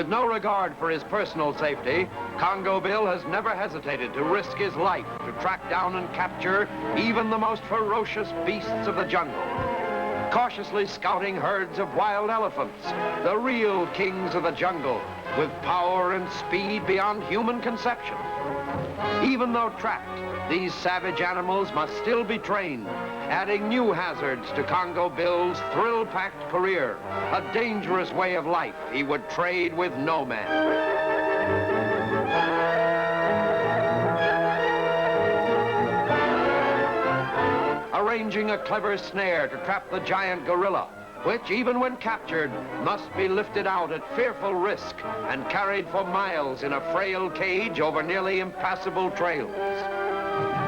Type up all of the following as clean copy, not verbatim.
no regard for his personal safety, Congo Bill has never hesitated to risk his life to track down and capture even the most ferocious beasts of the jungle. Cautiously scouting herds of wild elephants, the real kings of the jungle, with power and speed beyond human conception. Even though trapped, these savage animals must still be trained, adding new hazards to Congo Bill's thrill-packed career, a dangerous way of life he would trade with no man. Arranging a clever snare to trap the giant gorilla, which, even when captured, must be lifted out at fearful risk and carried for miles in a frail cage over nearly impassable trails.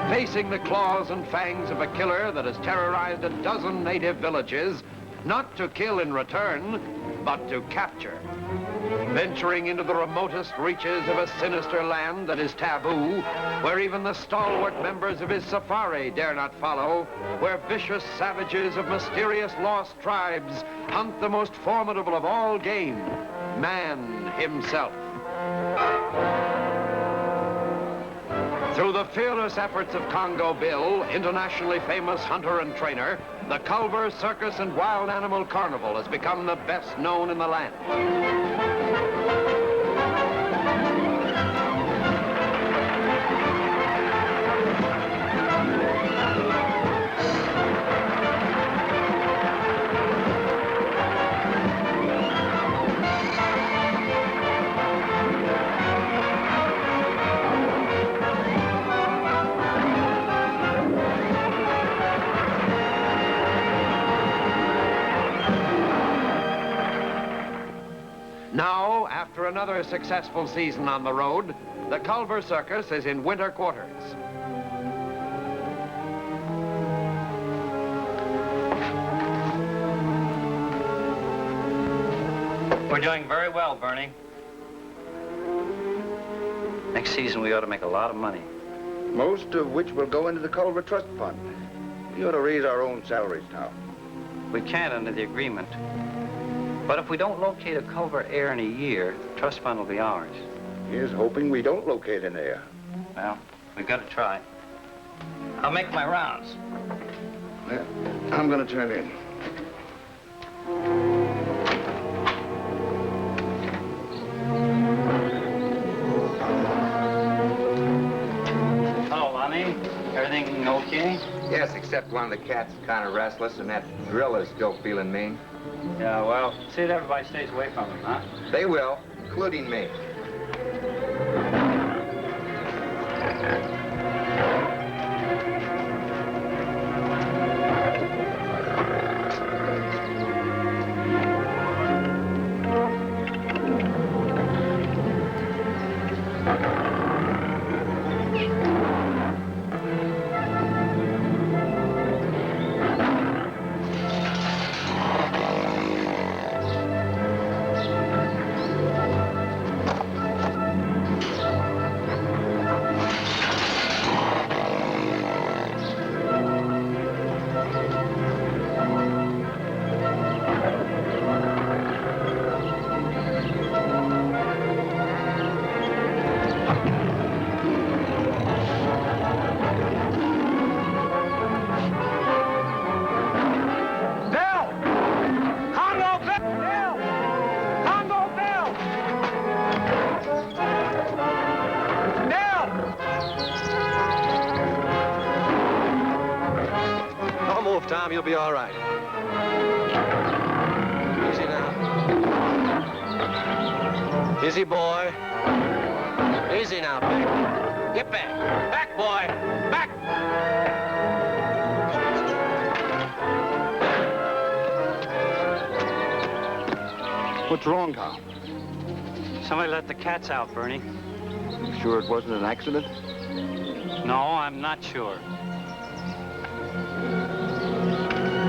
Facing the claws and fangs of a killer that has terrorized a dozen native villages, not to kill in return, but to capture. Venturing into the remotest reaches of a sinister land that is taboo, where even the stalwart members of his safari dare not follow, where vicious savages of mysterious lost tribes hunt the most formidable of all game, man himself. Through the fearless efforts of Congo Bill, internationally famous hunter and trainer, the Culver Circus and Wild Animal Carnival has become the best known in the land. Now, after another successful season on the road, the Culver Circus is in winter quarters. We're doing very well, Bernie. Next season, we ought to make a lot of money. Most of which will go into the Culver Trust Fund. We ought to raise our own salaries now. We can't under the agreement. But if we don't locate a Culver heir in a year, the trust fund will be ours. Here's hoping we don't locate an heir. Well, we've got to try. I'll make my rounds. Yeah, I'm going to turn in. Hello, Lonnie. Everything okay? Yes, except one of the cats is kind of restless, and that gorilla's still feeling mean. Yeah, well, see that everybody stays away from him, huh? They will, including me. Tom, you'll be all right. Easy now. Easy, boy. Easy now, back. Get back. Back, boy. Back. What's wrong, Tom? Somebody let the cats out, Bernie. You sure it wasn't an accident? No, I'm not sure.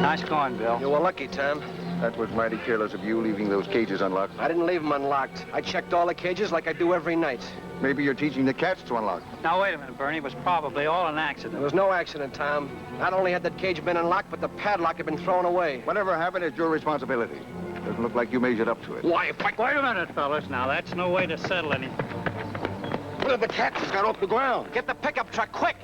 Nice going, Bill. You were lucky, Tom. That was mighty careless of you, leaving those cages unlocked. I didn't leave them unlocked. I checked all the cages like I do every night. Maybe you're teaching the cats to unlock. Now, wait a minute, Bernie. It was probably all an accident. There was no accident, Tom. Not only had that cage been unlocked, but the padlock had been thrown away. Whatever happened is your responsibility. Doesn't look like you measured up to it. Why, if I... Wait a minute, fellas. Now, that's no way to settle anything. What have the cats just got off the ground? Get the pickup truck, quick!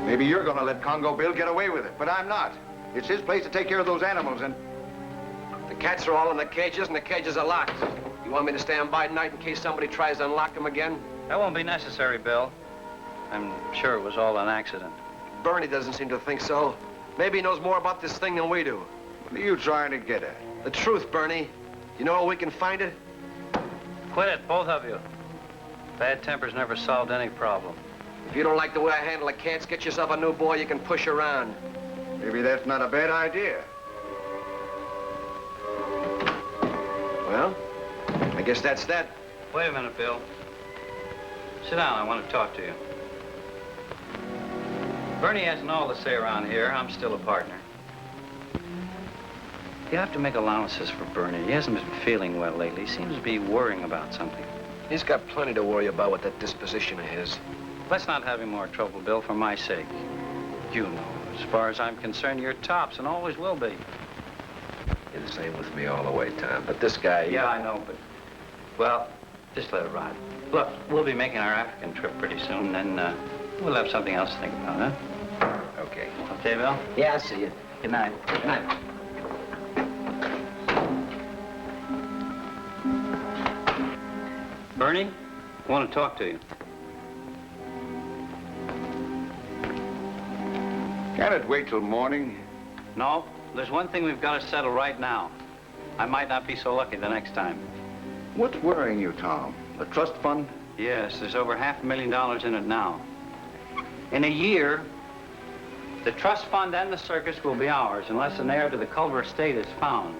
Maybe you're going to let Congo Bill get away with it, but I'm not. It's his place to take care of those animals, and... The cats are all in the cages, and the cages are locked. You want me to stand by tonight in case somebody tries to unlock them again? That won't be necessary, Bill. I'm sure it was all an accident. Bernie doesn't seem to think so. Maybe he knows more about this thing than we do. What are you trying to get at? The truth, Bernie. You know where we can find it? Quit it, both of you. Bad tempers never solved any problem. If you don't like the way I handle the cats, get yourself a new boy you can push around. Maybe that's not a bad idea. Well, I guess that's that. Wait a minute, Bill. Sit down, I want to talk to you. Bernie hasn't all to say around here. I'm still a partner. You have to make allowances for Bernie. He hasn't been feeling well lately. He seems to be worrying about something. He's got plenty to worry about with that disposition of his. Let's not have him more trouble, Bill, for my sake. You know, as far as I'm concerned, you're tops and always will be. You're the same with me all the way, Tom. But this guy... Yeah, I know, but... Well, just let it ride. Look, we'll be making our African trip pretty soon, then we'll have something else to think about, huh? Okay. Okay, Bill? Yeah, I'll see you. Good night. Good night. Bernie, I want to talk to you. Can't it wait till morning? No, there's one thing we've got to settle right now. I might not be so lucky the next time. What's worrying you, Tom? A trust fund? Yes, there's over $500,000 in it now. In a year, the trust fund and the circus will be ours unless an heir to the Culver estate is found.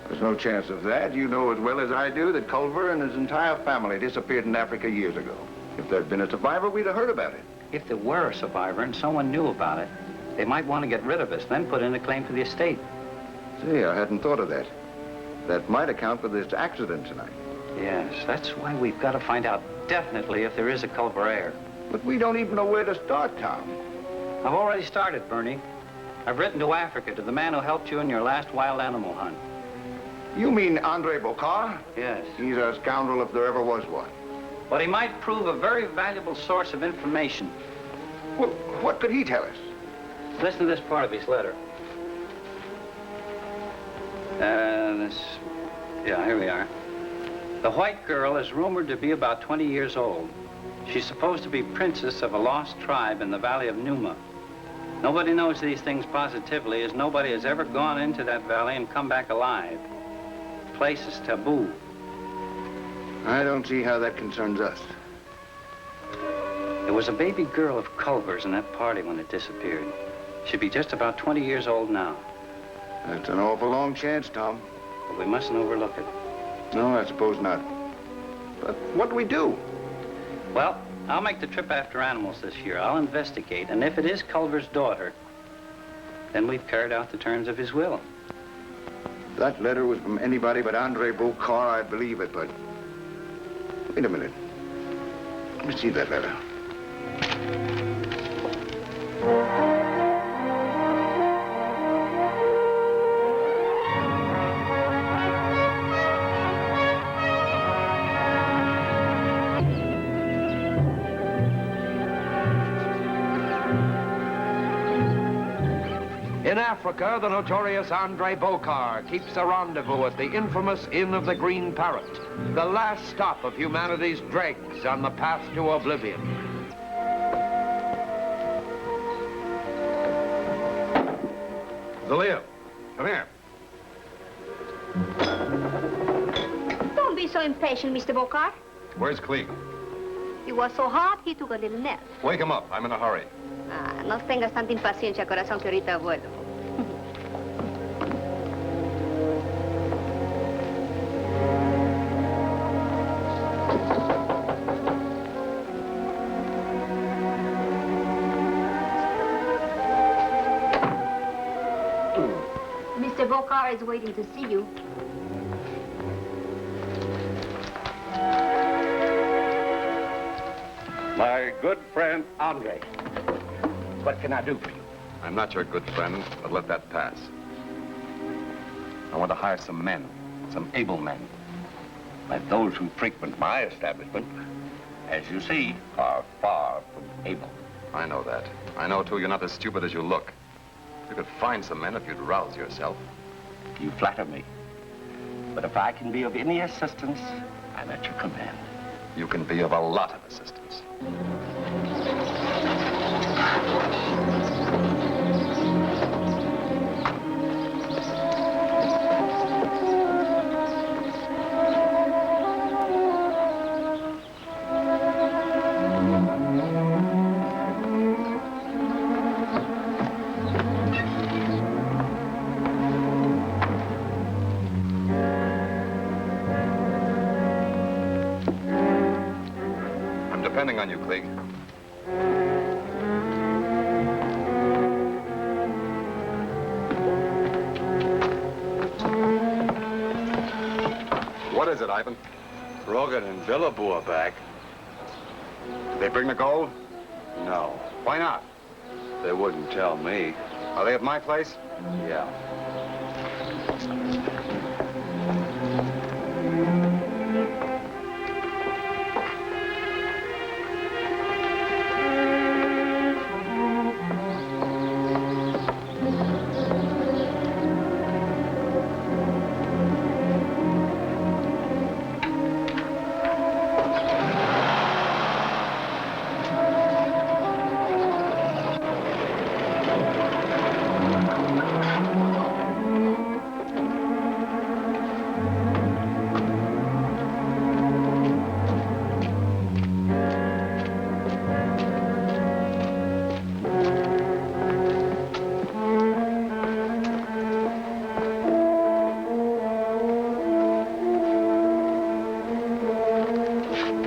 There's no chance of that. You know as well as I do that Culver and his entire family disappeared in Africa years ago. If there'd been a survivor, we'd have heard about it. If there were a survivor and someone knew about it, they might want to get rid of us, then put in a claim for the estate. See, I hadn't thought of that. That might account for this accident tonight. Yes, that's why we've got to find out definitely if there is a Culver heir. But we don't even know where to start, Tom. I've already started, Bernie. I've written to Africa, to the man who helped you in your last wild animal hunt. You mean Andre Bocard? Yes. He's a scoundrel if there ever was one. But he might prove a very valuable source of information. Well, what could he tell us? Listen to this part of his letter. Here we are. The white girl is rumored to be about 20 years old. She's supposed to be princess of a lost tribe in the valley of Numa. Nobody knows these things positively, as nobody has ever gone into that valley and come back alive. The place is taboo. I don't see how that concerns us. There was a baby girl of Culver's in that party when it disappeared. She'd be just about 20 years old now. That's an awful long chance, Tom. But we mustn't overlook it. No, I suppose not. But what do we do? Well, I'll make the trip after animals this year. I'll investigate, and if it is Culver's daughter, then we've carried out the terms of his will. If that letter was from anybody but Andre Bocard, I'd believe it, but... Wait a minute. Let me see that letter. In Africa, the notorious Andre Bocard keeps a rendezvous at the infamous Inn of the Green Parrot, the last stop of humanity's dregs on the path to oblivion. Zalia, come here. Don't be so impatient, Mr. Bocard. Where's Cleve? He was so hot, he took a little nap. Wake him up. I'm in a hurry. Ah, no tengas tanta impaciencia, corazón, que ahorita vuelvo. Mr. Bocard is waiting to see you. My good friend, Andre. What can I do for you? I'm not your good friend, but let that pass. I want to hire some men, some able men. But those who frequent my establishment, as you see, are far from able. I know that. I know, too, you're not as stupid as you look. You could find some men if you'd rouse yourself. You flatter me. But if I can be of any assistance, I'm at your command. You can be of a lot of assistance. Depending on you, Klieg. What is it, Ivan? Rogan and Billaboo are back. Did they bring the gold? No, Why not? they wouldn't tell me. Are they at my place? Yeah.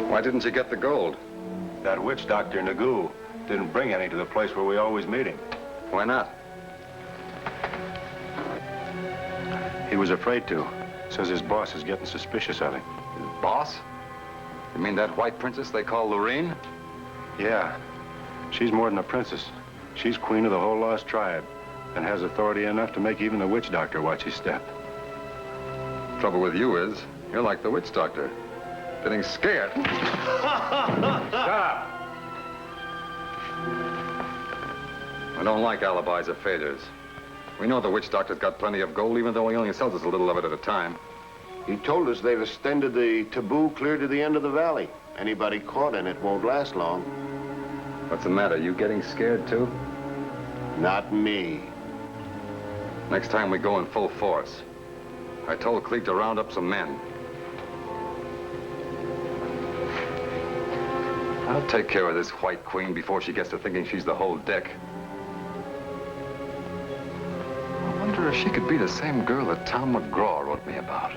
Why didn't you get the gold? That witch doctor, Nagu, didn't bring any to the place where we always meet him. Why not? He was afraid to. Says his boss is getting suspicious of him. His boss? You mean that white princess they call Lorene? Yeah. She's more than a princess. She's queen of the whole lost tribe and has authority enough to make even the witch doctor watch his step. Trouble with you is, you're like the witch doctor. Getting scared. Stop! I don't like alibis or failures. We know the witch doctor's got plenty of gold, even though he only sells us a little of it at a time. He told us they've extended the taboo clear to the end of the valley. Anybody caught in it won't last long. What's the matter? You getting scared, too? Not me. Next time we go in full force. I told Klieg to round up some men. I'll take care of this white queen before she gets to thinking she's the whole deck. I wonder if she could be the same girl that Tom McGraw wrote me about.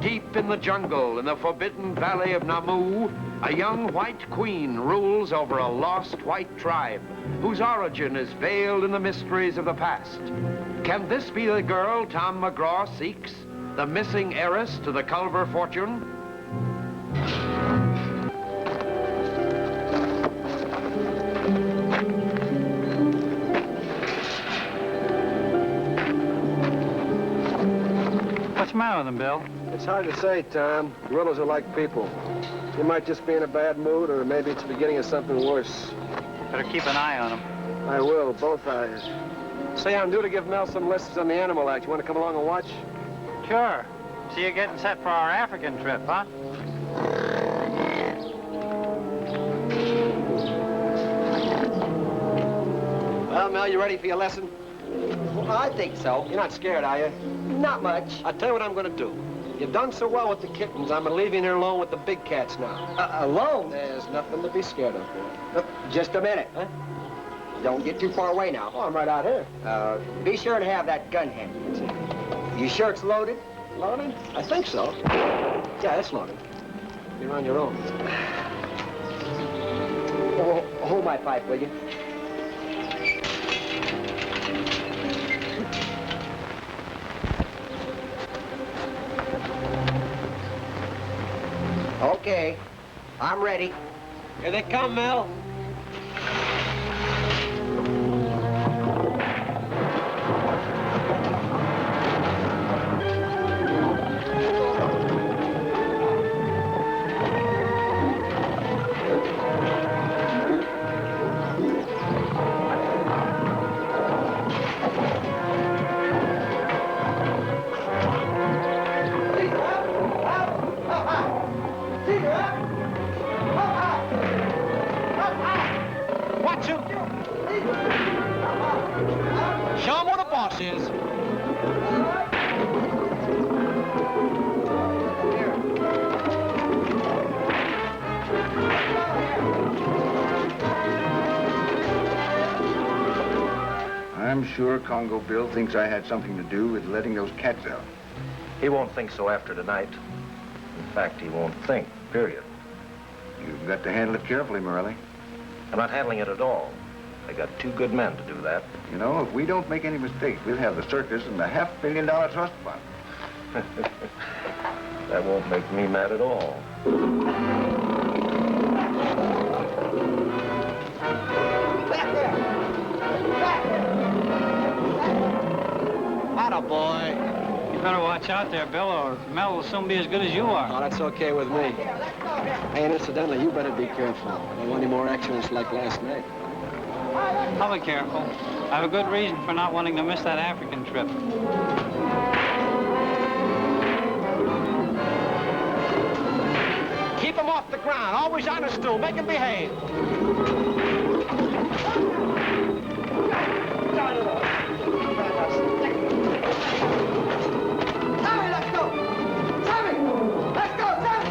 Deep in the jungle, in the forbidden valley of Namu, a young white queen rules over a lost white tribe whose origin is veiled in the mysteries of the past. Can this be the girl Tom McGraw seeks? The missing heiress to the Culver fortune? What's the matter with him, Bill? It's hard to say, Tom. Gorillas are like people. You might just be in a bad mood, or maybe it's the beginning of something worse. Better keep an eye on him. I will, both eyes. Say, I'm due to give Mel some lessons on the Animal Act. You want to come along and watch? Sure. So you're getting set for our African trip, huh? Well, Mel, you ready for your lesson? Well, I think so. You're not scared, are you? Not much. I'll tell you what I'm going to do. You've done so well with the kittens, I'm going to leave you here alone with the big cats now. Alone? There's nothing to be scared of, boy. Just a minute. Huh? Don't get too far away now. Oh, I'm right out here. Be sure to have that gun handy. You sure it's loaded? Loaded? I think so. Yeah, it's loaded. You're on your own. Oh, hold my pipe, will you? Okay, I'm ready. Here they come, Mel. sure Congo Bill thinks I had something to do with letting those cats out? He won't think so after tonight. In fact, he won't think, period. You've got to handle it carefully, Morelli. I'm not handling it at all. I got 2 good men to do that. You know, if we don't make any mistakes, we'll have the circus and the $500,000 trust fund. That won't make me mad at all. Back there! Back there! Atta boy. You better watch out there, Bill, or Mel will soon be as good as you are. Oh, that's okay with me. Hey, and incidentally, you better be careful. I don't want any more accidents like last night. I'll be careful. I have a good reason for not wanting to miss that African trip. Keep him off the ground. Always on a stool. Make him behave. Tommy, let's go! Tommy! Let's go, Tommy!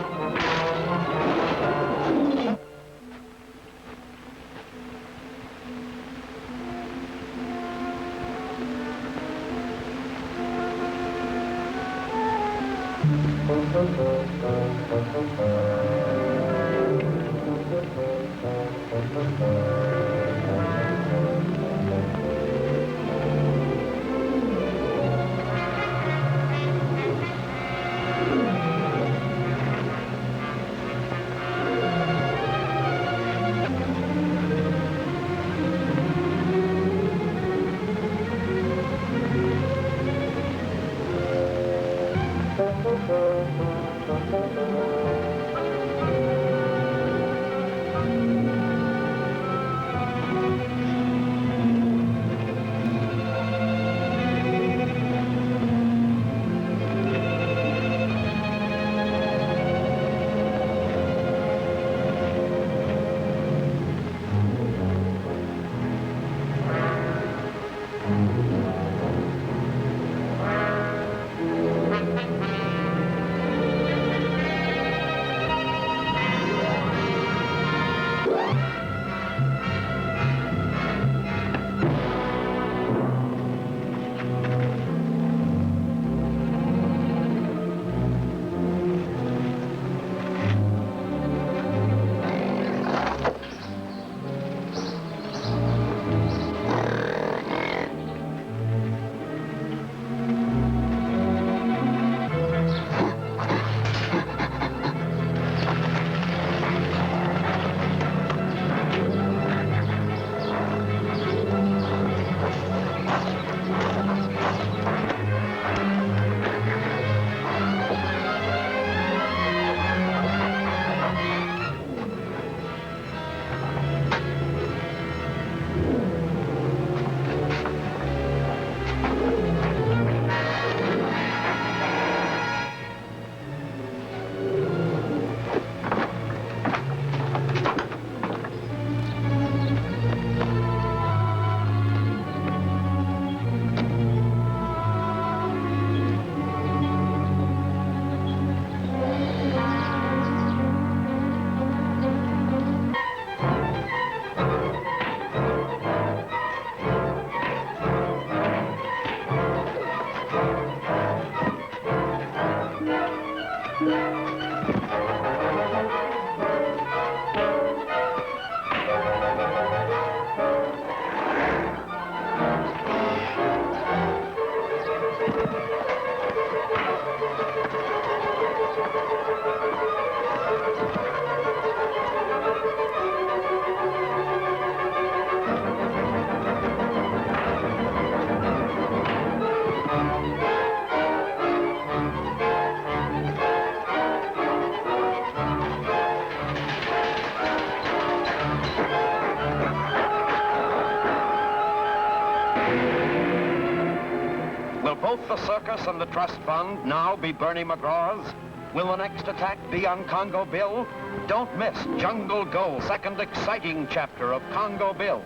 Will both the circus and the trust fund now be Bernie McGraw's? Will the next attack be on Congo Bill? Don't miss Jungle Go, second exciting chapter of Congo Bill.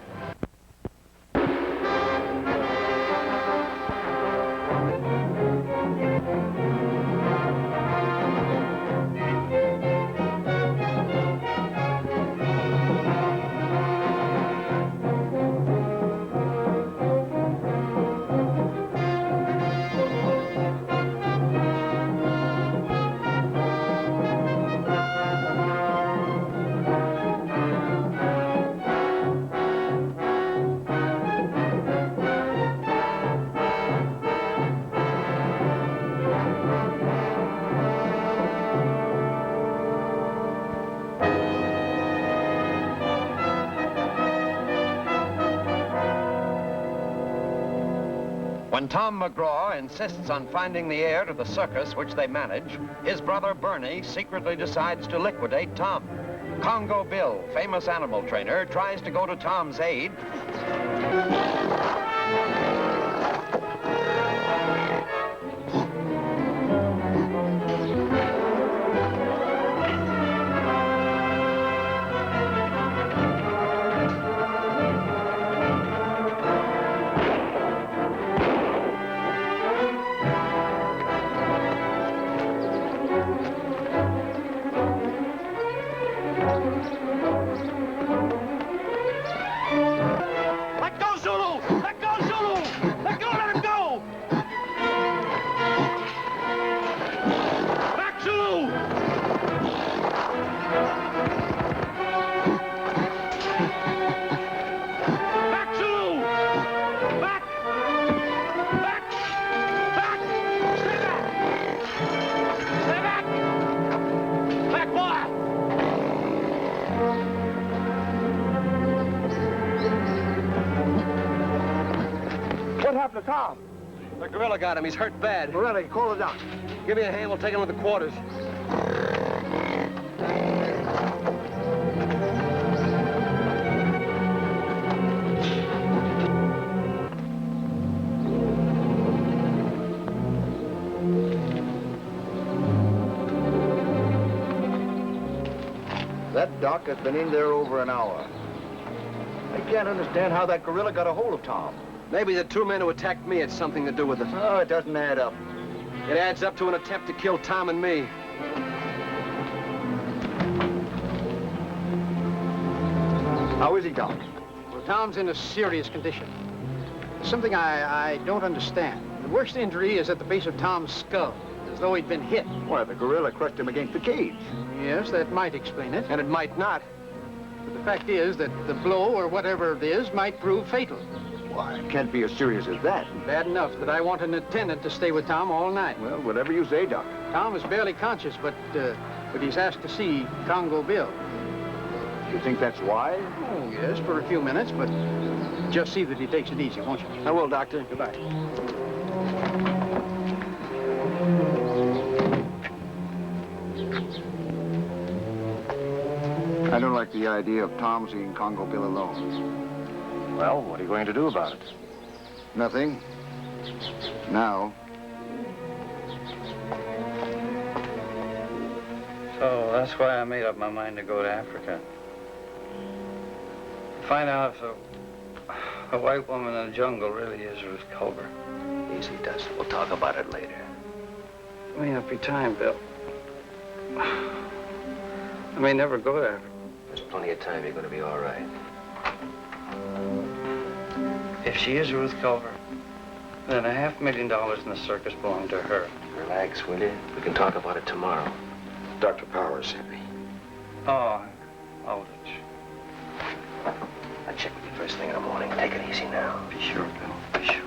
When Tom McGraw insists on finding the heir to the circus which they manage, his brother Bernie secretly decides to liquidate Tom. Congo Bill, famous animal trainer, tries to go to Tom's aid. Let go, Zulu! Let go, Zulu! Let go, let him go! Back, Zulu! Back, Zulu! Back! Back! Back! Stay back! Stay back! Back, boy! What happened to Tom? The gorilla got him. He's hurt bad. Morelli, call it out. Give me a hand. We'll take him to the quarters. That doc has been in there over an hour. I can't understand how that gorilla got a hold of Tom. Maybe the two men who attacked me had something to do with it. Oh, it doesn't add up. It adds up to an attempt to kill Tom and me. How is he, Doc? Well, Tom's in a serious condition. Something I don't understand. The worst injury is at the base of Tom's skull, as though he'd been hit. Why, the gorilla crushed him against the cage. Yes, that might explain it. And it might not. But the fact is that the blow, or whatever it is, might prove fatal. Why, it can't be as serious as that. Bad enough that I want an attendant to stay with Tom all night. Well, whatever you say, Doc. Tom is barely conscious, but he's asked to see Congo Bill. You think that's why? Oh, yes, for a few minutes, but just see that he takes it easy, won't you? I will, Doctor. Goodbye. I don't like the idea of Tom seeing Congo Bill alone. Well, what are you going to do about it? Nothing. Now. So that's why I made up my mind to go to Africa. Find out if a white woman in the jungle really is Ruth Culver. Easy does. We'll talk about it later. It may not be time, Bill. I may never go to Africa. There's plenty of time. You're going to be all right. If she is Ruth Culver, then $500,000 in the circus belong to her. Relax, will you? We can talk about it tomorrow. Dr. Powers sent me. Oh, Aldrich. I'll check with you first thing in the morning. Take it easy now. Be sure, Bill. Be sure.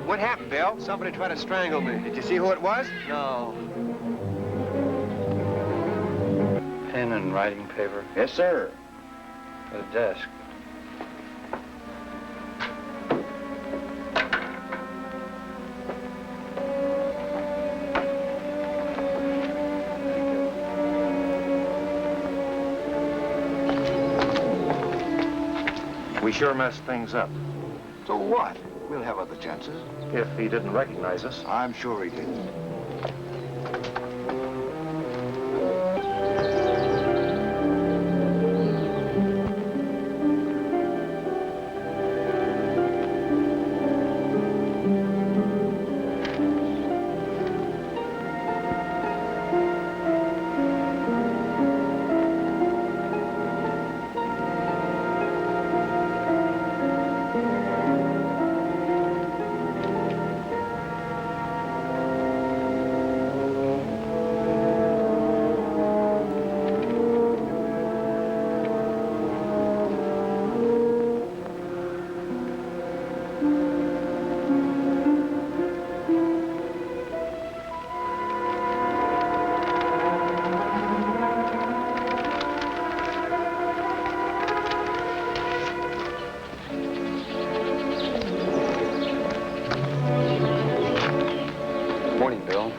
What happened, Bill? Somebody tried to strangle me. Did you see who it was? No. Pen and writing paper. Yes, sir. At a desk. We sure messed things up. So what? We'll have other chances. If he didn't recognize us. I'm sure he didn't.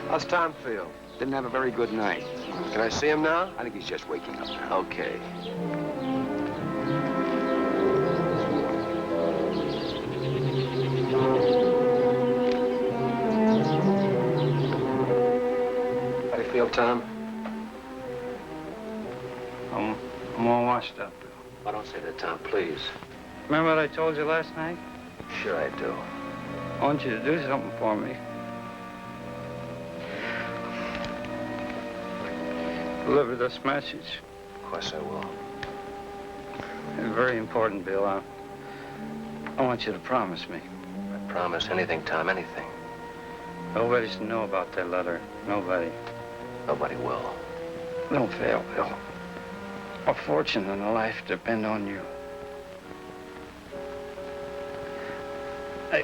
How's Tom feel? Didn't have a very good night. Can I see him now? I think he's just waking up now. Okay. How do you feel, Tom? I'm all washed up, Bill. Oh, don't say that, Tom, please. Remember what I told you last night? Sure I do. I want you to do something for me. Deliver this message. Of course I will. It's very important, Bill. I want you to promise me. I promise anything, Tom, anything. Nobody's to know about that letter. Nobody. Nobody will. Don't fail, Bill. A fortune and a life depend on you. Hey.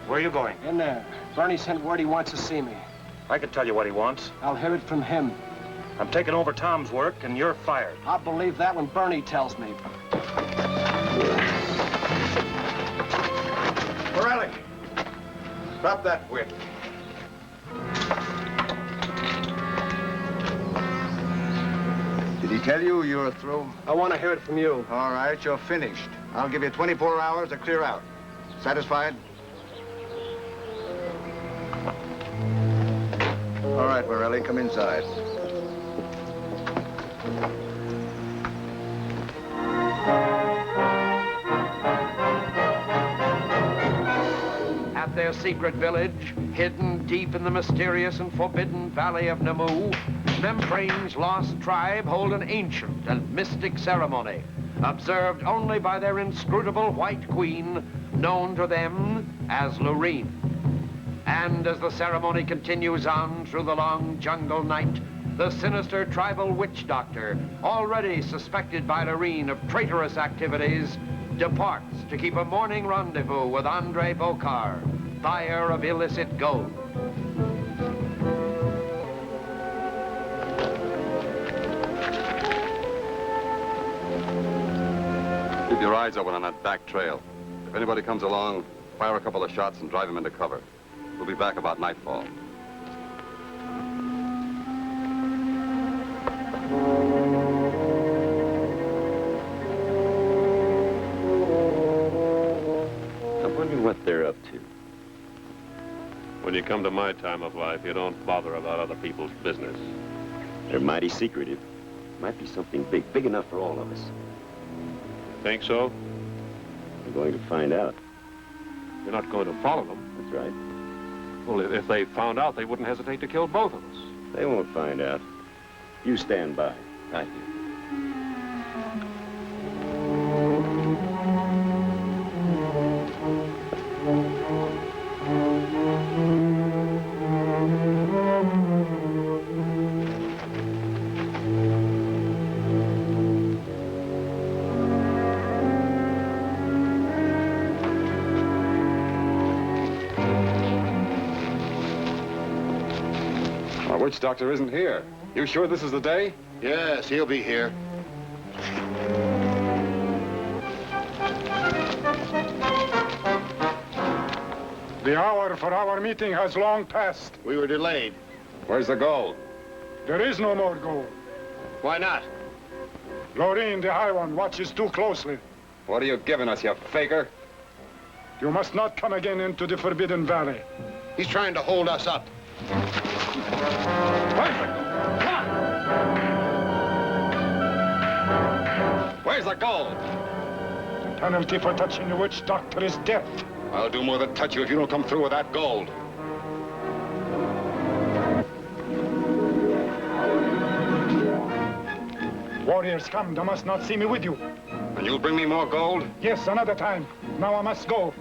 Where are you going? In there. Bernie sent word he wants to see me. I can tell you what he wants. I'll hear it from him. I'm taking over Tom's work, and you're fired. I'll believe that when Bernie tells me. Morelli, drop that whip. Did he tell you you're through? I want to hear it from you. All right, you're finished. I'll give you 24 hours to clear out. Satisfied? All right, Morelli, come inside. At their secret village, hidden deep in the mysterious and forbidden valley of Namu, Membrane's lost tribe hold an ancient and mystic ceremony, observed only by their inscrutable white queen, known to them as Lorene. And as the ceremony continues on through the long jungle night, the sinister tribal witch doctor, already suspected by Lorene of traitorous activities, departs to keep a morning rendezvous with Andre Bokar, buyer of illicit gold. Keep your eyes open on that back trail. If anybody comes along, fire a couple of shots and drive him into cover. We'll be back about nightfall. I wonder what they're up to. When you come to my time of life, you don't bother about other people's business. They're mighty secretive. Might be something big, big enough for all of us. Think so? We're going to find out. You're not going to follow them. That's right. Well, if they found out, they wouldn't hesitate to kill both of us. They won't find out. You stand by. I do. Our witch doctor isn't here. You sure this is the day? Yes, he'll be here. The hour for our meeting has long passed. We were delayed. Where's the gold? There is no more gold. Why not? Lorene, the High One, watches too closely. What are you giving us, you faker? You must not come again into the Forbidden Valley. He's trying to hold us up. Where's the gold? The penalty for touching the witch doctor is death. I'll do more than touch you if you don't come through with that gold. Warriors, come. They must not see me with you. And you'll bring me more gold? Yes, another time. Now I must go.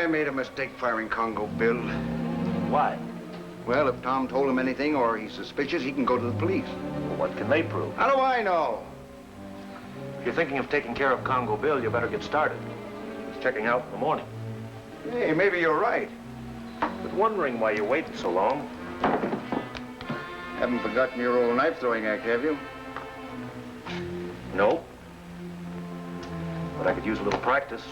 I made a mistake firing Congo Bill. Why? Well, if Tom told him anything or he's suspicious, he can go to the police. Well, what can they prove? How do I know? If you're thinking of taking care of Congo Bill, you better get started. He's checking out in the morning. Hey, maybe you're right. But wondering why you waited so long. Haven't forgotten your old knife-throwing act, have you? No. But I could use a little practice.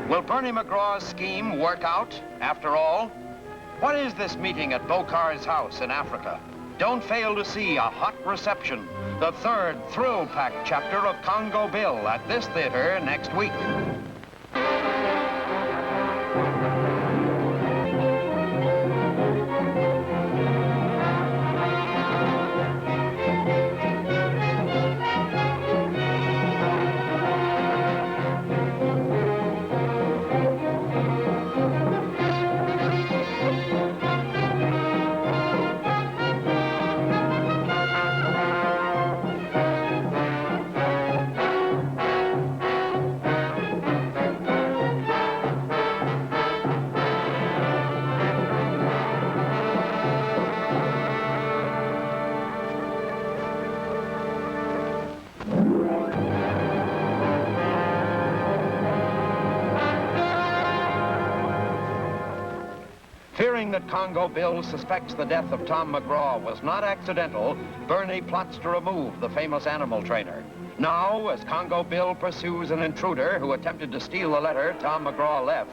Will Bernie McGraw's scheme work out, after all? What is this meeting at Bokar's house in Africa? Don't fail to see A Hot Reception, the third thrill-packed chapter of Congo Bill at this theater next week. Fearing that Congo Bill suspects the death of Tom McGraw was not accidental, Bernie plots to remove the famous animal trainer. Now, as Congo Bill pursues an intruder who attempted to steal the letter Tom McGraw left,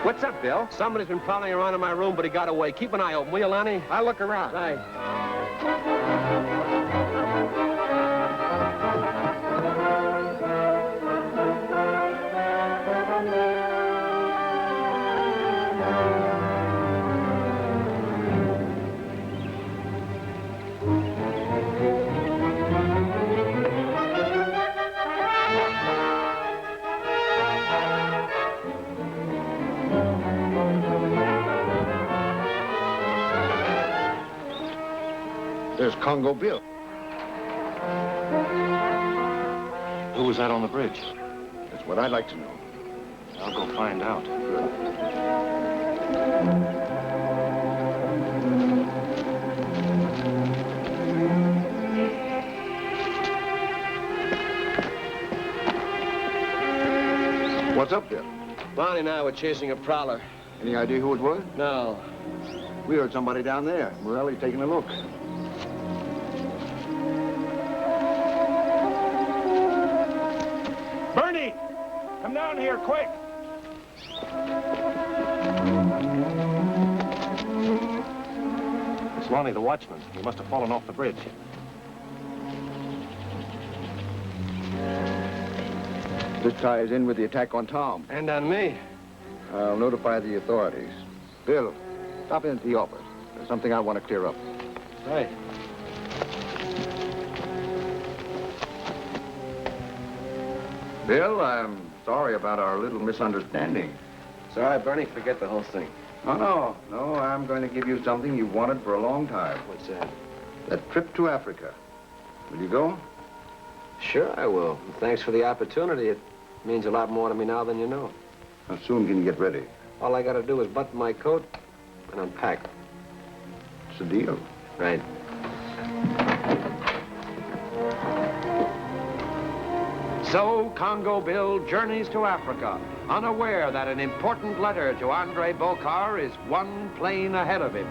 What's up, Bill? Somebody's been prowling around in my room, but he got away. Keep an eye open, will you, Lonnie? I'll look around. Right. There's Congo Bill. Who was that on the bridge? That's what I'd like to know. I'll go find out. What's up there? Bonnie and I were chasing a prowler. Any idea who it was? No. We heard somebody down there. Morelli's taking a look. Bernie! Come down here, quick! It's Lonnie, the watchman. He must have fallen off the bridge. This ties in with the attack on Tom. And on me. I'll notify the authorities. Bill, stop into the office. There's something I want to clear up. Right. Bill, I'm sorry about our little misunderstanding. It's all right, Bernie. Forget the whole thing. No, I'm going to give you something you've wanted for a long time. What's that? That trip to Africa. Will you go? Sure I will. Thanks for the opportunity. It means a lot more to me now than you know. How soon can you get ready? All I got to do is button my coat and unpack. It's a deal. Right. So Congo Bill journeys to Africa, unaware that an important letter to Andre Bokar is one plane ahead of him.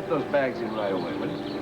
Those bags in right away, will you?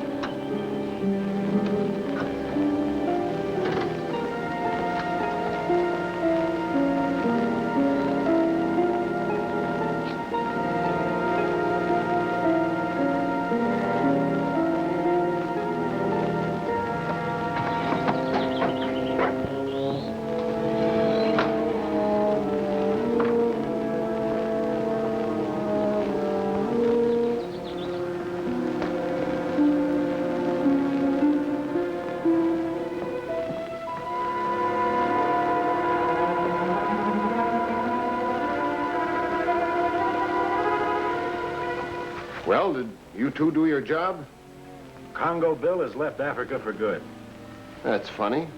Well, did you two do your job? Congo Bill has left Africa for good. That's funny.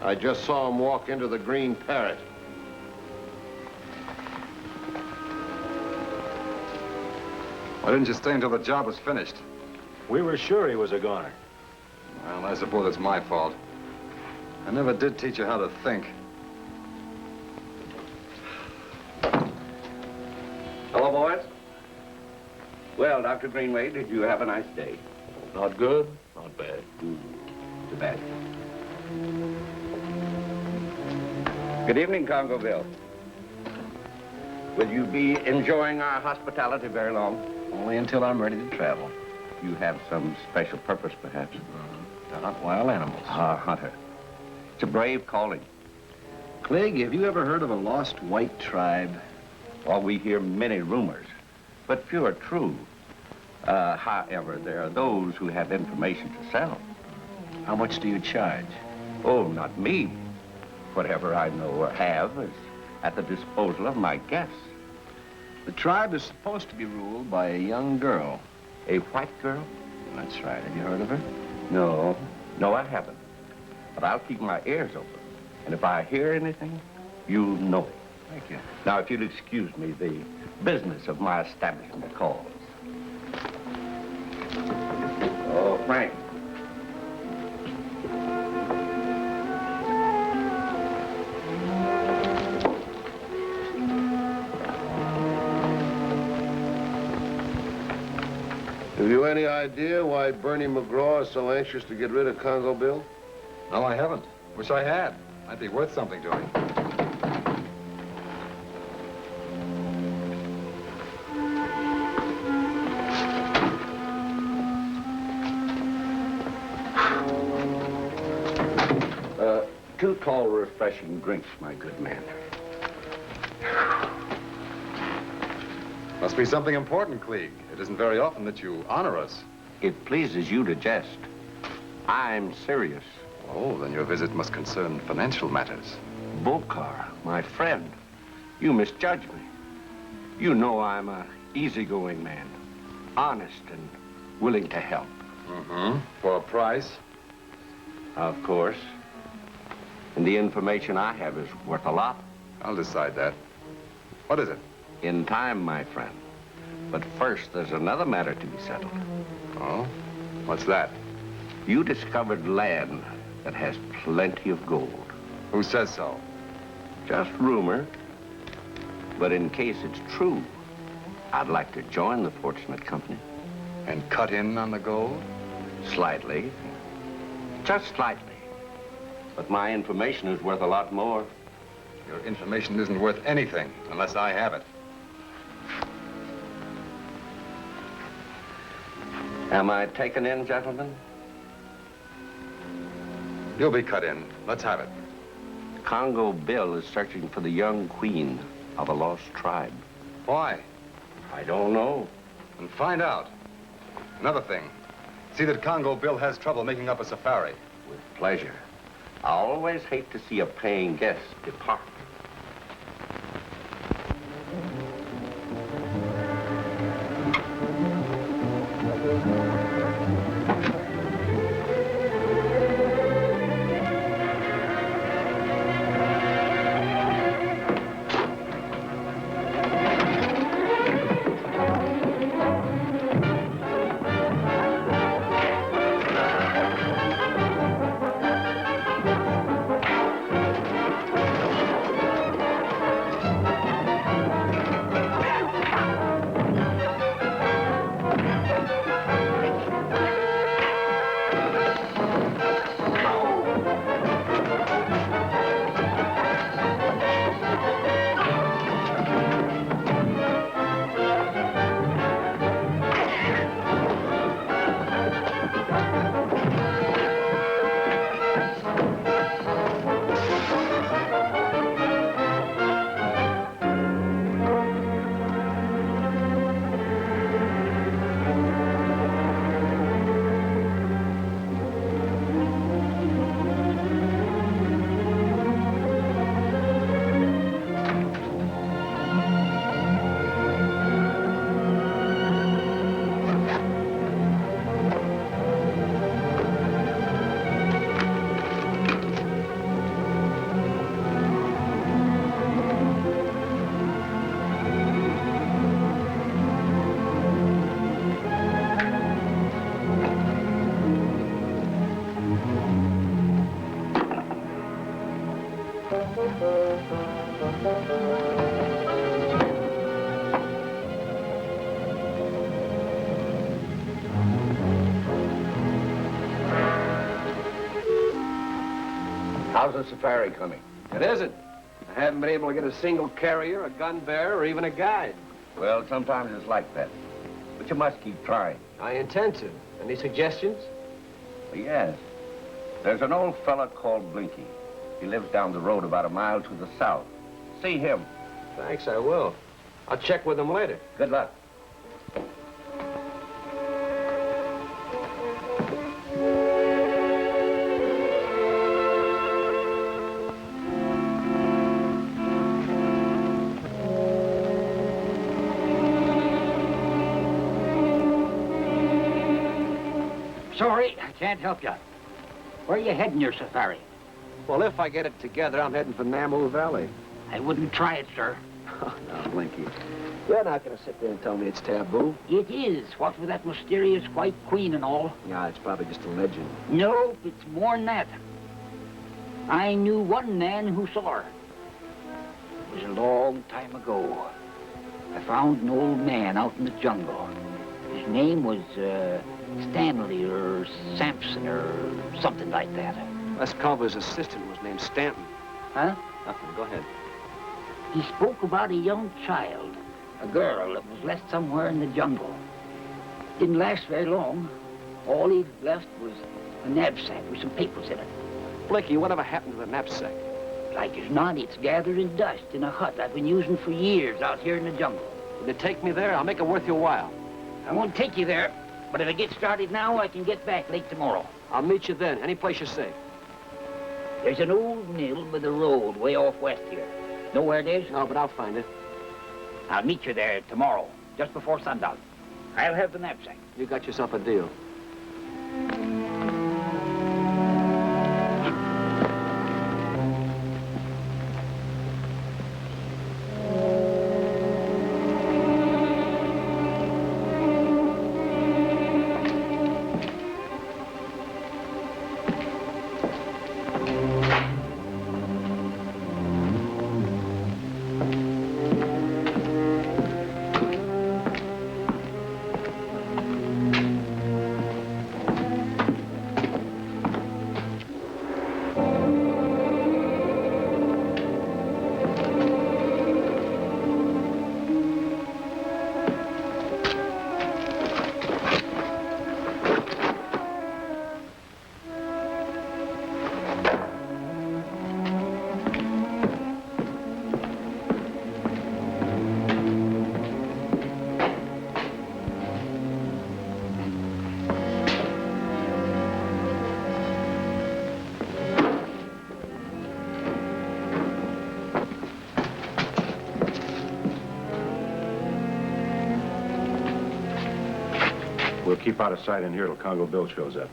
I just saw him walk into the Green Parrot. Why didn't you stay until the job was finished? We were sure he was a goner. Well, I suppose it's my fault. I never did teach you how to think. Hello, boys. Well, Dr. Greenway, did you have a nice day? Not good, not bad. Too bad. Good evening, Congo Bill. Will you be enjoying our hospitality very long? Only until I'm ready to travel. You have some special purpose, perhaps? To hunt wild animals. Ah, hunter. It's a brave calling. Clegg, have you ever heard of a lost white tribe? Well, we hear many rumors, but few are true. However, there are those who have information to sell. How much do you charge? Oh, not me. Whatever I know or have is at the disposal of my guests. The tribe is supposed to be ruled by a young girl. A white girl? That's right. Have you heard of her? No, I haven't. But I'll keep my ears open. And if I hear anything, you'll know it. Thank you. Now, if you'll excuse me, the business of my establishment calls. Frank. Have you any idea why Bernie McGraw is so anxious to get rid of Congo Bill? No, I haven't. Wish I had. Might be worth something to him. Two tall, refreshing drinks, my good man. Must be something important, Klieg. It isn't very often that you honor us. It pleases you to jest. I'm serious. Oh, then your visit must concern financial matters. Bokar, my friend, you misjudge me. You know I'm an easygoing man, honest and willing to help. Mm-hmm. For a price? Of course. And the information I have is worth a lot. I'll decide that. What is it? In time, my friend. But first, there's another matter to be settled. Oh? What's that? You discovered land that has plenty of gold. Who says so? Just rumor. But in case it's true, I'd like to join the fortunate company. And cut in on the gold? Slightly. Just slightly. But my information is worth a lot more. Your information isn't worth anything unless I have it. Am I taken in, gentlemen? You'll be cut in. Let's have it. Congo Bill is searching for the young queen of a lost tribe. Why? I don't know. And find out. Another thing. See that Congo Bill has trouble making up a safari. With pleasure. I always hate to see a paying guest depart. How's the safari coming? It isn't. I haven't been able to get a single carrier, a gun bearer, or even a guide. Well, sometimes it's like that. But you must keep trying. I intend to. Any suggestions? Yes. There's an old fella called Blinky. He lives down the road about a mile to the south. See him. Thanks, I will. I'll check with him later. Good luck. Sorry, I can't help you. Where are you heading your safari? Well, if I get it together, I'm heading for Namu Valley. I wouldn't try it, sir. Oh, now, Blinky, you're not going to sit there and tell me it's taboo. It is. What with that mysterious white queen and all. Yeah, it's probably just a legend. No, it's more than that. I knew one man who saw her. It was a long time ago. I found an old man out in the jungle. His name was Stanley or Sampson or something like that. Les Culver's assistant was named Stanton. Huh? Nothing. Go ahead. He spoke about a young child, a girl that was left somewhere in the jungle. Didn't last very long. All he'd left was a knapsack with some papers in it. Blinky, whatever happened to the knapsack? Like as not, it's gathered in dust in a hut I've been using for years out here in the jungle. Will you take me there? I'll make it worth your while. I won't take you there, but if I get started now, I can get back late tomorrow. I'll meet you then, any place you say. There's an old mill by the road way off west here. Know where it is? No, but I'll find it. I'll meet you there tomorrow, just before sundown. I'll have the knapsack. You got yourself a deal. We'll keep out of sight in here till Congo Bill shows up.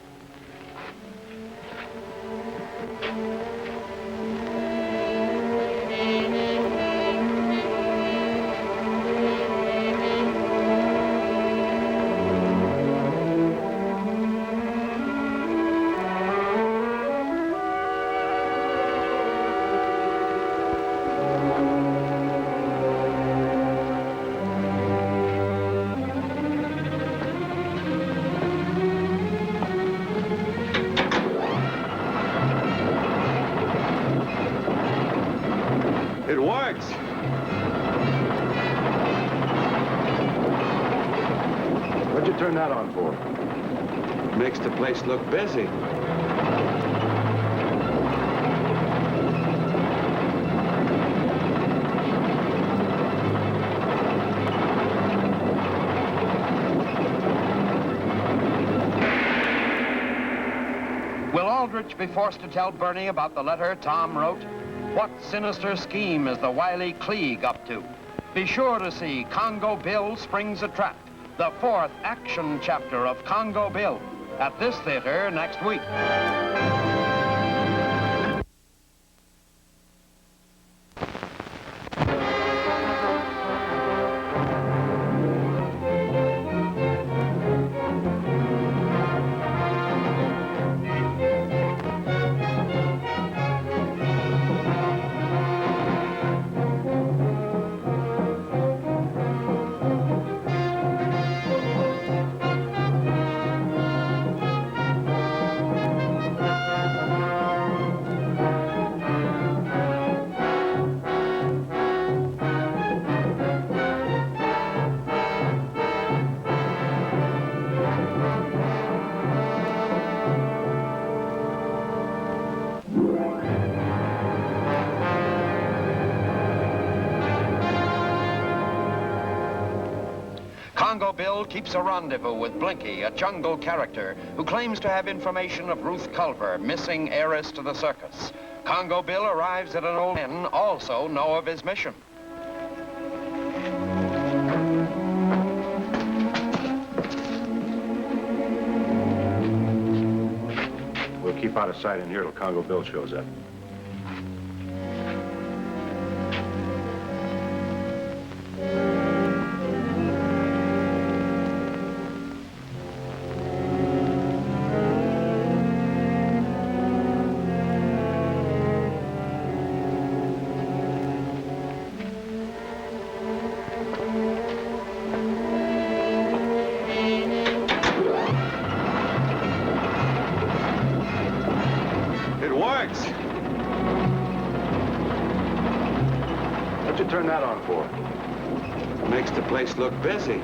It works. What'd you turn that on for? Makes the place look busy. Will Aldrich be forced to tell Bernie about the letter Tom wrote? What sinister scheme is the wily Klieg up to? Be sure to see Congo Bill Springs a Trap, the 4th action chapter of Congo Bill, at this theater next week. Congo Bill keeps a rendezvous with Blinky, a jungle character who claims to have information of Ruth Culver, missing heiress to the circus. Congo Bill arrives at an old inn, also know of his mission. We'll keep out of sight in here till Congo Bill shows up. What'd you turn that on for? Makes the place look busy.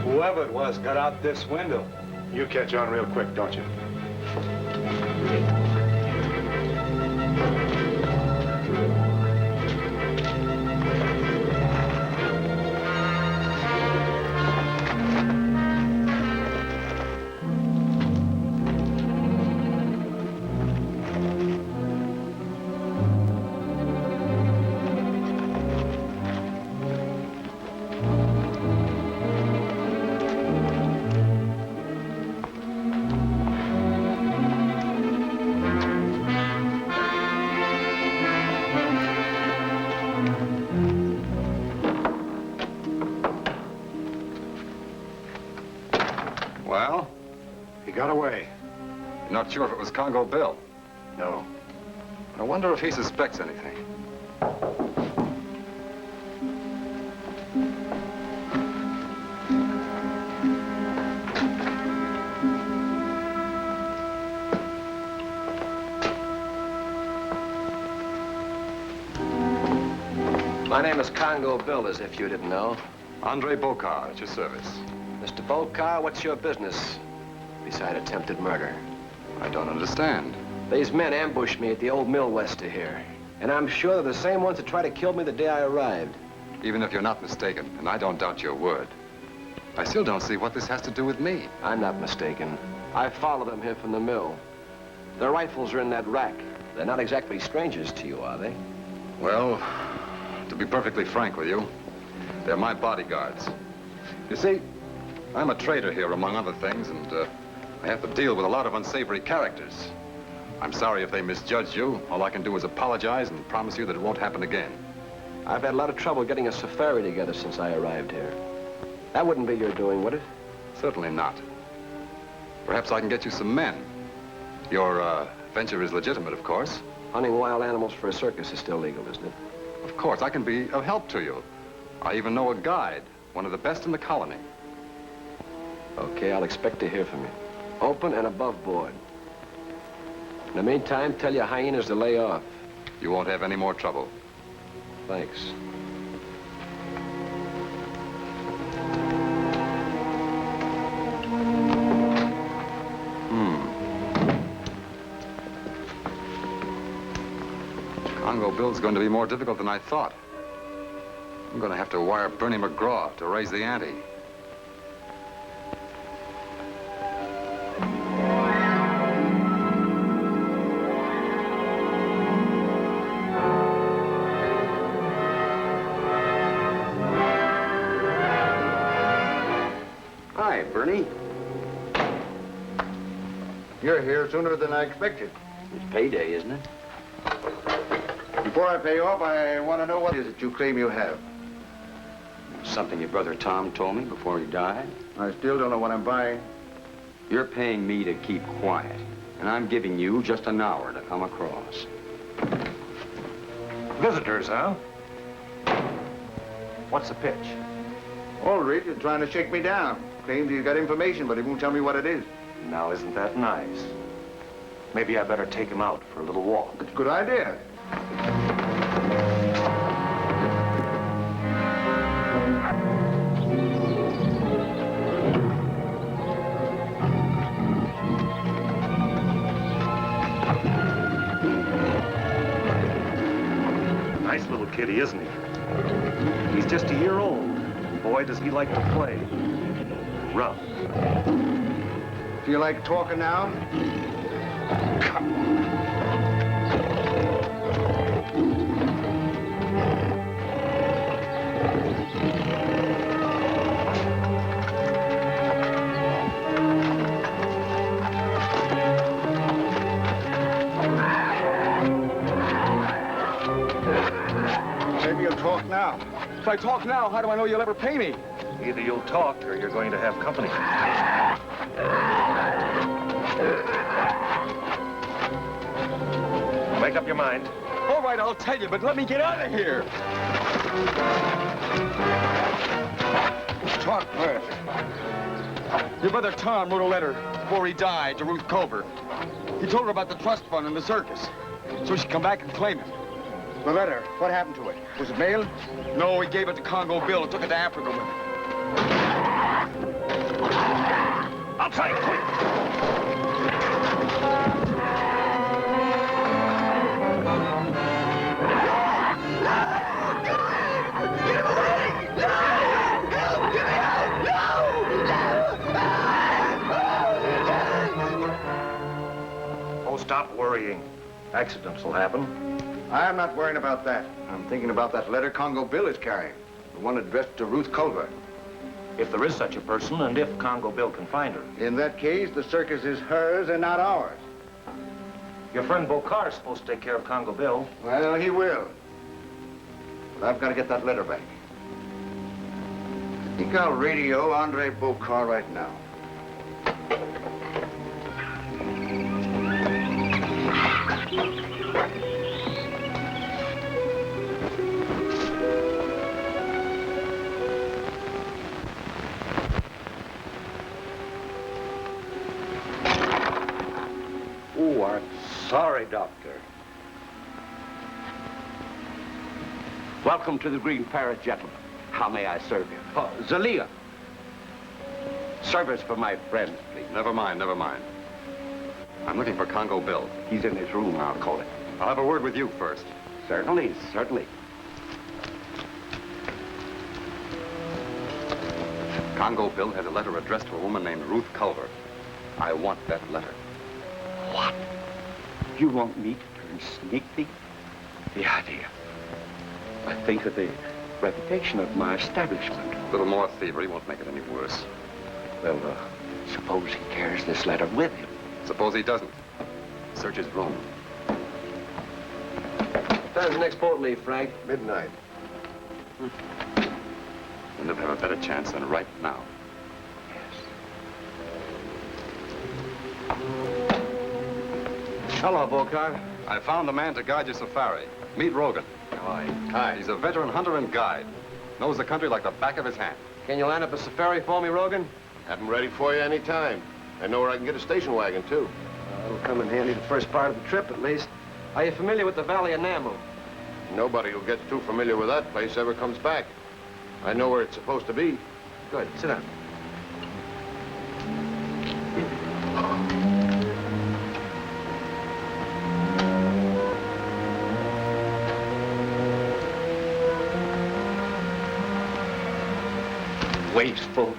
Whoever it was got out this window. You catch on real quick, don't you? Well? He got away. You're not sure if it was Congo Bill? No. I wonder if he suspects anything. My name is Congo Bill, as if you didn't know. Andre Bokar, at your service. Mr. Bokar, what's your business beside attempted murder? I don't understand. These men ambushed me at the old mill west of here. And I'm sure they're the same ones that tried to kill me the day I arrived. Even if you're not mistaken, and I don't doubt your word, I still don't see what this has to do with me. I'm not mistaken. I followed them here from the mill. Their rifles are in that rack. They're not exactly strangers to you, are they? Well, to be perfectly frank with you, they're my bodyguards. You see, I'm a trader here, among other things, and I have to deal with a lot of unsavory characters. I'm sorry if they misjudged you. All I can do is apologize and promise you that it won't happen again. I've had a lot of trouble getting a safari together since I arrived here. That wouldn't be your doing, would it? Certainly not. Perhaps I can get you some men. Your venture is legitimate, of course. Hunting wild animals for a circus is still legal, isn't it? Of course, I can be of help to you. I even know a guide, one of the best in the colony. Okay, I'll expect to hear from you. Open and above board. In the meantime, tell your hyenas to lay off. You won't have any more trouble. Thanks. Congo Bill's going to be more difficult than I thought. I'm going to have to wire Bernie McGraw to raise the ante. Hi, Bernie. You're here sooner than I expected. It's payday, isn't it? Before I pay off, I want to know what it is that you claim you have. Something your brother Tom told me before he died. I still don't know what I'm buying. You're paying me to keep quiet, and I'm giving you just an hour to come across. Visitors, huh? What's the pitch? Aldrich is trying to shake me down. Claims he's got information, but he won't tell me what it is. Now, isn't that nice? Maybe I better take him out for a little walk. It's a good idea. Nice little kitty, isn't he? He's just a year old. Boy, does he like to play. Rough. Feel like talking now? now. If I talk now, how do I know you'll ever pay me? Either you'll talk or you're going to have company. Make up your mind. All right, I'll tell you, but let me get out of here. Talk first. Your brother Tom wrote a letter before he died to Ruth Culver. He told her about the trust fund and the circus, so she'd come back and claim it. The letter, what happened to it? Was it mailed? No, he gave it to Congo Bill and took it to Africa with him. I'll try it quick. Oh, stop worrying. Accidents will happen. I'm not worrying about that. I'm thinking about that letter Congo Bill is carrying. The one addressed to Ruth Culver. If there is such a person, and if Congo Bill can find her. In that case, the circus is hers and not ours. Your friend Bokar is supposed to take care of Congo Bill. Well, he will. But I've got to get that letter back. I think I'll radio Andre Bokar right now. Oh, I'm sorry, Doctor. Welcome to the Green Parrot, gentlemen. How may I serve you? Oh, Zalia. Service for my friend, please. Never mind, never mind. I'm looking for Congo Bill. He's in his room. I'll call him. I'll have a word with you first. Certainly, certainly. Congo Bill has a letter addressed to a woman named Ruth Culver. I want that letter. What? You want me to turn sneak thief? The idea. I think of the reputation of my establishment. A little more thievery won't make it any worse. Well, suppose he carries this letter with him. Suppose he doesn't. Search his room. Time's the next boat leave, Frank? Midnight. We'll never have a better chance than right now. Hello, Bokar. I found the man to guide your safari. Meet Rogan. Hi. He's a veteran hunter and guide. Knows the country like the back of his hand. Can you line up a safari for me, Rogan? Have them ready for you any time. I know where I can get a station wagon, too. That'll come in handy the first part of the trip, at least. Are you familiar with the Valley of Namu? Nobody who gets too familiar with that place ever comes back. I know where it's supposed to be. Good. Sit down. Wasteful.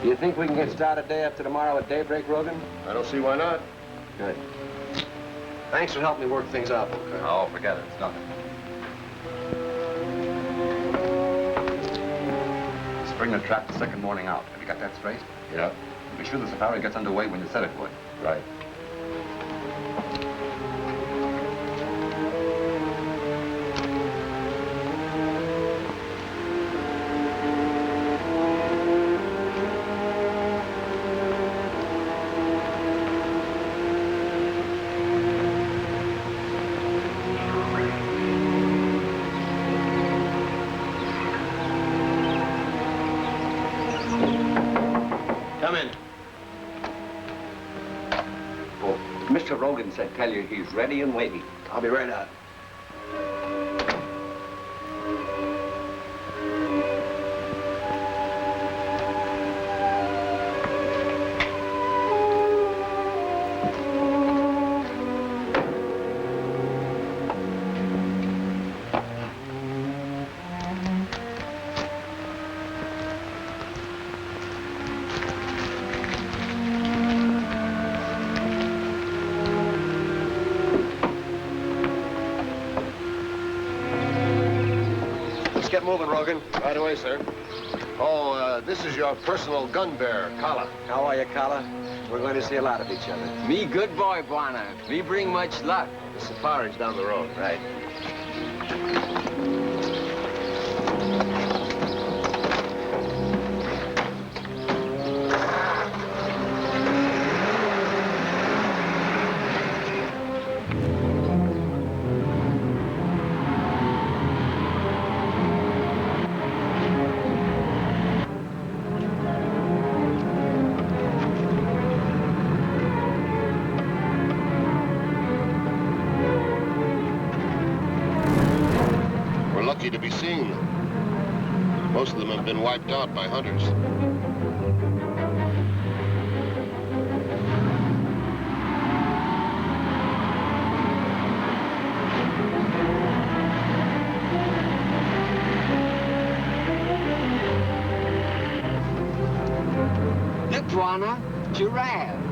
You think we can get started day after tomorrow at daybreak, Rogan? I don't see why not. Good. Thanks for helping me work things out, okay? Oh, forget it. It's nothing. Spring the trap the second morning out. Have you got that straight? Yeah. Be sure the safari gets underway when you said it would. Right. Mr. Rogan said tell you he's ready and waiting. I'll be right out. Get moving, Rogan. Right away, sir. Oh, this is your personal gun bearer, Kala. How are you, Kala? We're going to see a lot of each other. Me good boy, Buana. Me bring much luck. The safari's down the road. Right. To be seeing them. Most of them have been wiped out by hunters. Look, Buana, giraffe.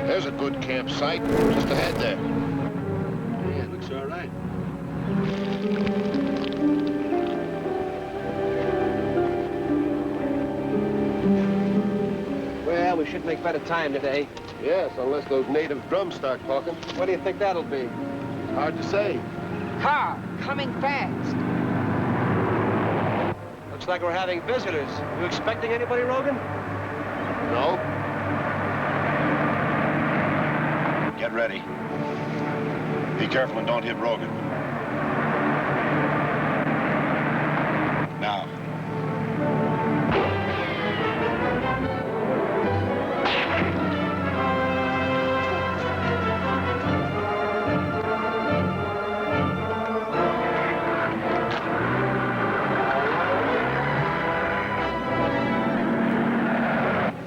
There's a good campsite just ahead there. Yeah, it looks all right. Well, we should make better time today. Yes, unless those native drums start talking. What do you think that'll be? Hard to say. Car, coming fast. Looks like we're having visitors. You expecting anybody, Rogan? No. Get ready. Be careful and don't hit Rogan. Now.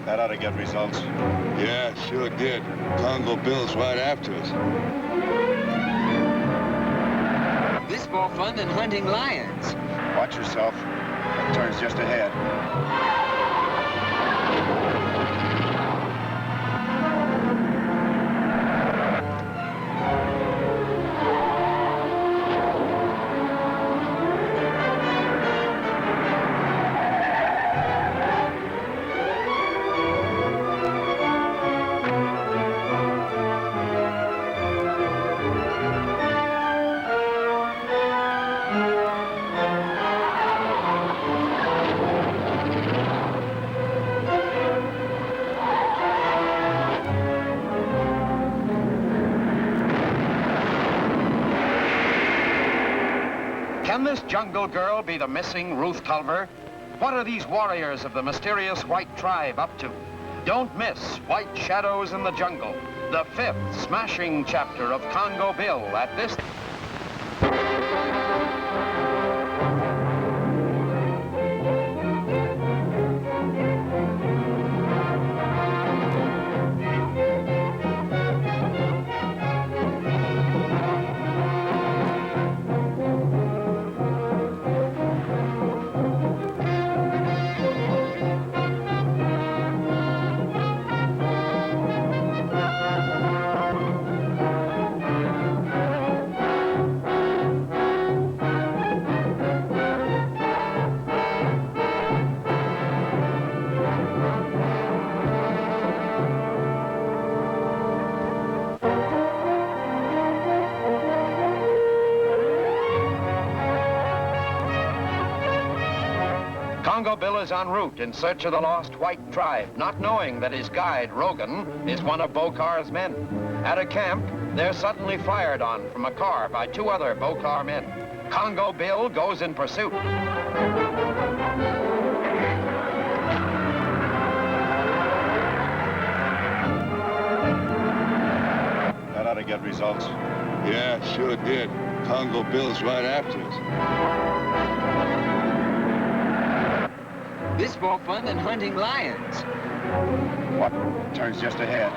That ought to get results. Yeah, sure did. Congo Bill's right after us. This more fun than hunting lions. Watch yourself. That turn's just ahead. Can this jungle girl be the missing Ruth Culver? What are these warriors of the mysterious white tribe up to? Don't miss White Shadows in the Jungle, the 5th smashing chapter of Congo Bill at this... Congo Bill is en route in search of the lost white tribe, not knowing that his guide, Rogan, is one of Bokar's men. At a camp, They're suddenly fired on from a car by two other Bokar men. Congo Bill goes in pursuit. That ought to get results. Yeah, sure did. Congo Bill's right after us. This more fun than hunting lions. What? Turns just ahead.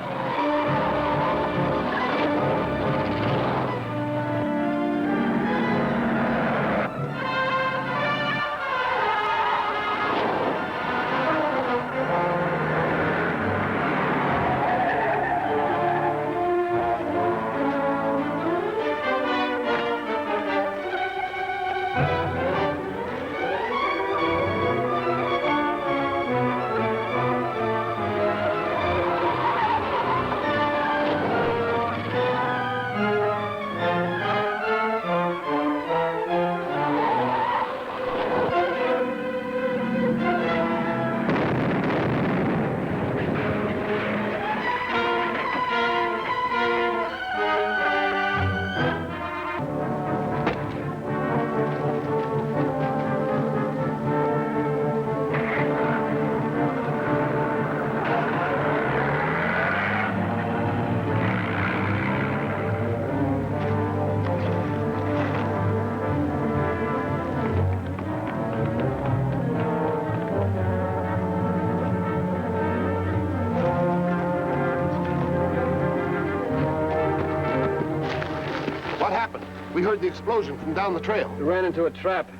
We heard the explosion from down the trail. We ran into a trap.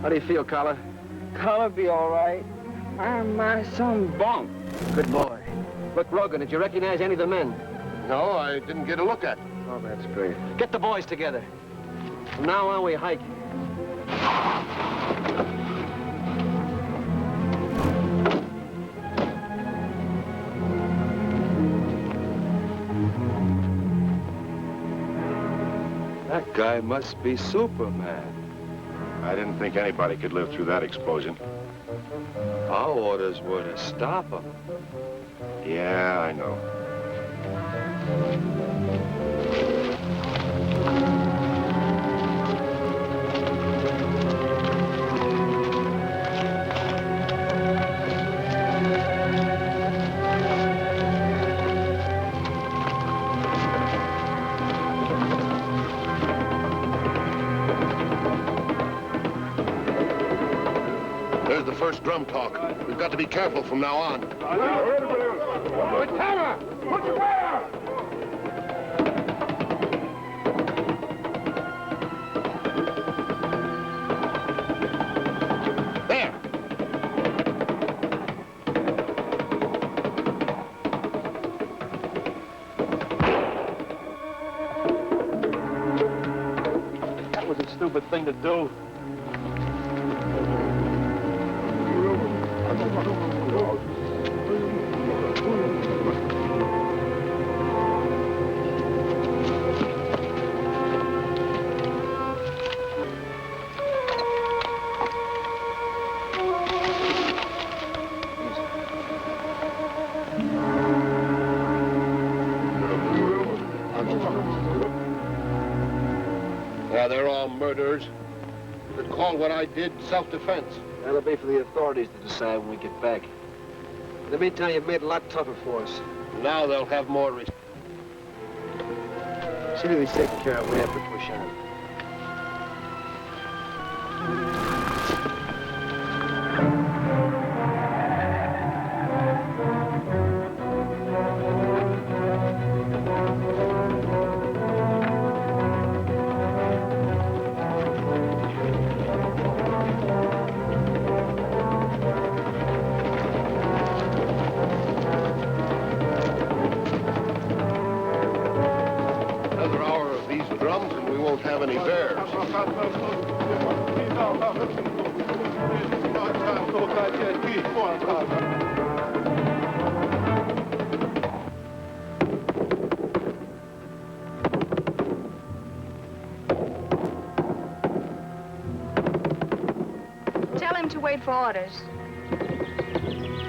How do you feel, Collar? Collar be all right. My son bunk. Good boy. Look, Rogan, did you recognize any of the men? No, I didn't get a look at them. Oh, that's great. Get the boys together. From now on, we hike. That guy must be Superman. I didn't think anybody could live through that explosion. Our orders were to stop him. Yeah, I know. There's the first drum talk. We've got to be careful from now on. There! That was a stupid thing to do. Yeah, they're all murderers. You could call what I did self-defense. That'll be for the authorities to decide when we get back. In the meantime, you've made it a lot tougher for us. Now they'll have more respect. See that he's taken care of. We have to push on. Another hour of these drums and we won't have any bears. Tell him to wait for orders.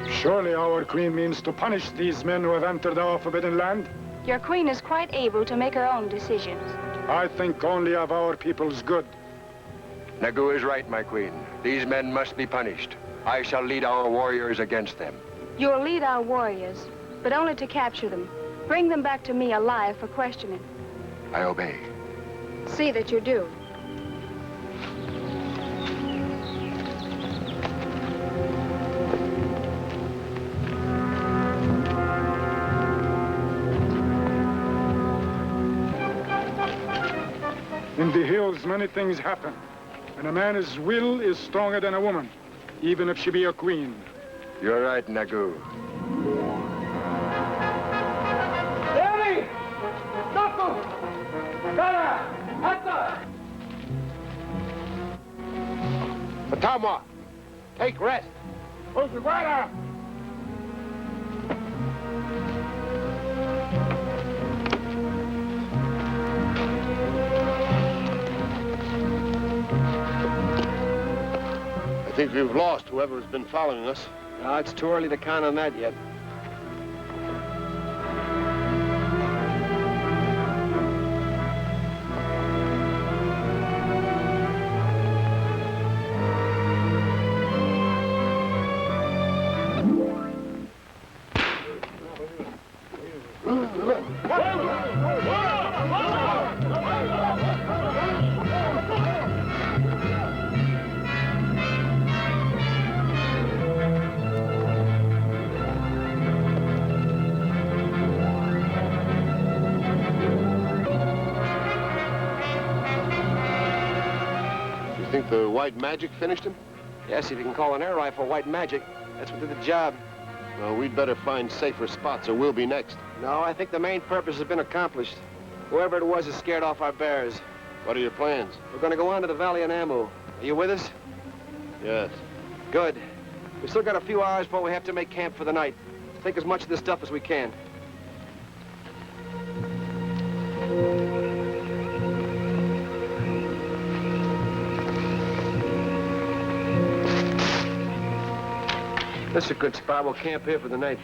Surely our queen means to punish these men who have entered our forbidden land. Your queen is quite able to make her own decisions. I think only of our people's good. Nagu is right, my queen. These men must be punished. I shall lead our warriors against them. You'll lead our warriors, but only to capture them. Bring them back to me alive for questioning. I obey. See that you do. In the hills, many things happen. And a man's will is stronger than a woman, even if she be a queen. You're right, Nagu. Danny! Naku! Kara! Hatta! Patama, take rest. Osiguara! I think we've lost whoever's been following us. It's too early to count on that yet. Think the white magic finished him? Yes, if you can call an air rifle white magic. That's what did the job. Well, we'd better find safer spots or we'll be next. No, I think the main purpose has been accomplished. Whoever it was has scared off our bears. What are your plans? We're going to go on to the Valley of Namu. Are you with us? Yes. Good. We still got a few hours before we have to make camp for the night. Take as much of this stuff as we can. This is a good spot. We'll camp here for the night.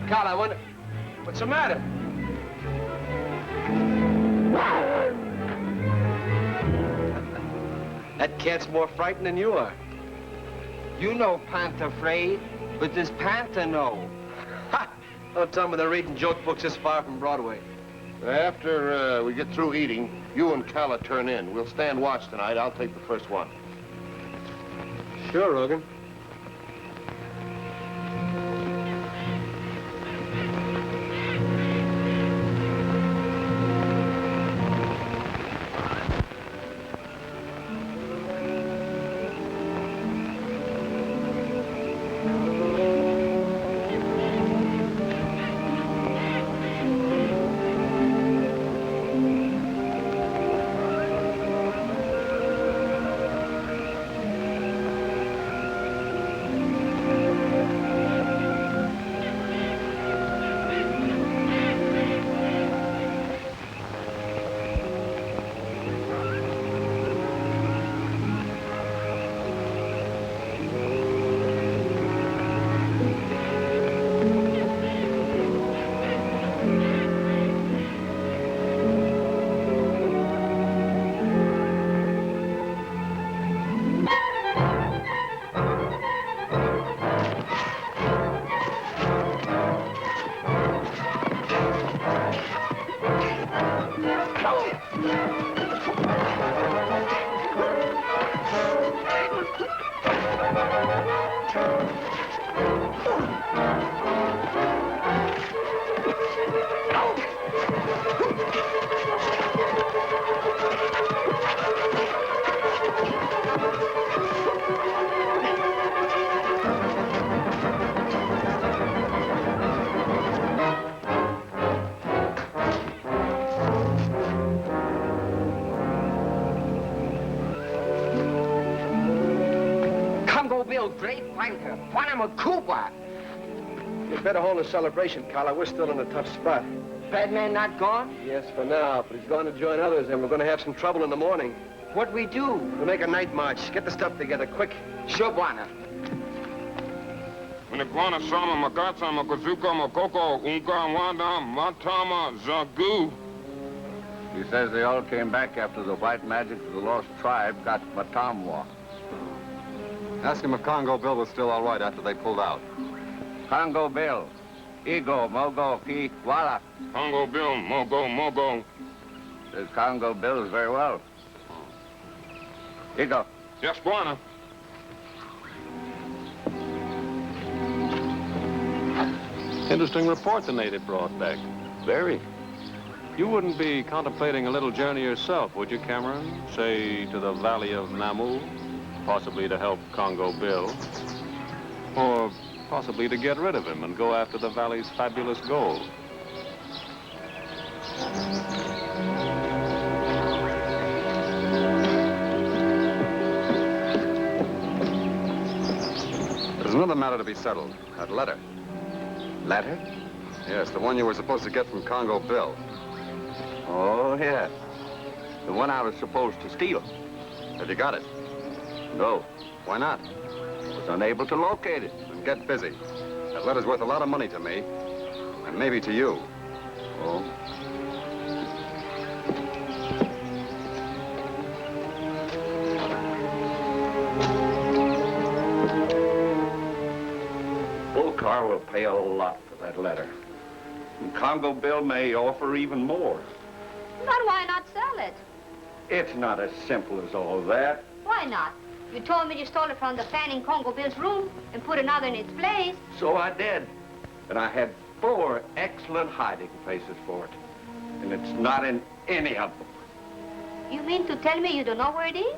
Carl, I wonder... What's the matter? That cat's more frightened than you are. You know Panther afraid, but does Panther know? Ha! Don't tell me they're reading joke books this far from Broadway. After we get through eating, you and Kala turn in. We'll stand watch tonight. I'll take the first one. Sure, Rogan. Congo Bill, great flanker. Panama Cuba. You better hold the celebration, Carla. We're still in a tough spot. Bad man not gone? Yes, for now, but he's going to join others, and we're going to have some trouble in the morning. What we do? We'll make a night march. Get the stuff together, quick. Sure, Bwana. Meniguana sama makata makazuka makoko unka wanda matama zagu. He says they all came back after the white magic of the lost tribe got Matamwa. Ask him if Congo Bill was still all right after they pulled out. Congo Bill. Ego, Mogo, Ki, Wala. Congo Bill, Mogo, Mogo. Says Congo Bill is very well. Ego. Yes, Bwana. Interesting report the native brought back. Very. You wouldn't be contemplating a little journey yourself, would you, Cameron? Say, to the Valley of Namu, possibly to help Congo Bill, or possibly to get rid of him and go after the Valley's fabulous gold. There's another matter to be settled. That letter. Letter? Yes, the one you were supposed to get from Congo Bill. Oh, yes. The one I was supposed to steal. Have you got it? No. Why not? Was unable to locate it. Then get busy. That letter's worth a lot of money to me. And maybe to you. Oh? Bulcar will pay a lot for that letter. And Congo Bill may offer even more. But why not sell it? It's not as simple as all that. Why not? You told me you stole it from the fan in Congo Bill's room and put another in its place. So I did. And I had 4 excellent hiding places for it. And it's not in any of them. You mean to tell me you don't know where it is?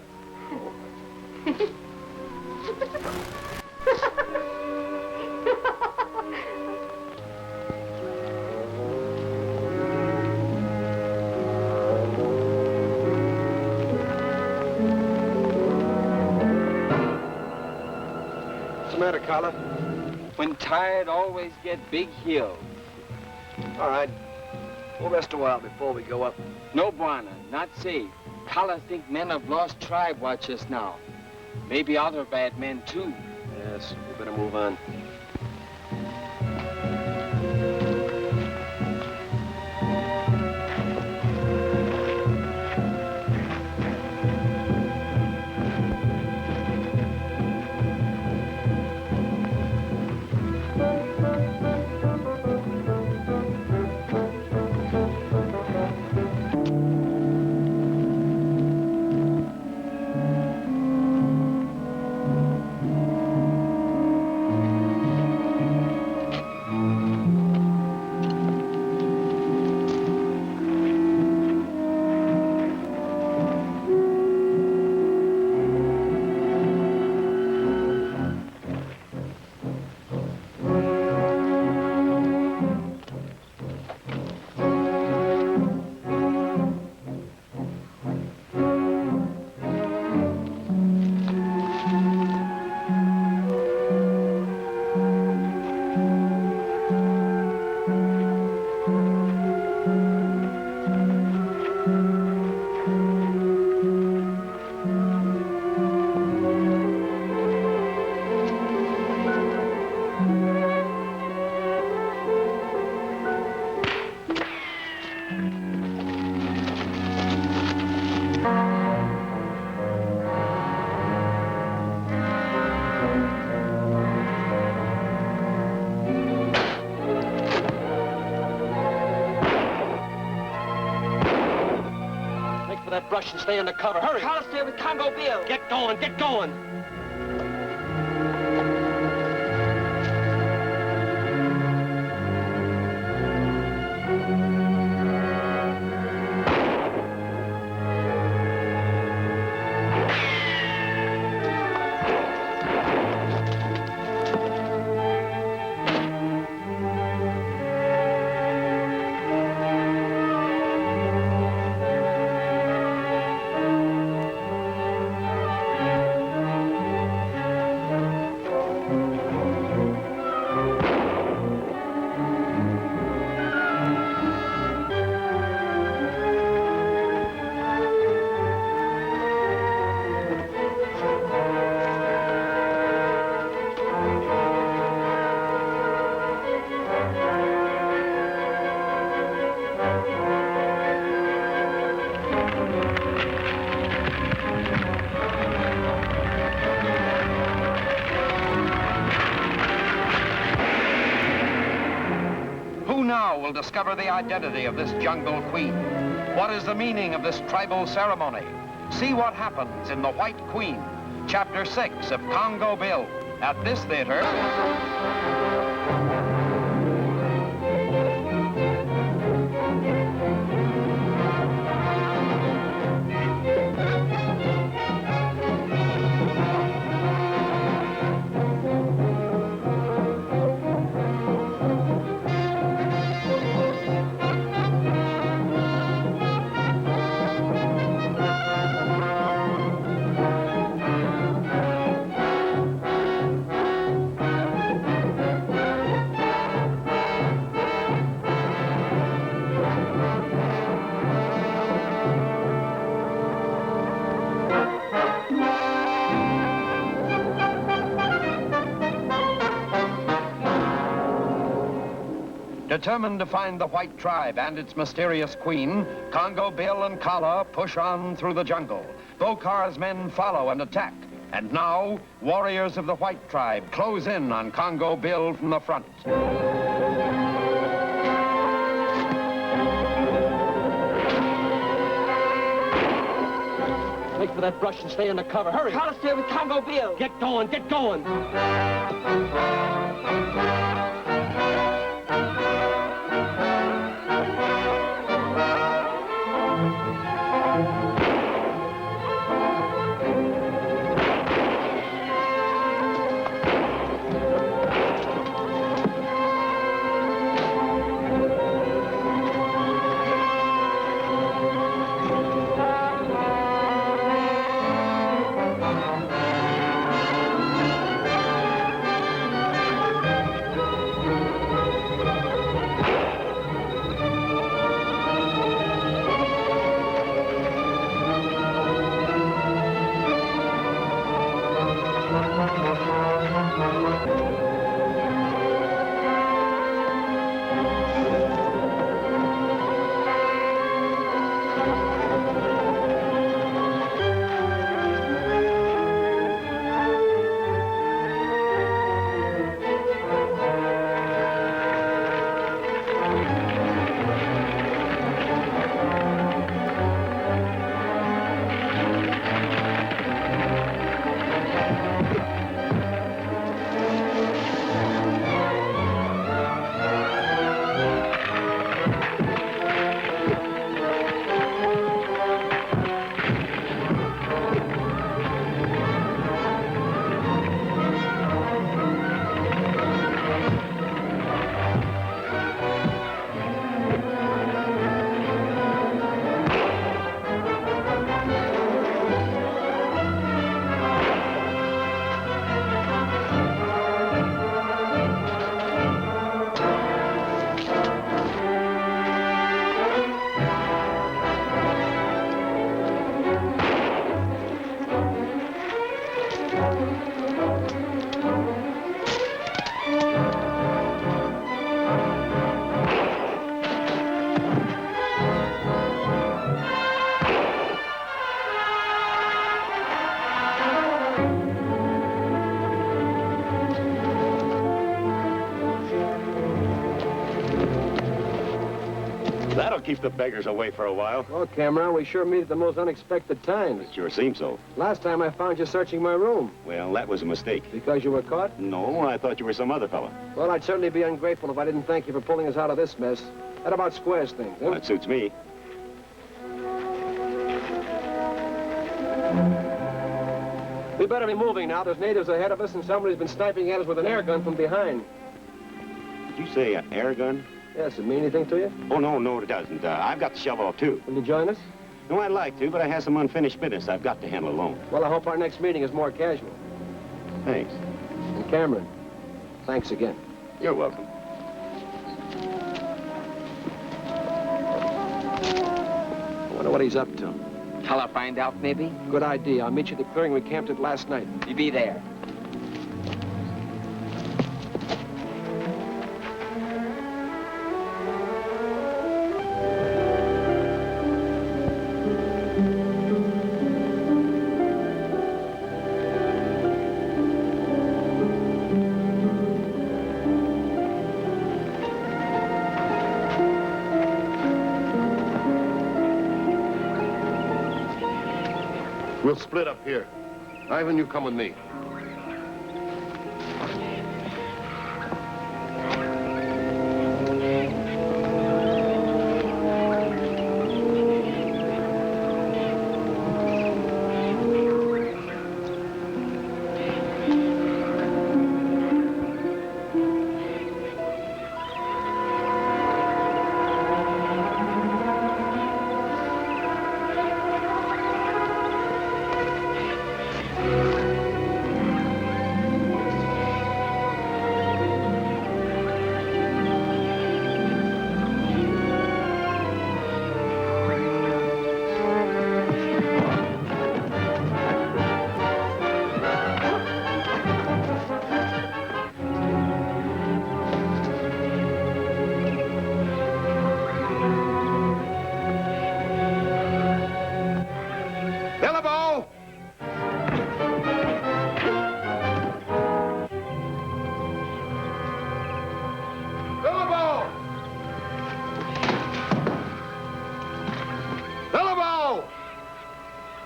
What's the matter, Carla? When tired, always get big hills. All right. We'll rest a while before we go up. No, Bwana, not safe. Kala think men of lost tribe watch us now. Maybe other bad men, too. Yes, we better move on. That brush and stay under cover. Hurry! Kala stay with Congo Bill. Get going, get going! will discover the identity of this jungle queen. What is the meaning of this tribal ceremony? See what happens in The White Queen, Chapter 6 of Congo Bill, at this theater. Determined to find the white tribe and its mysterious queen, Congo Bill and Kala push on through the jungle. Bokar's men follow and attack. And now, warriors of the white tribe close in on Congo Bill from the front. Wait for that brush and stay in the cover. Hurry! Kala's there with Congo Bill. Get going, get going! That'll keep the beggars away for a while. Well, Cameron, we sure meet at the most unexpected times. It sure seems so. Last time I found you searching my room. Well, that was a mistake. Because you were caught? No, I thought you were some other fella. Well, I'd certainly be ungrateful if I didn't thank you for pulling us out of this mess. That about squares things, huh? That suits me. We better be moving now. There's natives ahead of us, and somebody's been sniping at us with an air gun from behind. Did you say an air gun? Yes, it mean anything to you? Oh, no, it doesn't. I've got the shovel too. Will you join us? No, I'd like to, but I have some unfinished business I've got to handle alone. Well, I hope our next meeting is more casual. Thanks. And Cameron, thanks again. You're welcome. I wonder what he's up to. Shall I find out, maybe? Good idea. I'll meet you at the clearing we camped at last night. You be there. We'll split up here. Ivan, you come with me.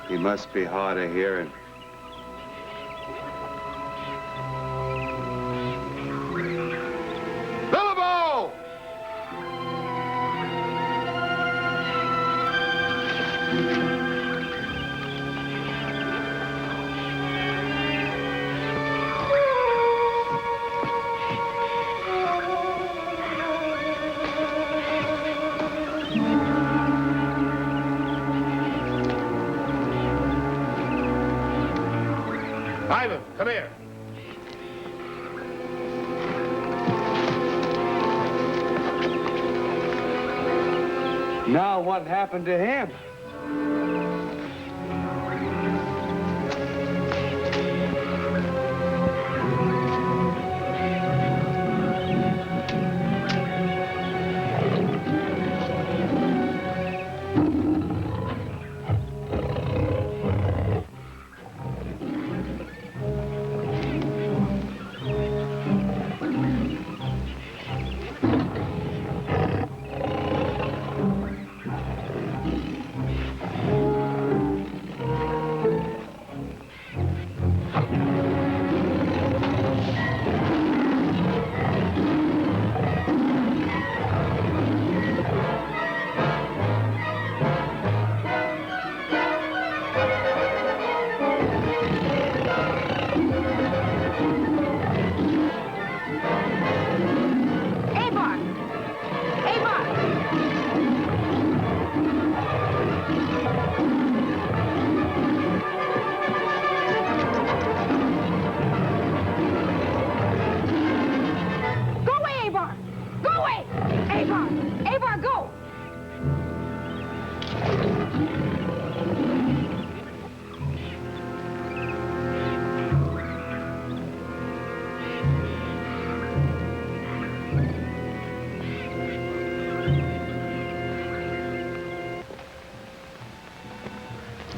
He must be hard of hearing. Billabo! Ivan, come here. Now what happened to him?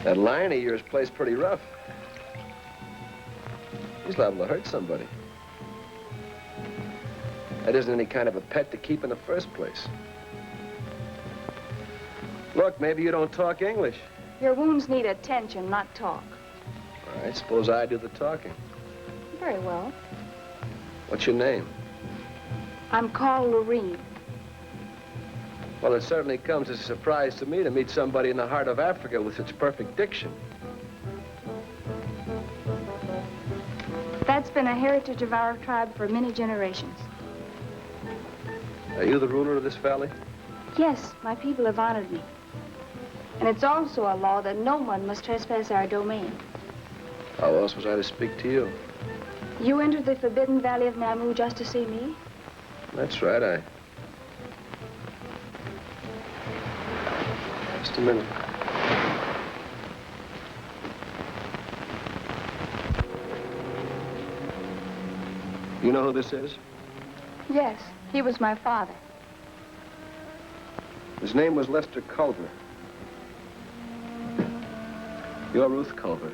That lion of yours plays pretty rough. He's liable to hurt somebody. That isn't any kind of a pet to keep in the first place. Look, maybe you don't talk English. Your wounds need attention, not talk. All right, suppose I do the talking. Very well. What's your name? I'm called Lorene. Well, it certainly comes as a surprise to me to meet somebody in the heart of Africa with such perfect diction. That's been a heritage of our tribe for many generations. Are you the ruler of this valley? Yes, my people have honored me. And it's also a law that no one must trespass our domain. How else was I to speak to you? You entered the forbidden valley of Namu just to see me? That's right, Just a minute. You know who this is? Yes, he was my father. His name was Lester Culver. You're Ruth Culver.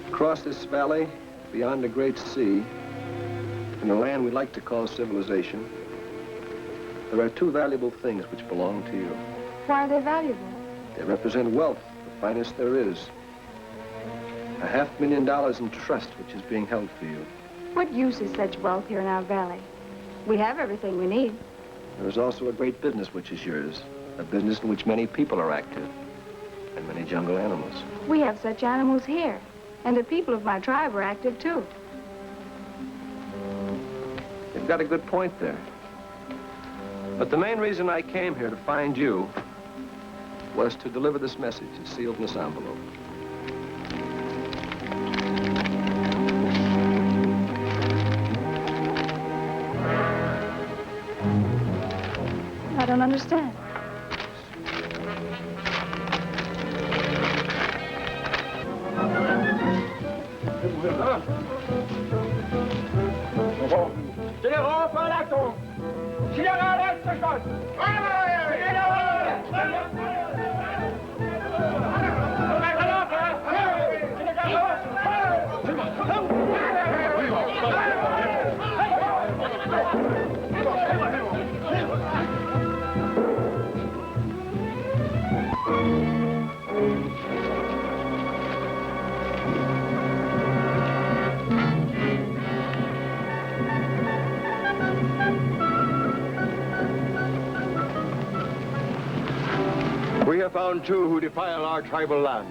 Across this valley, beyond the great sea, in a land we like to call civilization, there are two valuable things which belong to you. Why are they valuable? They represent wealth, the Finest there is. $500,000 in trust, which is being held for you. What use is such wealth here in our valley? We have everything we need. There is also a great business which is yours. A business in which many people are active. And many jungle animals. We have such animals here. And the people of my tribe are active, too. You've got a good point there. But the main reason I came here to find you was to deliver this message. It's sealed in this envelope. I don't understand. We have found two who defile our tribal land.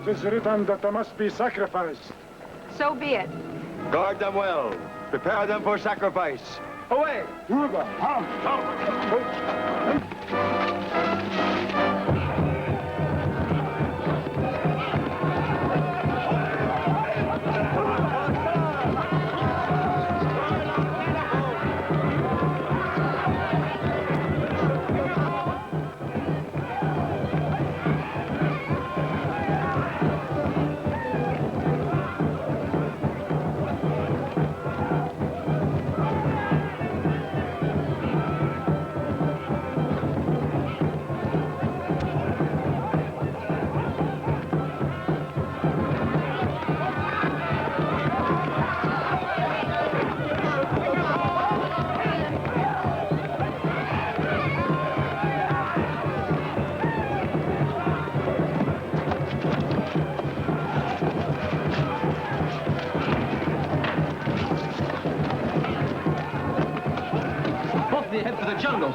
It is written that there must be sacrifice. So be it. Guard them well. Prepare them for sacrifice. Away! Head for the jungle.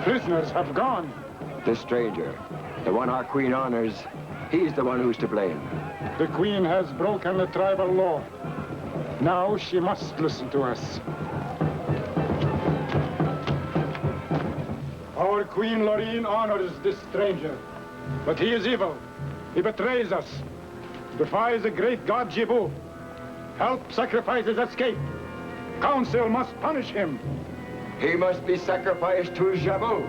Prisoners have gone. This stranger, the one our queen honors, he's the one who's to blame. The queen has broken the tribal law. Now she must listen to us. Our Queen Lorraine honors this stranger, but he is evil. He betrays us, defies the great god Jibu. Help sacrifice his escape. Council must punish him. He must be sacrificed to Jabu.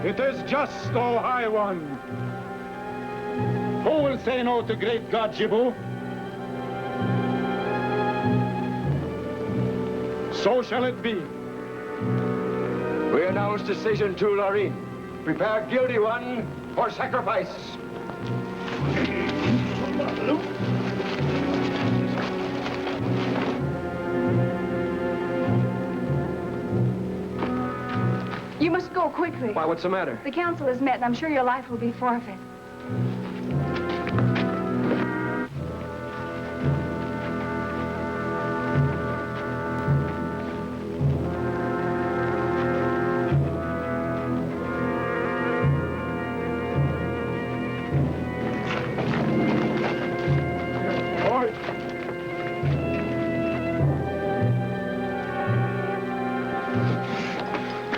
It is just, O High One. Who will say no to great God Jibu? So shall it be. We announce decision to Lorraine. Prepare guilty one for sacrifice. You must go quickly. Why, what's the matter? The council has met, and I'm sure your life will be forfeit.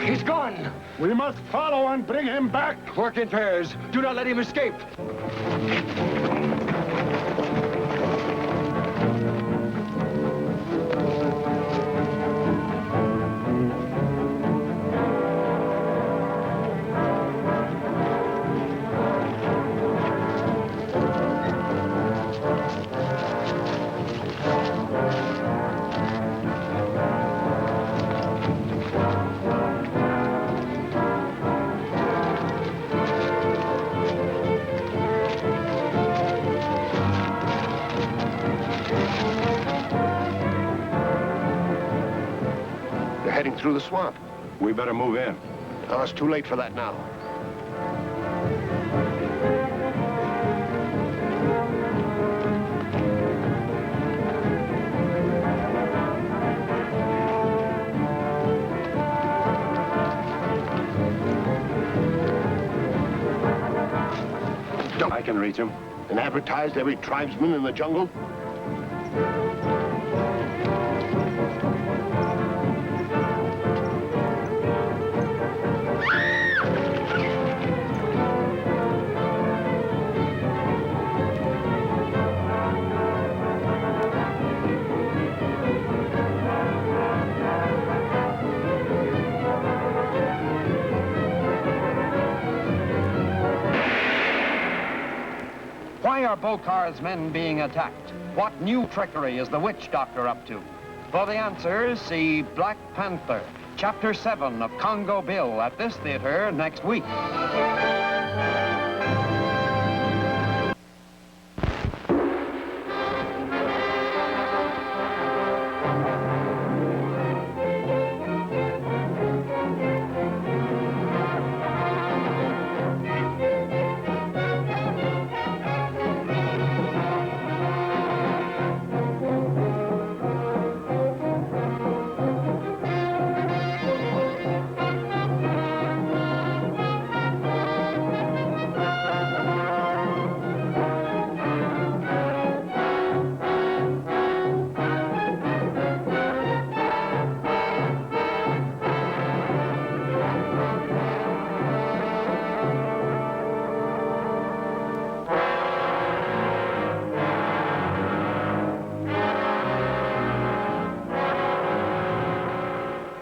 He's gone. We must follow and bring him back. Work in pairs. Do not let him escape. through the swamp. We better move in. Oh, it's too late for that now. I can reach him. And advertised every tribesman in the jungle? Why are Bokar's men being attacked? What new trickery is the witch doctor up to? For the answers, see Black Panther, Chapter 7 of Congo Bill at this theater next week.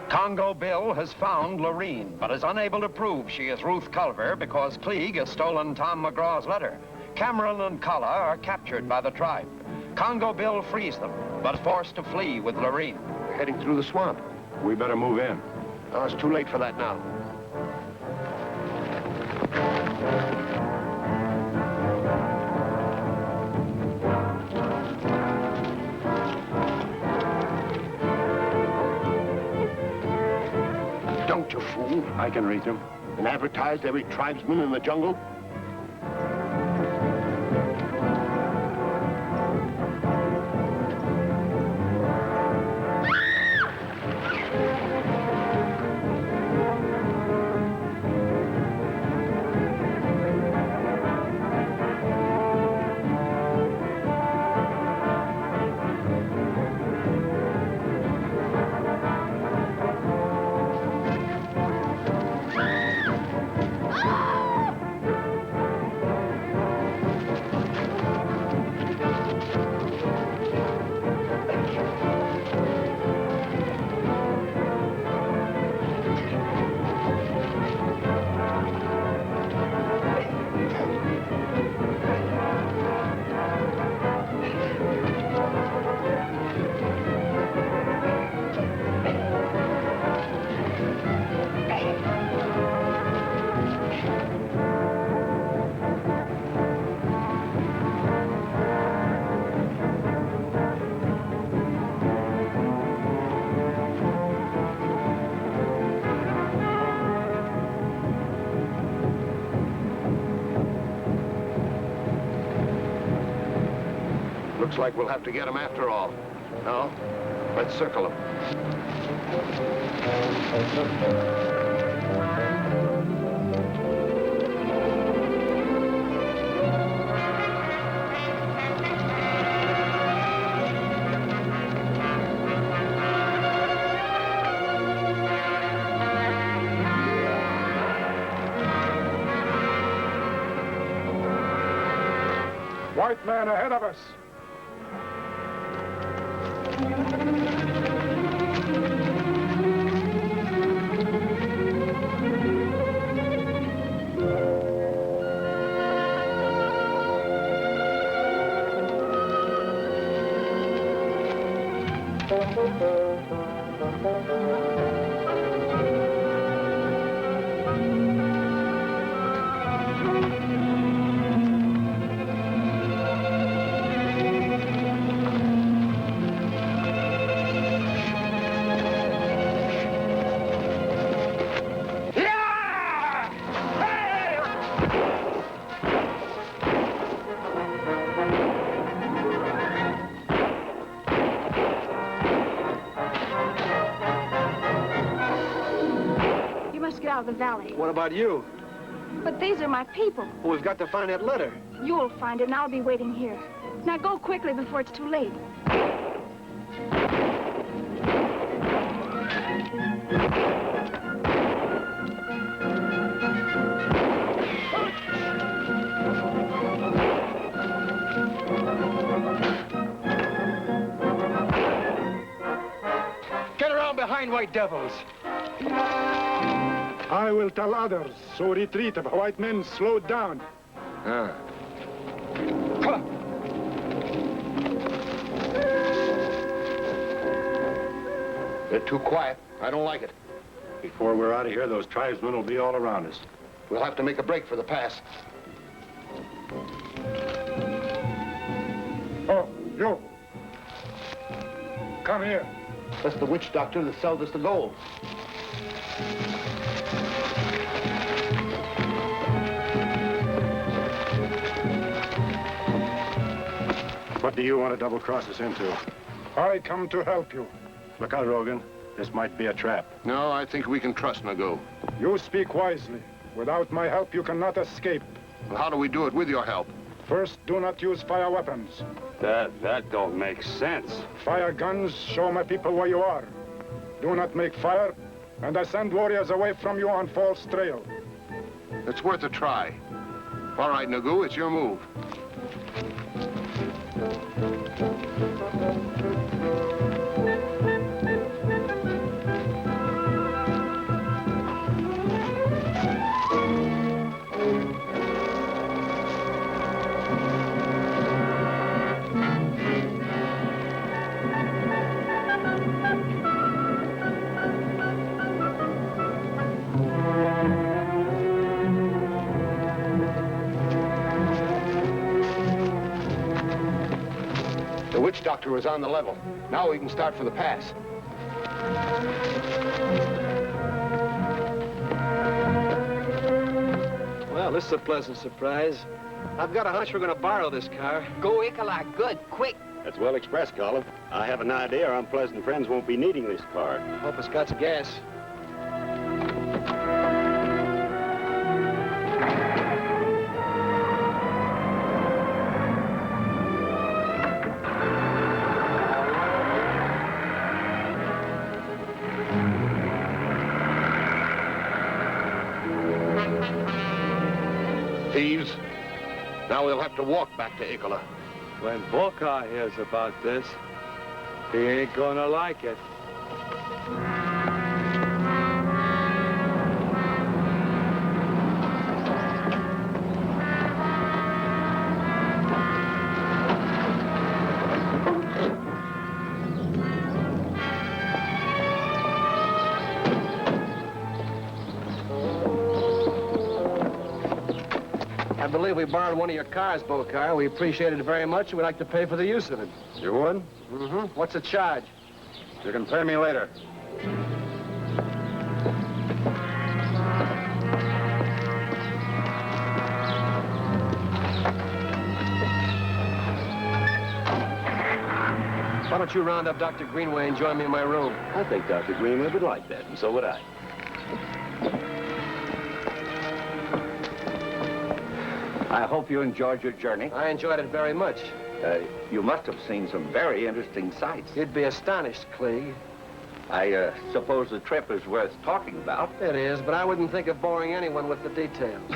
Congo Bill has found Lorene, but is unable to prove she is Ruth Culver because Klieg has stolen Tom McGraw's letter. Cameron and Kala are captured by the tribe. Congo Bill frees them, but is forced to flee with Lorene. We're heading through the swamp. We better move in. Oh, it's too late for that now. Don't you fool. I can reach him. And advertised every tribesman in the jungle? Looks like we'll have to get him after all. No? Let's circle him. White man ahead of us. the valley. What about you? But these are my people. Well, we've got to find that letter. You'll find it, and I'll be waiting here. Now go quickly before it's too late. Get around behind, white devils. I will tell others, so retreat if white men slowed down. Ah. They're too quiet. I don't like it. Before we're out of here, those tribesmen will be all around us. We'll have to make a break for the pass. Oh, you. Come here. That's the witch doctor that sold us the gold. What do you want to double-cross us into? I come to help you. Look out, Rogan. This might be a trap. No, I think we can trust Nagu. You speak wisely. Without my help, you cannot escape. Well, how do we do it with your help? First, do not use fire weapons. That don't make sense. Fire guns show my people where you are. Do not make fire, and I send warriors away from you on false trail. It's worth a try. All right, Nagu, it's your move. The witch doctor was on the level. Now we can start for the pass. Well, this is a pleasant surprise. I've got a hunch we're going to borrow this car. Go Ikola, good, quick. That's well expressed, Colin. I have an idea our unpleasant friends won't be needing this car. Hope it's got some gas. Thieves. Now we'll have to walk back to Ikola. When Bokar hears about this, he ain't gonna like it. I believe we borrowed one of your cars, Bokar. We appreciate it very much, and we'd like to pay for the use of it. You would? Mm-hmm. What's the charge? You can pay me later. Why don't you round up Dr. Greenway and join me in my room? I think Dr. Greenway would like that, and so would I. I hope you enjoyed your journey. I enjoyed it very much. You must have seen some very interesting sights. You'd be astonished, Klieg. I suppose the trip is worth talking about. It is, but I wouldn't think of boring anyone with the details.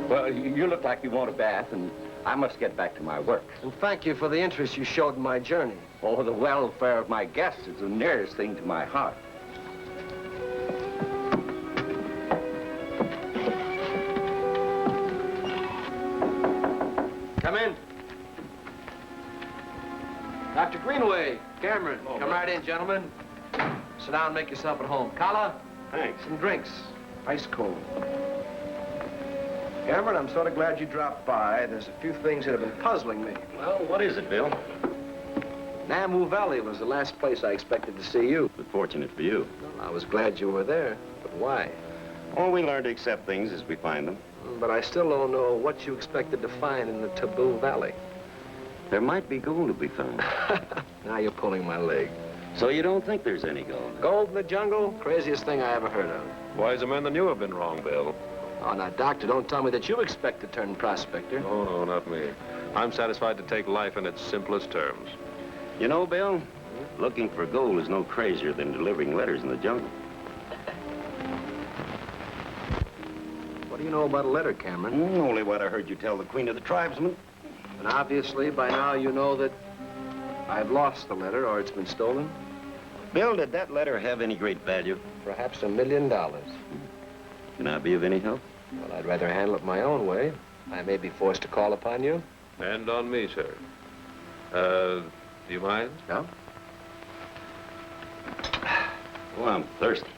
Well, you look like you want a bath, and I must get back to my work. And thank you for the interest you showed in my journey. Oh, the welfare of my guests is the nearest thing to my heart. Come in. Dr. Greenway, Cameron, come right in, gentlemen. Sit down and make yourself at home. Kala? Thanks. Some drinks. Ice cold. Cameron, I'm sort of glad you dropped by. There's a few things that have been puzzling me. Well, what is it, Bill? Namu Valley was the last place I expected to see you. But fortunate for you. Well, I was glad you were there, but why? Oh, we learn to accept things as we find them. But I still don't know what you expected to find in the Taboo Valley. There might be gold to be found. Now you're pulling my leg. So you don't think there's any gold? Gold in the jungle? Craziest thing I ever heard of. Wiser men than you have been wrong, Bill. Oh, now, Doctor, don't tell me that you expect to turn prospector. Oh, no, not me. I'm satisfied to take life in its simplest terms. You know, Bill, looking for gold is no crazier than delivering letters in the jungle. What do you know about a letter, Cameron? Only what I heard you tell the Queen of the Tribesmen. And obviously, by now, you know that I've lost the letter or it's been stolen. Bill, did that letter have any great value? Perhaps $1 million. Can I be of any help? Well, I'd rather handle it my own way. I may be forced to call upon you. And on me, sir. Do you mind? No? Well, I'm thirsty.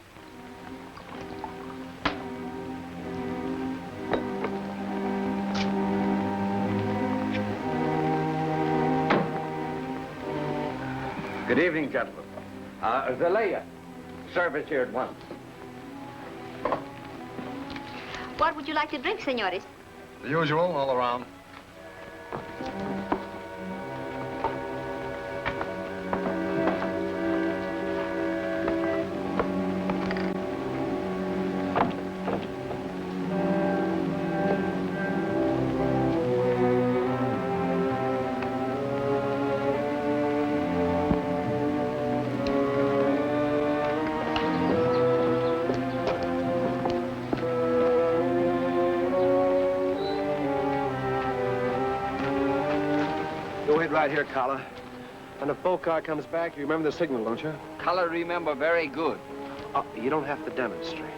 Good evening, gentlemen. Zelaya, service here at once. What would you like to drink, senores? The usual, all around. Right here, Kala. And if Bokar comes back, you remember the signal, don't you? Color remember very good. Oh, you don't have to demonstrate.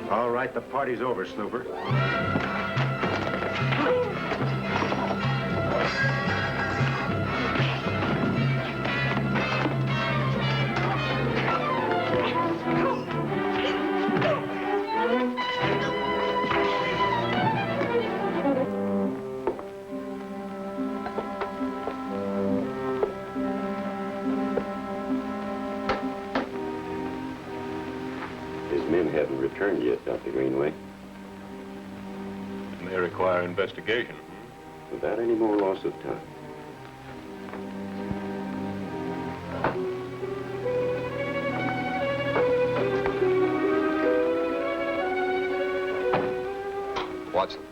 All right, the party's over, Snooper. Haven't returned yet, Dr. Greenway. It may require investigation. Without any more loss of time. Watson.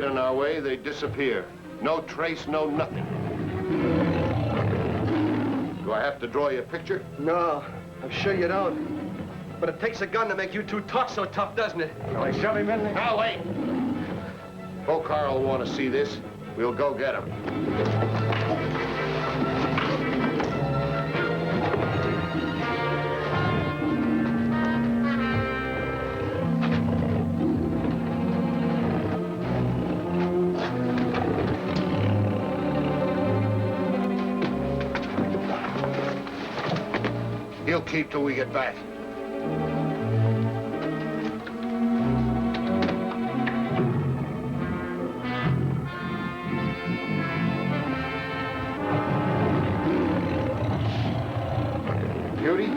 in our way, they disappear. No trace, no nothing. Do I have to draw you a picture? No, I'm sure you don't. But it takes a gun to make you two talk so tough, doesn't it? Shall I shove him in there? No, wait. Bokar will want to see this. We'll go get him. He'll keep till we get back. Beauty,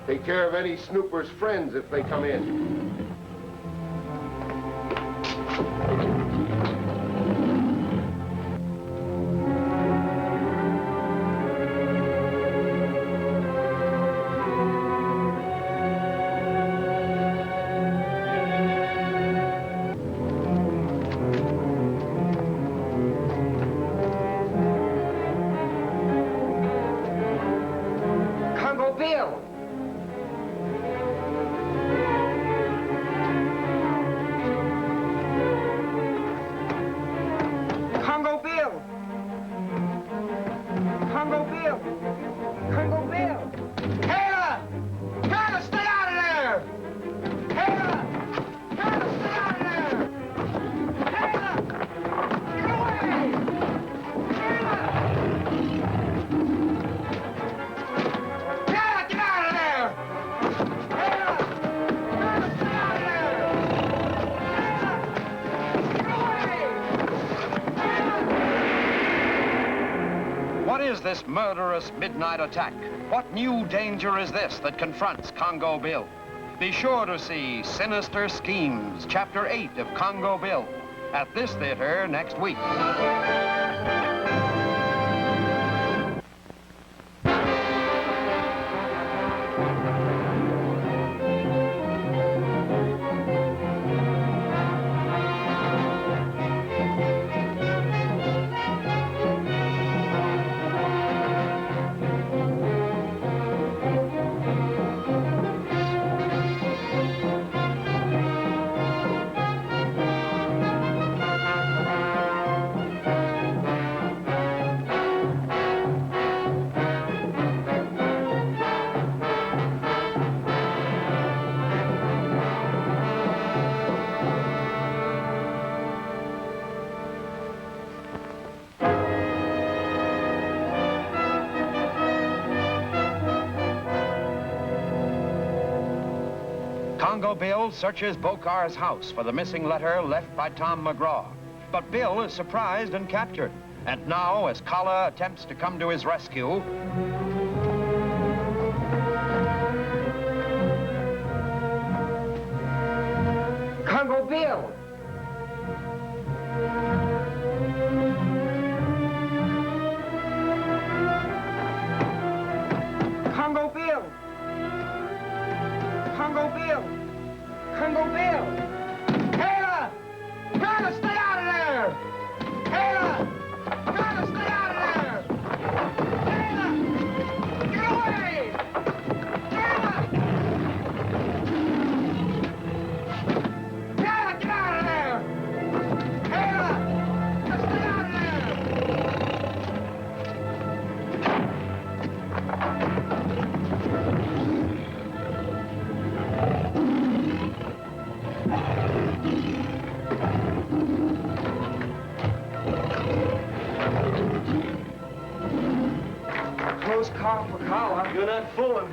take care of any snoopers' friends if they come in. Congo Bill! Congo Bill! Congo Bill! Congo Bill! Taylor! Taylor, stay out of there! Taylor! Taylor, stay out of there! Taylor! Get away! Taylor! Taylor, get out of there! Taylor! Taylor, stay out of there! What is this murderous midnight attack? What new danger is this that confronts Congo Bill? Be sure to see Sinister Schemes, Chapter 8 of Congo Bill, at this theater next week. Congo Bill searches Bokar's house for the missing letter left by Tom McGraw. But Bill is surprised and captured. And now, as Kala attempts to come to his rescue, Congo Bill! Congo Bill! Congo Bill! Congo Bill! Taylor! Taylor, stay out of there! Taylor! Taylor, stay out of there! Taylor! Get away! Taylor! Taylor, get out of there! Taylor! Stay out of there! Close call for Kala. You're not fooling.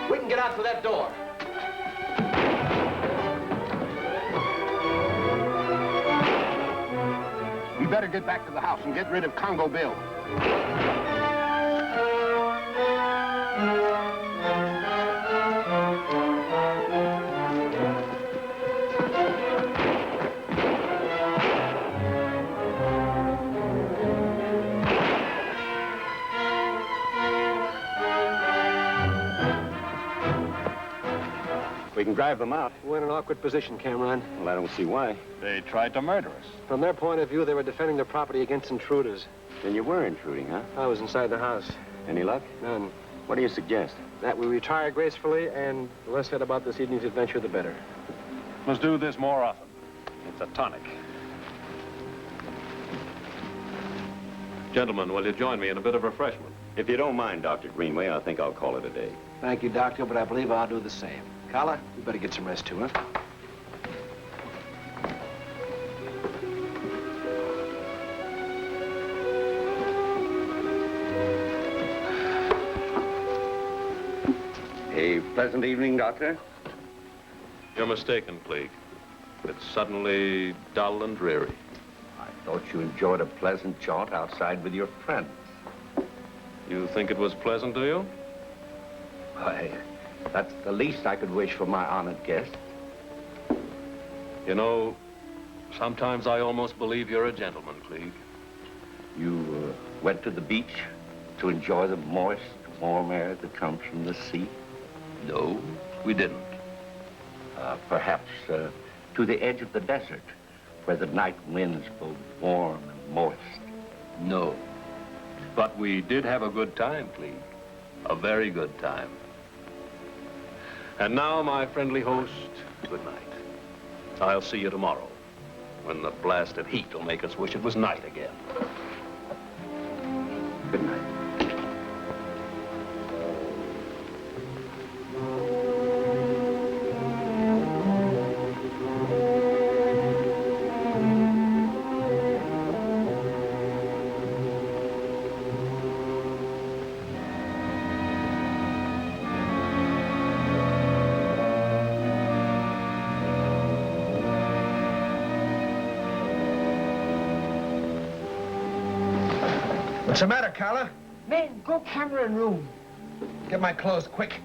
We can get out through that door. We better get back to the house and get rid of Congo Bill. didn't drive them out. We're in an awkward position, Cameron. Well, I don't see why. They tried to murder us. From their point of view, they were defending their property against intruders. Then you were intruding, huh? I was inside the house. Any luck? None. What do you suggest? That we retire gracefully, and the less said about this evening's adventure, the better. Let's do this more often. It's a tonic. Gentlemen, will you join me in a bit of refreshment? If you don't mind, Dr. Greenway, I think I'll call it a day. Thank you, Doctor, but I believe I'll do the same. Carla, you better get some rest, too, huh? A pleasant evening, Doctor. You're mistaken, Cleek. It's suddenly dull and dreary. I thought you enjoyed a pleasant jaunt outside with your friends. You think it was pleasant to you? Why, that's the least I could wish for my honored guest. You know, sometimes I almost believe you're a gentleman, Cleek. You went to the beach to enjoy the moist, warm air that comes from the sea? No, we didn't. Perhaps to the edge of the desert, where the night winds blow warm and moist. No. But we did have a good time, Cleve. A very good time. And now, my friendly host, good night. I'll see you tomorrow, when the blasted heat will make us wish it was night again. Good night. What's the matter, Carla? Man, go Cameron room. Get my clothes, quick.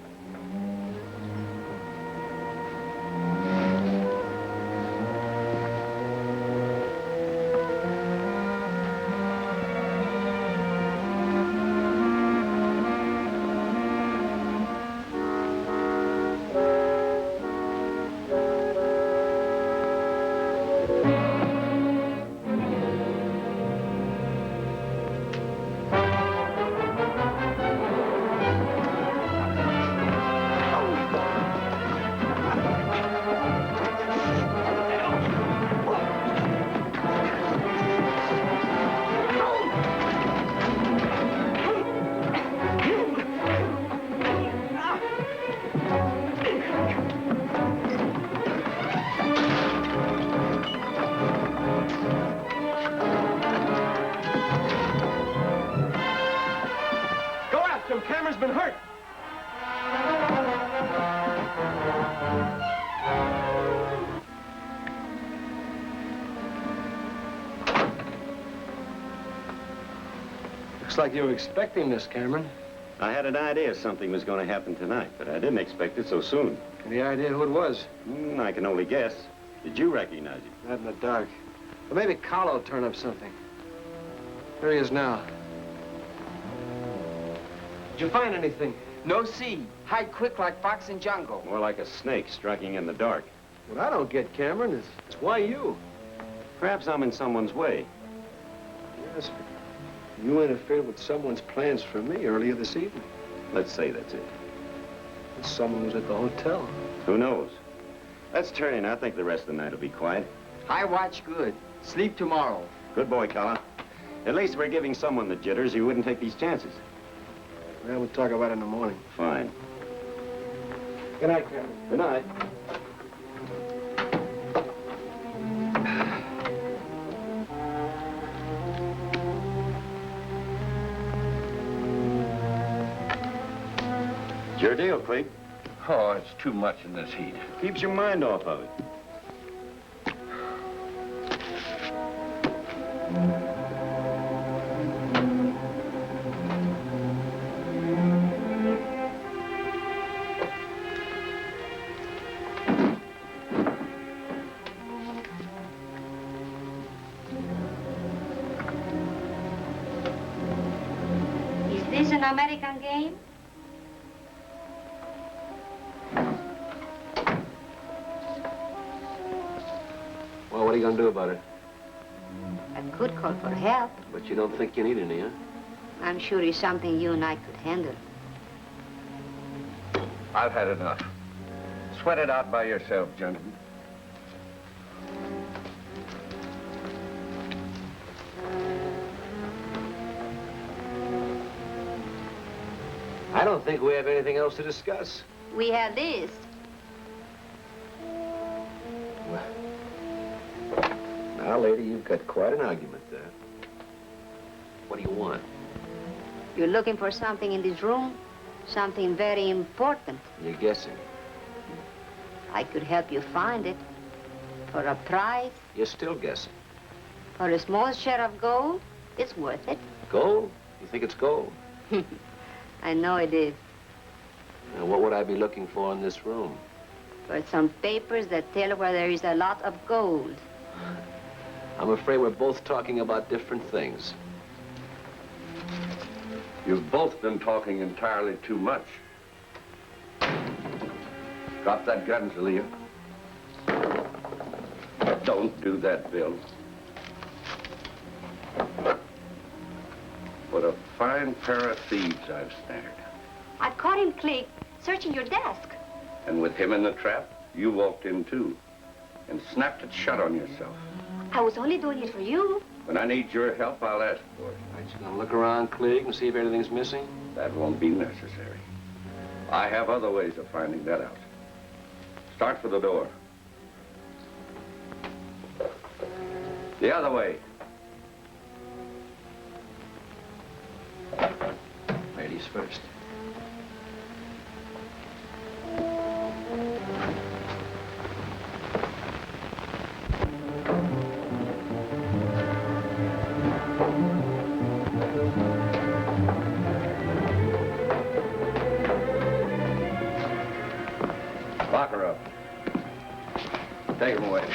Cameron's been hurt. Looks like you were expecting this, Cameron. I had an idea something was going to happen tonight, but I didn't expect it so soon. Any idea who it was? I can only guess. Did you recognize him? Not in the dark. But maybe Carlo will turn up something. There he is now. Did you find anything? No see. Hide quick like fox in jungle. More like a snake striking in the dark. What I don't get, Cameron, is why you? Perhaps I'm in someone's way. Yes, but you interfered with someone's plans for me earlier this evening. Let's say that's it. Someone was at the hotel. Who knows? Let's turn in. I think the rest of the night will be quiet. I watch good. Sleep tomorrow. Good boy, Colin. At least we're giving someone the jitters. You wouldn't take these chances. Well, we'll talk about it in the morning. Fine. Good night, Cameron. Good night. It's your deal, Cleve. Oh, it's too much in this heat. Keeps your mind off of it. Is this an American game? are you going to do about it? I could call for help. But you don't think you need any, huh? I'm sure it's something you and I could handle. I've had enough. Sweat it out by yourself, gentlemen. I don't think we have anything else to discuss. We have this. Now, lady, you've got quite an argument there. What do you want? You're looking for something in this room? Something very important. You're guessing. I could help you find it. For a price, You're still guessing. for a small share of gold, it's worth it. Gold? You think it's gold? I know it is. Now, what would I be looking for in this room? For some papers that tell where there is a lot of gold. I'm afraid we're both talking about different things. You've both been talking entirely too much. Drop that gun, Zelia. Don't do that, Bill. What a fine pair of thieves I've snared. I caught him, Cleek, searching your desk. And with him in the trap, you walked in too. And snapped it shut on yourself. I was only doing it for you. When I need your help, I'll ask for it. Aren't you gonna look around, Cleek, and see if anything's missing? That won't be necessary. I have other ways of finding that out. Start for the door. The other way. Ladies first. Lock her up. Take him away.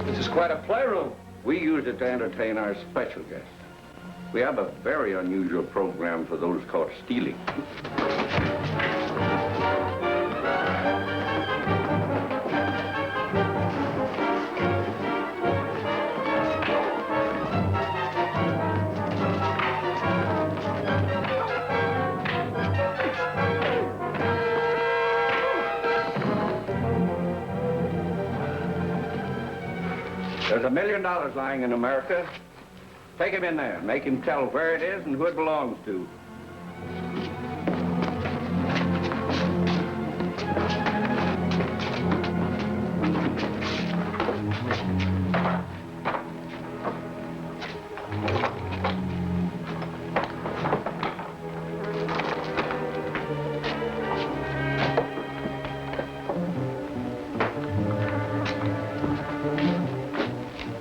This is quite a playroom. We use it to entertain our special guests. We have a very unusual program for those caught stealing. There's $1 million lying in America. Take him in there. Make him tell where it is and who it belongs to.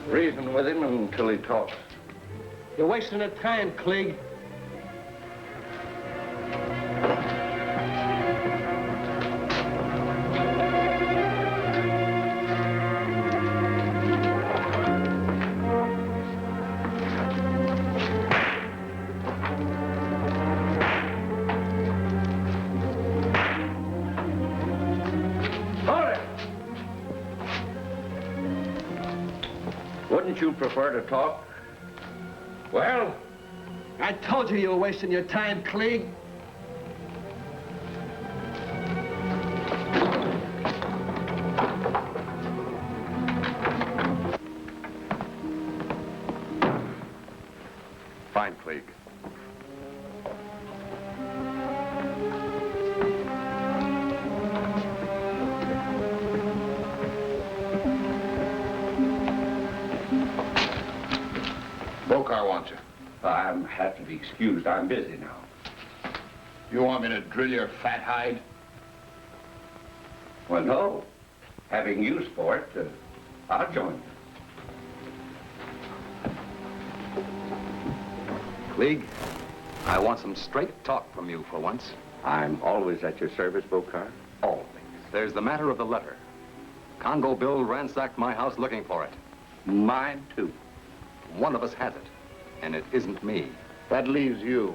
Reason with him until he talks. You're wasting the time, Cleek. Wouldn't you prefer to talk? Well? I told you were wasting your time, Cleek. Fine, Cleek. Bokar wants you. I have to be excused. I'm busy now. You want me to drill your fat hide? Well, no. Having use for it, I'll join you. Cleek, I want some straight talk from you for once. I'm always at your service, Bokar. Always. There's the matter of the letter. Congo Bill ransacked my house looking for it. Mine, too. One of us has it, and it isn't me. That leaves you.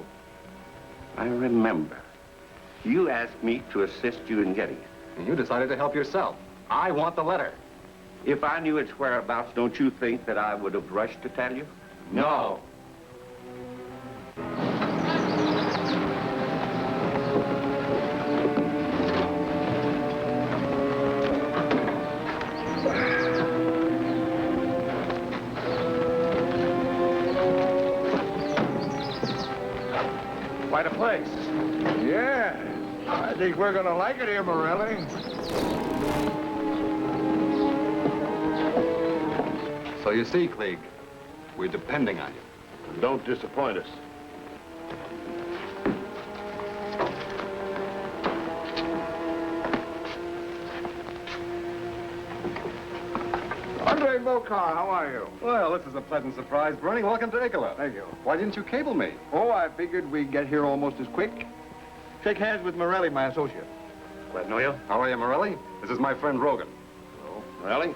I remember. You asked me to assist you in getting it. And you decided to help yourself. I want the letter. If I knew its whereabouts, don't you think that I would have rushed to tell you? No. Quite a place. Yeah. I think we're gonna like it here, Morelli. So you see, Klieg, we're depending on you. Don't disappoint us. Andre Bokar, how are you? Well, this is a pleasant surprise, Bernie. Welcome to Icola. Thank you. Why didn't you cable me? Oh, I figured we'd get here almost as quick. Shake hands with Morelli, my associate. Glad to know you. How are you, Morelli? This is my friend Rogan. Hello. Morelli?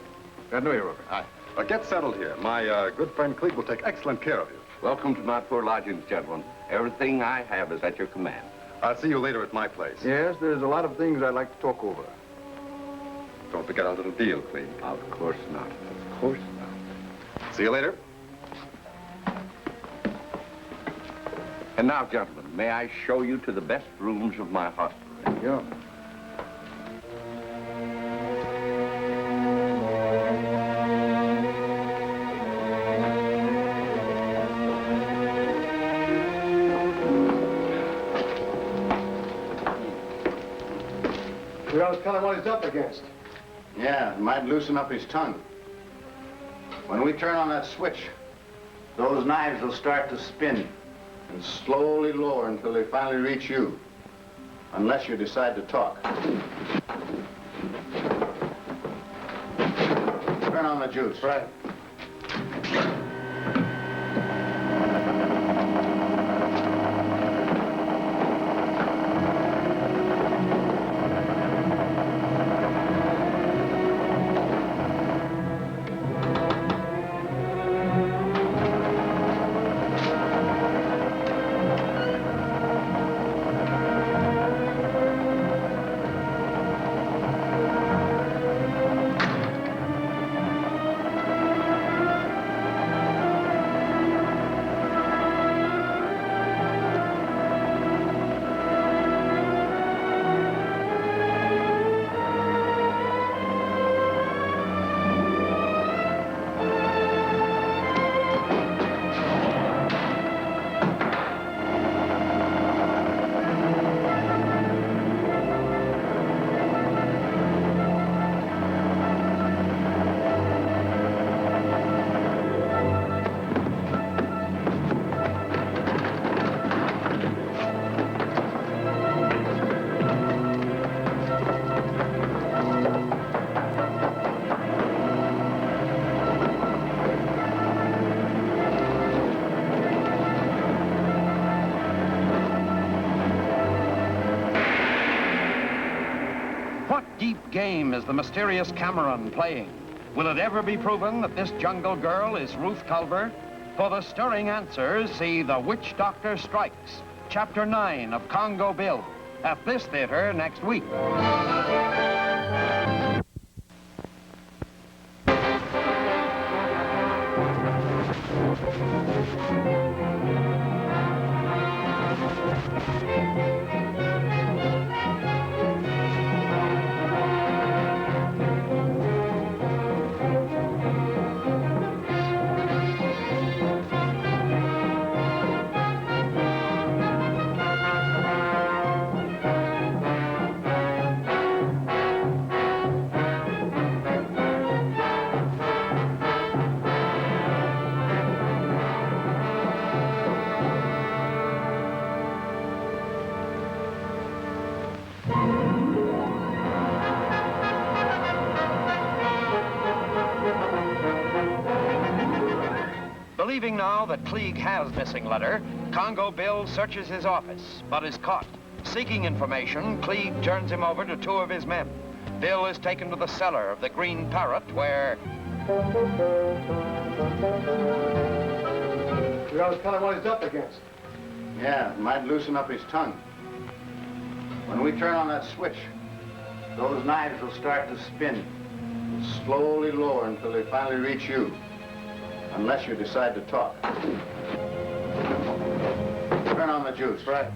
Glad to know you, Rogan. Hi. Get settled here. My good friend Klieg will take excellent care of you. Welcome to my poor lodgings, gentlemen. Everything I have is at your command. I'll see you later at my place. Yes, there's a lot of things I'd like to talk over. Don't forget our little deal, Klieg. Of course not. Of course not. See you later. And now, gentlemen, may I show you to the best rooms of my hospital? Thank you. We ought to tell him what he's up against. Yeah, it might loosen up his tongue. When we turn on that switch, those knives will start to spin and slowly lower until they finally reach you. Unless you decide to talk. Turn on the juice. Right. Deep game is the mysterious Cameron playing? Will it ever be proven that this jungle girl is Ruth Culver? For the stirring answers, see The Witch Doctor Strikes, Chapter 9 of Congo Bill, at this theater next week. Believing now that Klieg has missing letter, Congo Bill searches his office, but is caught. Seeking information, Klieg turns him over to two of his men. Bill is taken to the cellar of the Green Parrot, where... You ought to tell him what he's up against. Yeah, it might loosen up his tongue. When we turn on that switch, those knives will start to spin and slowly lower until they finally reach you. Unless you decide to talk. Turn on the juice. Right.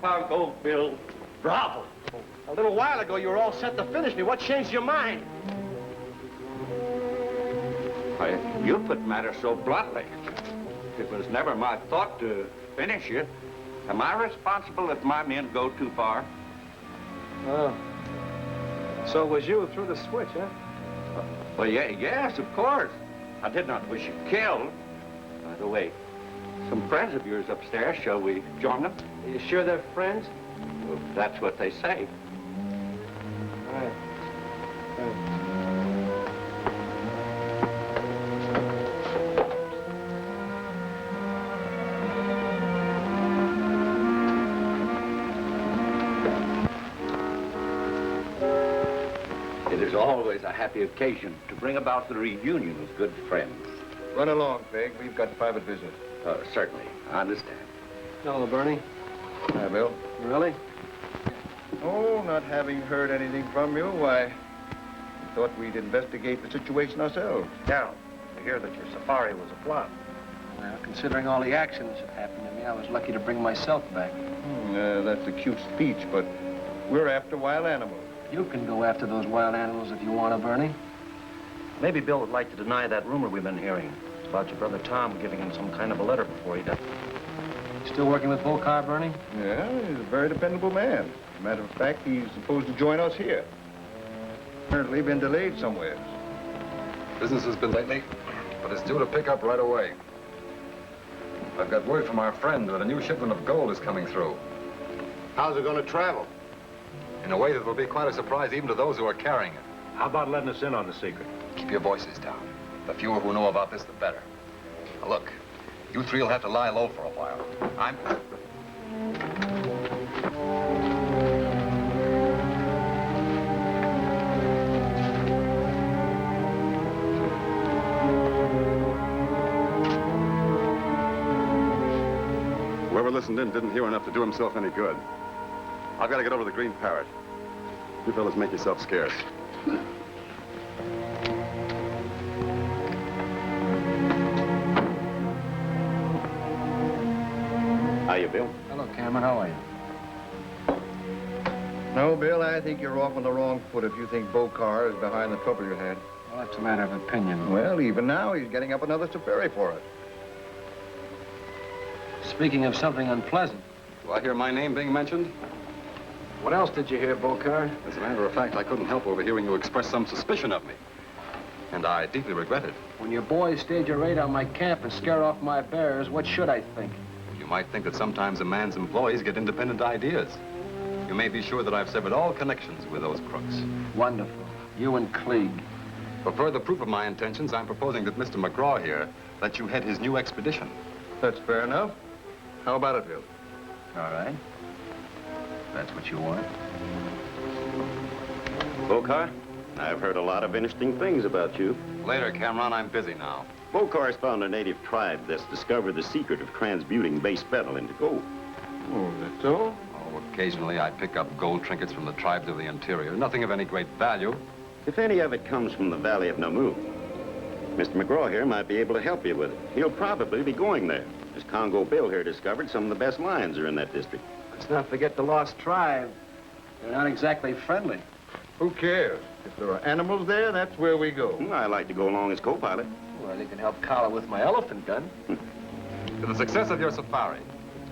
Congo Bill. Bravo. A little while ago, you were all set to finish me. What changed your mind? You put matters so bluntly. It was never my thought to finish you. Am I responsible if my men go too far? Oh. So it was you who threw the switch, huh? Well, yes, of course. I did not wish you killed. By the way, some friends of yours upstairs. Shall we join them? Are you sure they're friends? Well, that's what they say. All right. It is always a happy occasion to bring about the reunion of good friends. Run along, Craig. We've got private business. Certainly. I understand. Hello, Bernie. Hi, Bill. Really? Oh, not having heard anything from you, why, we thought we'd investigate the situation ourselves. Now, I hear that your safari was a flop. Well, considering all the accidents that happened to me, I was lucky to bring myself back. That's a cute speech, but we're after wild animals. You can go after those wild animals if you want to, Bernie. Maybe Bill would like to deny that rumor we've been hearing about your brother Tom giving him some kind of a letter before he died. Still working with Volcar, Bernie? Yeah, he's a very dependable man. Matter of fact, he's supposed to join us here. Apparently been delayed somewhere. Business has been lately, but it's due to pick up right away. I've got word from our friend that a new shipment of gold is coming through. How's it going to travel? In a way that will be quite a surprise even to those who are carrying it. How about letting us in on the secret? Keep your voices down. The fewer who know about this, the better. Now look, you three will have to lie low for a while. I'm... Whoever listened in didn't hear enough to do himself any good. I've got to get over to the Green Parrot. You fellas make yourself scarce. Hiya, Bill. Hello, Cameron. How are you? No, Bill, I think you're off on the wrong foot if you think Bokar is behind the trouble you had. Well, that's a matter of opinion. Well, even now, he's getting up another safari for it. Speaking of something unpleasant. Do I hear my name being mentioned? What else did you hear, Bokar? As a matter of fact, I couldn't help overhearing you express some suspicion of me. And I deeply regret it. When your boys stage a raid on my camp and scare off my bears, what should I think? You might think that sometimes a man's employees get independent ideas. You may be sure that I've severed all connections with those crooks. Wonderful. You and Klieg. For further proof of my intentions, I'm proposing that Mr. McGraw here let you head his new expedition. That's fair enough. How about it, Bill? All right. That's what you want. Bokar, I've heard a lot of interesting things about you. Later, Cameron. I'm busy now. Bokar's found a native tribe that's discovered the secret of transmuting base metal into gold. Oh, that's so? Oh, occasionally I pick up gold trinkets from the tribes of the interior. Nothing of any great value. If any of it comes from the Valley of Namu, Mr. McGraw here might be able to help you with it. He'll probably be going there. As Congo Bill here discovered, some of the best mines are in that district. Let's not forget the lost tribe. They're not exactly friendly. Who cares? If there are animals there, that's where we go. I like to go along as co-pilot. Well, you can help Kala with my elephant gun. To the success of your safari,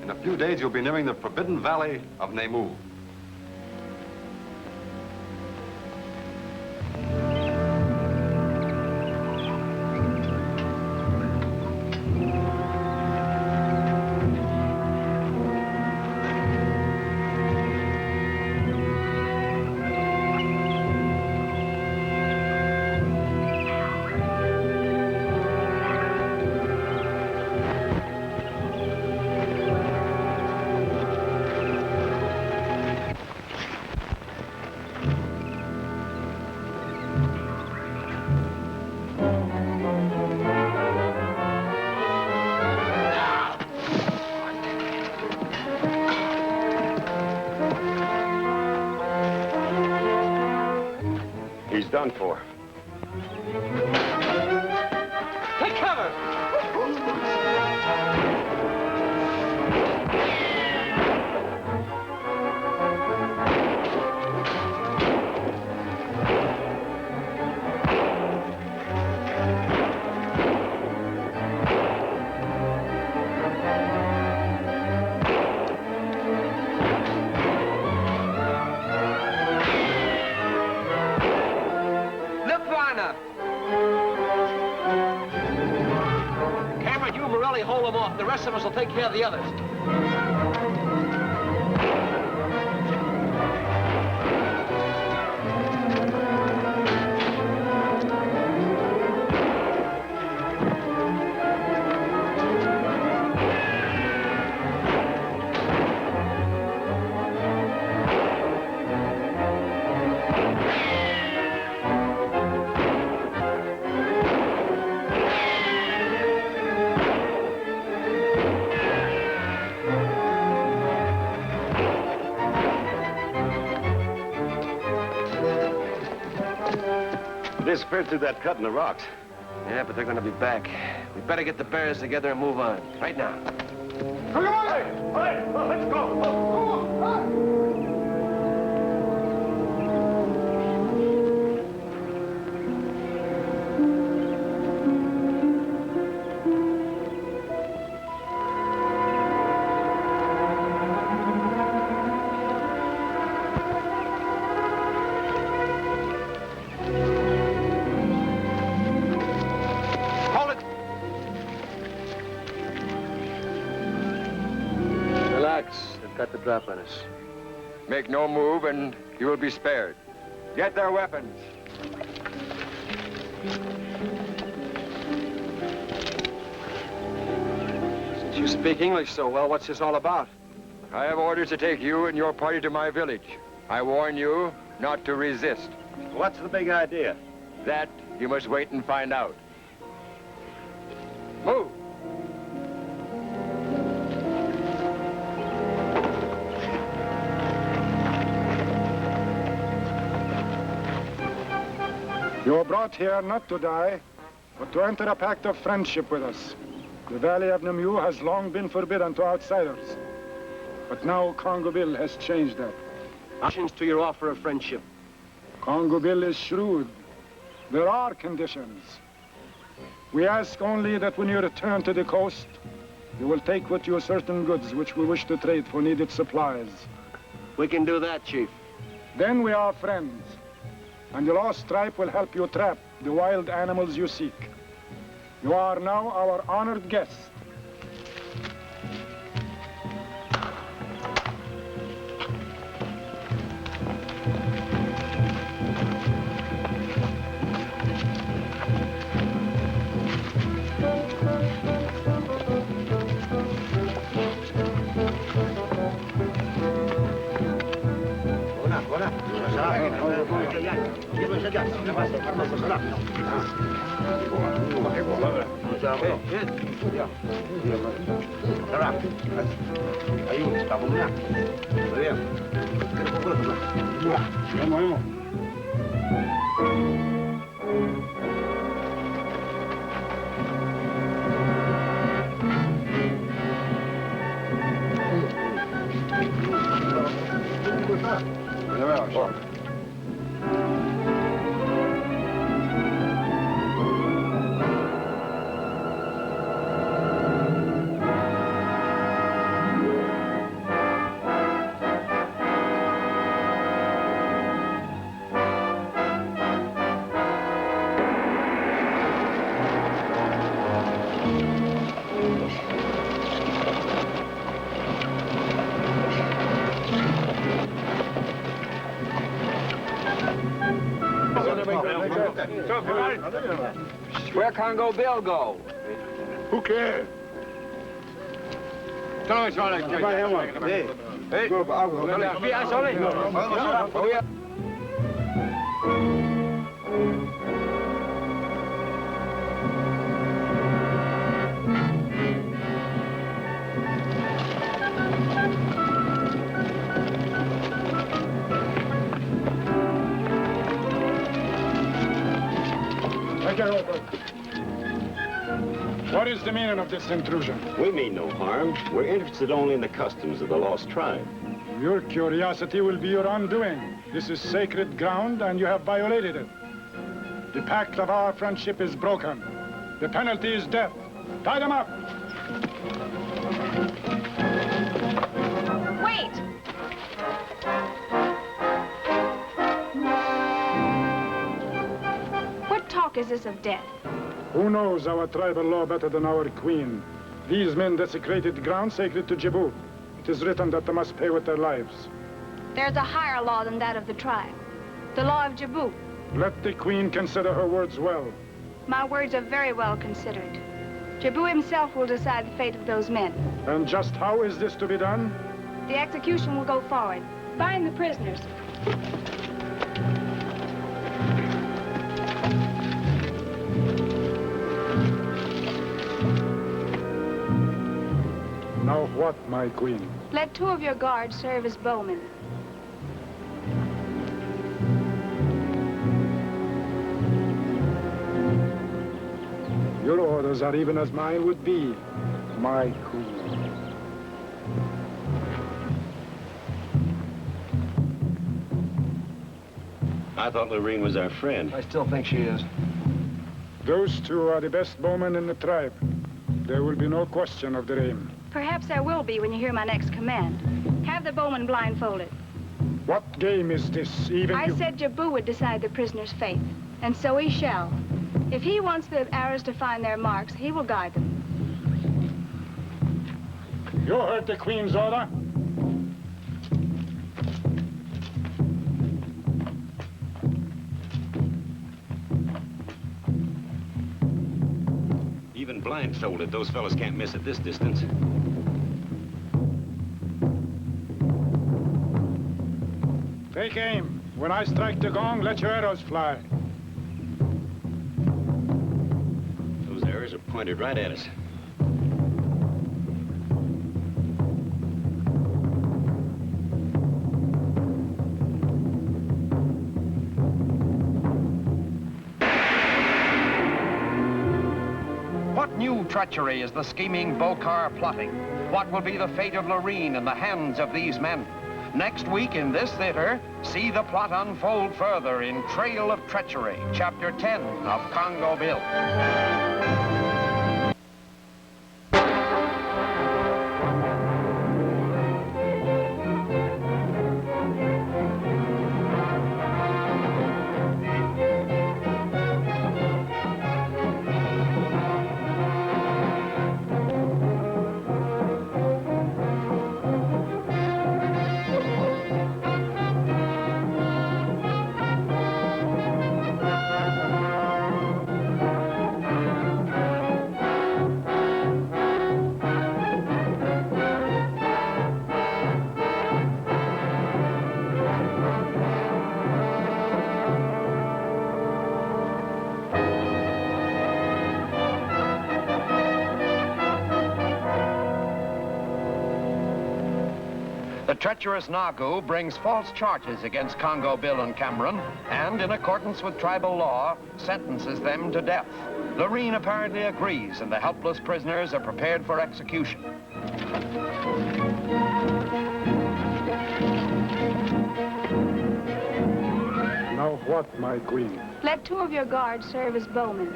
in a few days you'll be nearing the forbidden valley of Nemu. He's done for. Take cover! Cameron, you and Morelli hold them off. The rest of us will take care of the others. Disappeared through that cut in the rocks. Yeah, but they're gonna be back. We better get the bears together and move on. Right now. Let's go. Relax. They've got the drop on us. Make no move and you will be spared. Get their weapons. Since you speak English so well, what's this all about? I have orders to take you and your party to my village. I warn you not to resist. What's the big idea? That you must wait and find out. Move. You were brought here not to die, but to enter a pact of friendship with us. The Valley of Namur has long been forbidden to outsiders. But now Congo Bill has changed that. Options to your offer of friendship. Congo Bill is shrewd. There are conditions. We ask only that when you return to the coast, you will take with you certain goods which we wish to trade for needed supplies. We can do that, Chief. Then we are friends. And the lost tribe will help you trap the wild animals you seek. You are now our honored guest. Where Congo Bill go? Who cares? What is the meaning of this intrusion? We mean no harm. We're interested only in the customs of the lost tribe. Your curiosity will be your undoing. This is sacred ground, and you have violated it. The pact of our friendship is broken. The penalty is death. Tie them up! Wait! What talk is this of death? Who knows our tribal law better than our queen? These men desecrated ground sacred to Jibu. It is written that they must pay with their lives. There's a higher law than that of the tribe. The law of Jibu. Let the queen consider her words well. My words are very well considered. Jibu himself will decide the fate of those men. And just how is this to be done? The execution will go forward. Bind the prisoners. Now what, my queen? Let 2 of your guards serve as bowmen. Your orders are even as mine would be, my queen. I thought Lorene was our friend. I still think she is. Those 2 are the best bowmen in the tribe. There will be no question of their aim. Perhaps there will be when you hear my next command. Have the bowman blindfolded. What game is this, even I said Jibu would decide the prisoner's fate, and so he shall. If he wants the arrows to find their marks, he will guide them. You heard the queen's order. blindfolded. Those fellas can't miss at this distance. Take aim. When I strike the gong, let your arrows fly. Those arrows are pointed right at us. What new treachery is the scheming Bokar plotting? What will be the fate of Lorene in the hands of these men? Next week in this theater, see the plot unfold further in Trail of Treachery, Chapter 10 of Congo Bill. The treacherous Nagu brings false charges against Congo Bill and Cameron, and in accordance with tribal law, sentences them to death. Lorene apparently agrees, and the helpless prisoners are prepared for execution. Now what, my queen? Let 2 of your guards serve as bowmen.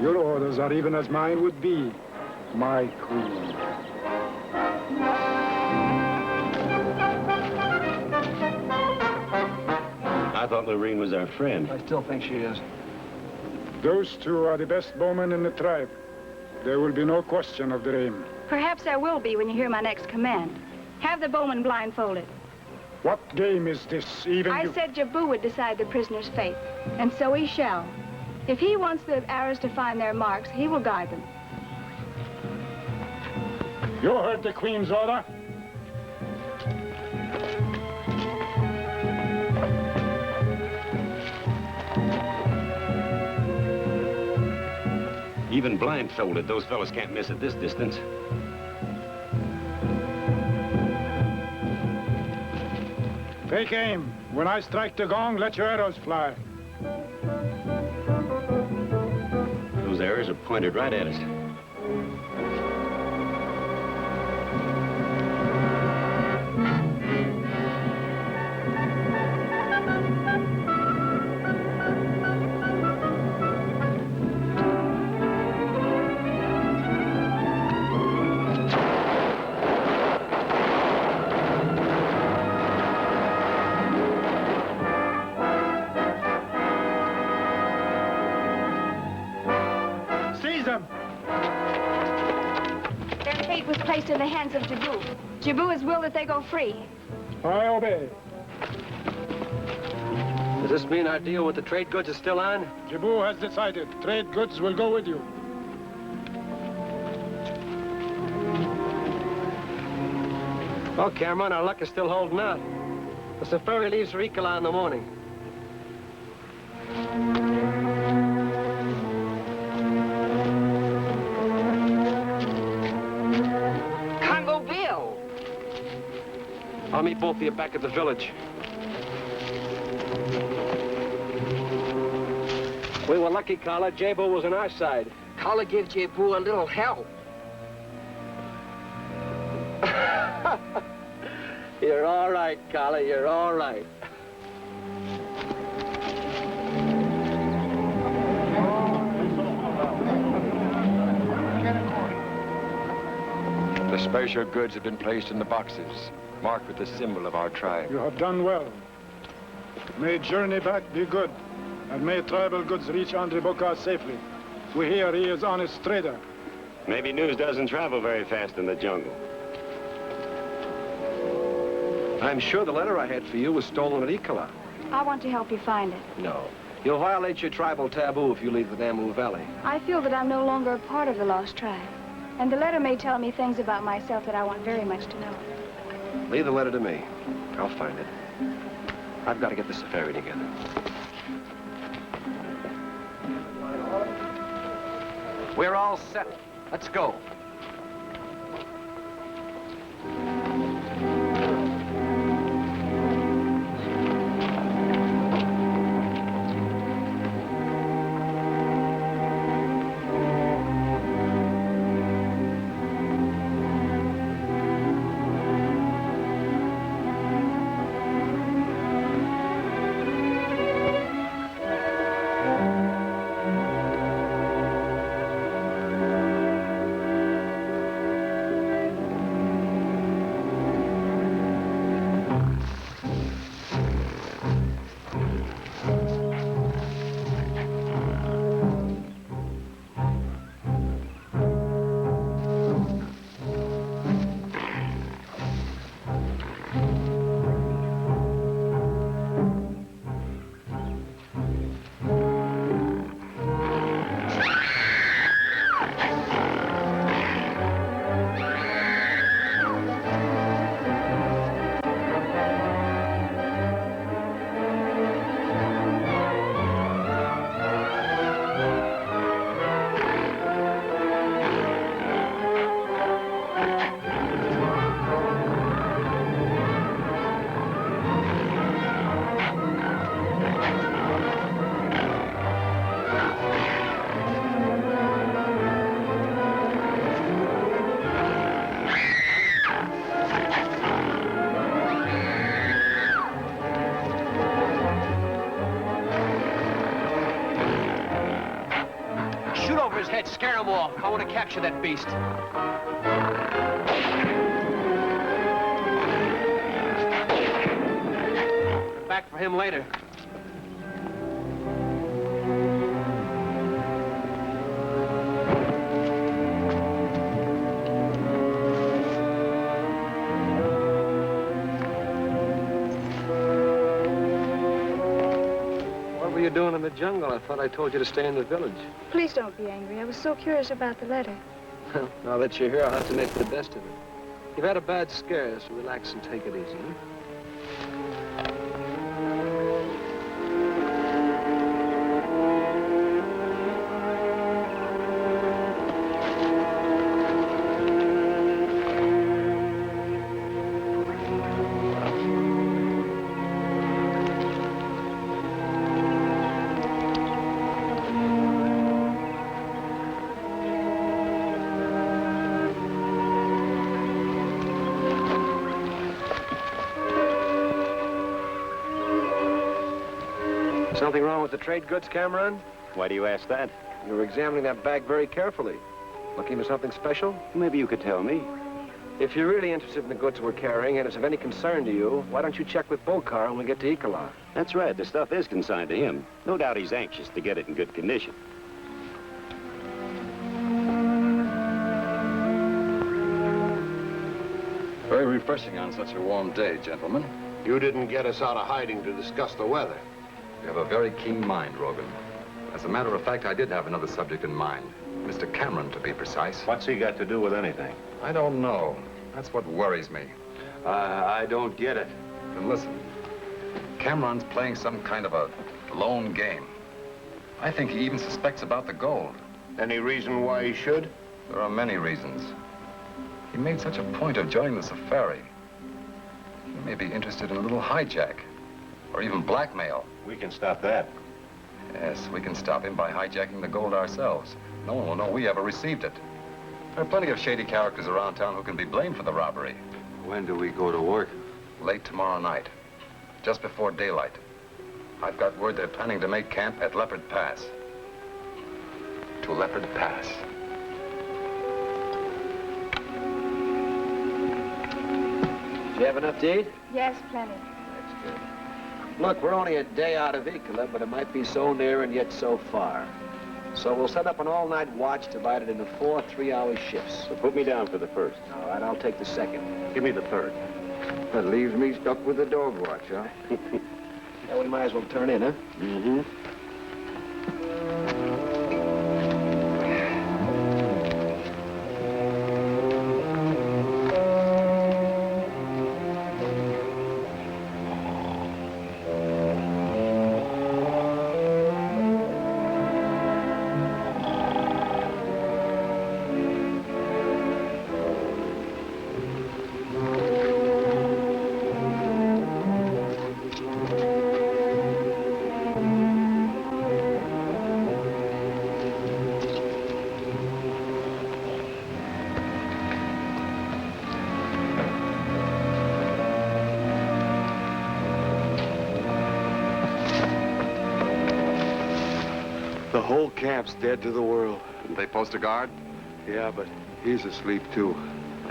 Your orders are even as mine would be, my queen. I thought Lorene was our friend. I still think she is. Those 2 are the best bowmen in the tribe. There will be no question of their aim. Perhaps there will be when you hear my next command. Have the bowman blindfolded. What game is this, even I said Jabu would decide the prisoner's fate, and so he shall. If he wants the arrows to find their marks, he will guide them. You heard the queen's order. Even blindfolded, those fellas can't miss at this distance. Take aim. When I strike the gong, let your arrows fly. Those arrows are pointed right at us. Was placed in the hands of Jabu. Jabu has willed that they go free. I obey. Does this mean our deal with the trade goods is still on? Jabu has decided. Trade goods will go with you. Well, Cameron, our luck is still holding out. The safari leaves for Ikala in the morning. I'll meet both of you back at the village. We were lucky, Kala. Jabu was on our side. Kala gave Jabu a little help. You're all right, Kala. You're all right. The special goods have been placed in the boxes, marked with the symbol of our tribe. You have done well. May journey back be good, and may tribal goods reach Andre Bokar safely. We hear he is honest trader. Maybe news doesn't travel very fast in the jungle. I'm sure the letter I had for you was stolen at Ecola. I want to help you find it. No. You'll violate your tribal taboo if you leave the Namu Valley. I feel that I'm no longer a part of the lost tribe. And the letter may tell me things about myself that I want very much to know. Leave the letter to me. I'll find it. I've got to get the safari together. We're all set. Let's go. Scare him off. I want to capture that beast. Back for him later. What were you doing in the jungle? I thought I told you to stay in the village. Please don't be angry. I was so curious about the letter. Well, now that you're here, I'll have to make the best of it. You've had a bad scare, so relax and take it easy, huh? Something wrong with the trade goods, Cameron? Why do you ask that? You were examining that bag very carefully. Looking for something special? Maybe you could tell me. If you're really interested in the goods we're carrying and it's of any concern to you, why don't you check with Bokar when we get to Ecola? That's right. The stuff is consigned to him. No doubt he's anxious to get it in good condition. Very refreshing on such a warm day, gentlemen. You didn't get us out of hiding to discuss the weather. You have a very keen mind, Rogan. As a matter of fact, I did have another subject in mind. Mr. Cameron, to be precise. What's he got to do with anything? I don't know. That's what worries me. I don't get it. Then listen. Cameron's playing some kind of a lone game. I think he even suspects about the gold. Any reason why he should? There are many reasons. He made such a point of joining the safari. He may be interested in a little hijack, or even blackmail. We can stop that. Yes, we can stop him by hijacking the gold ourselves. No one will know we ever received it. There are plenty of shady characters around town who can be blamed for the robbery. When do we go to work? Late tomorrow night, just before daylight. I've got word they're planning to make camp at Leopard Pass. To Leopard Pass. Did you have enough to eat? Yes, plenty. That's good. Look, we're only a day out of Ecola, but it might be so near and yet so far. So we'll set up an all-night watch divided into 4 3-hour shifts. So put me down for the first. All right, I'll take the second. Give me the third. That leaves me stuck with the dog watch, huh? Yeah, we might as well turn in, huh? Mm-hmm. The whole camp's dead to the world. Didn't they post a guard? Yeah, but he's asleep, too.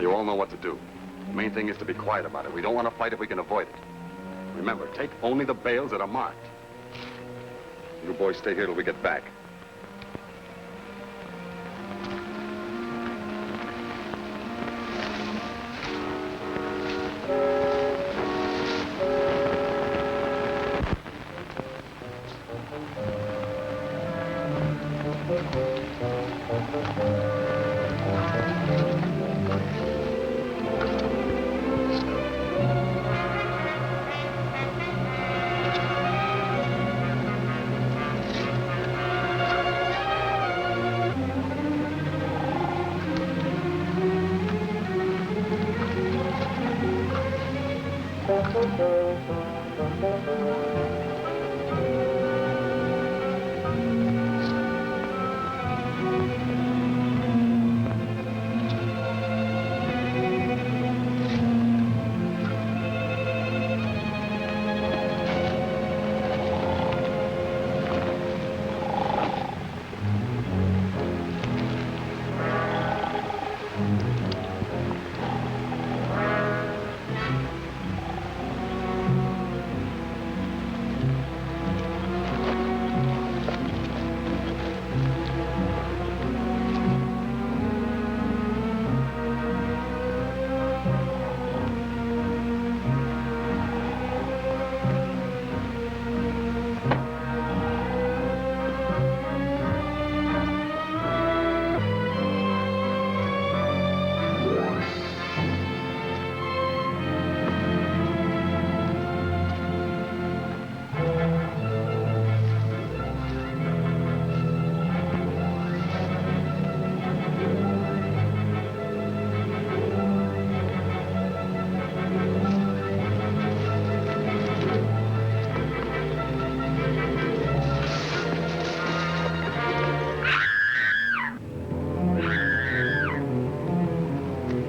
You all know what to do. The main thing is to be quiet about it. We don't want to fight if we can avoid it. Remember, take only the bales that are marked. You boys stay here till we get back.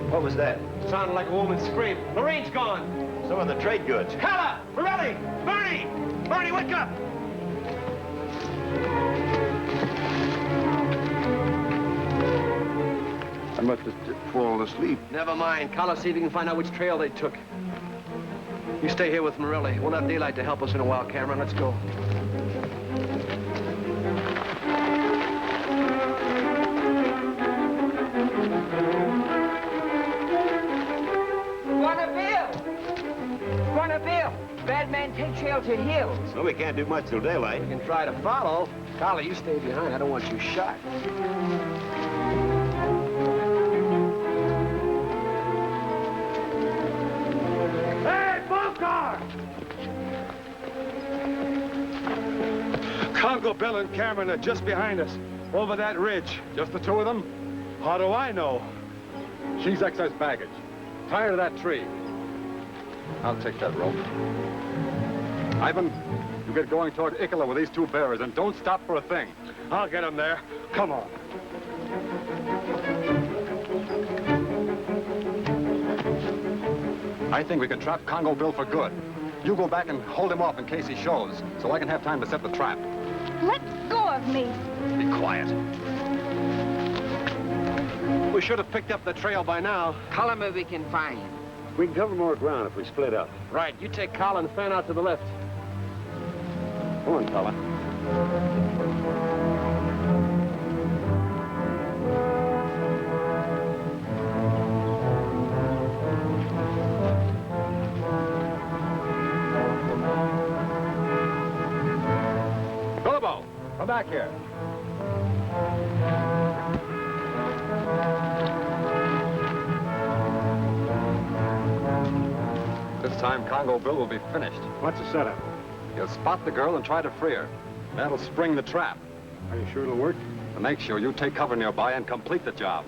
What was that? Sounded like a woman's scream. Lorraine's gone. Some of the trade goods. Calla! Morelli! Bernie! Bernie, wake up! I must have fallen asleep. Never mind. Calla, see if you can find out which trail they took. You stay here with Morelli. We'll have daylight to help us in a while, Cameron. Let's go. Bill, bad man take trail to hills. Well, we can't do much till daylight. We can try to follow. Calla, you stay behind. I don't want you shot. Hey, bump car! Congo Bill and Cameron are just behind us, over that ridge. Just the two of them? How do I know? She's excess baggage. Tie her to that tree. I'll take that rope. Ivan, you get going toward Ikola with these two bearers, and don't stop for a thing. I'll get them there. Come on. I think we can trap Congo Bill for good. You go back and hold him off in case he shows, so I can have time to set the trap. Let go of me. Be quiet. We should have picked up the trail by now. Call him if we can find him. We can cover more ground if we split up. Right. You take Calla and fan out to the left. Come on, fella. back here. This time, Congo Bill will be finished. What's the setup? He'll spot the girl and try to free her. That'll spring the trap. Are you sure it'll work? To make sure, you take cover nearby and complete the job.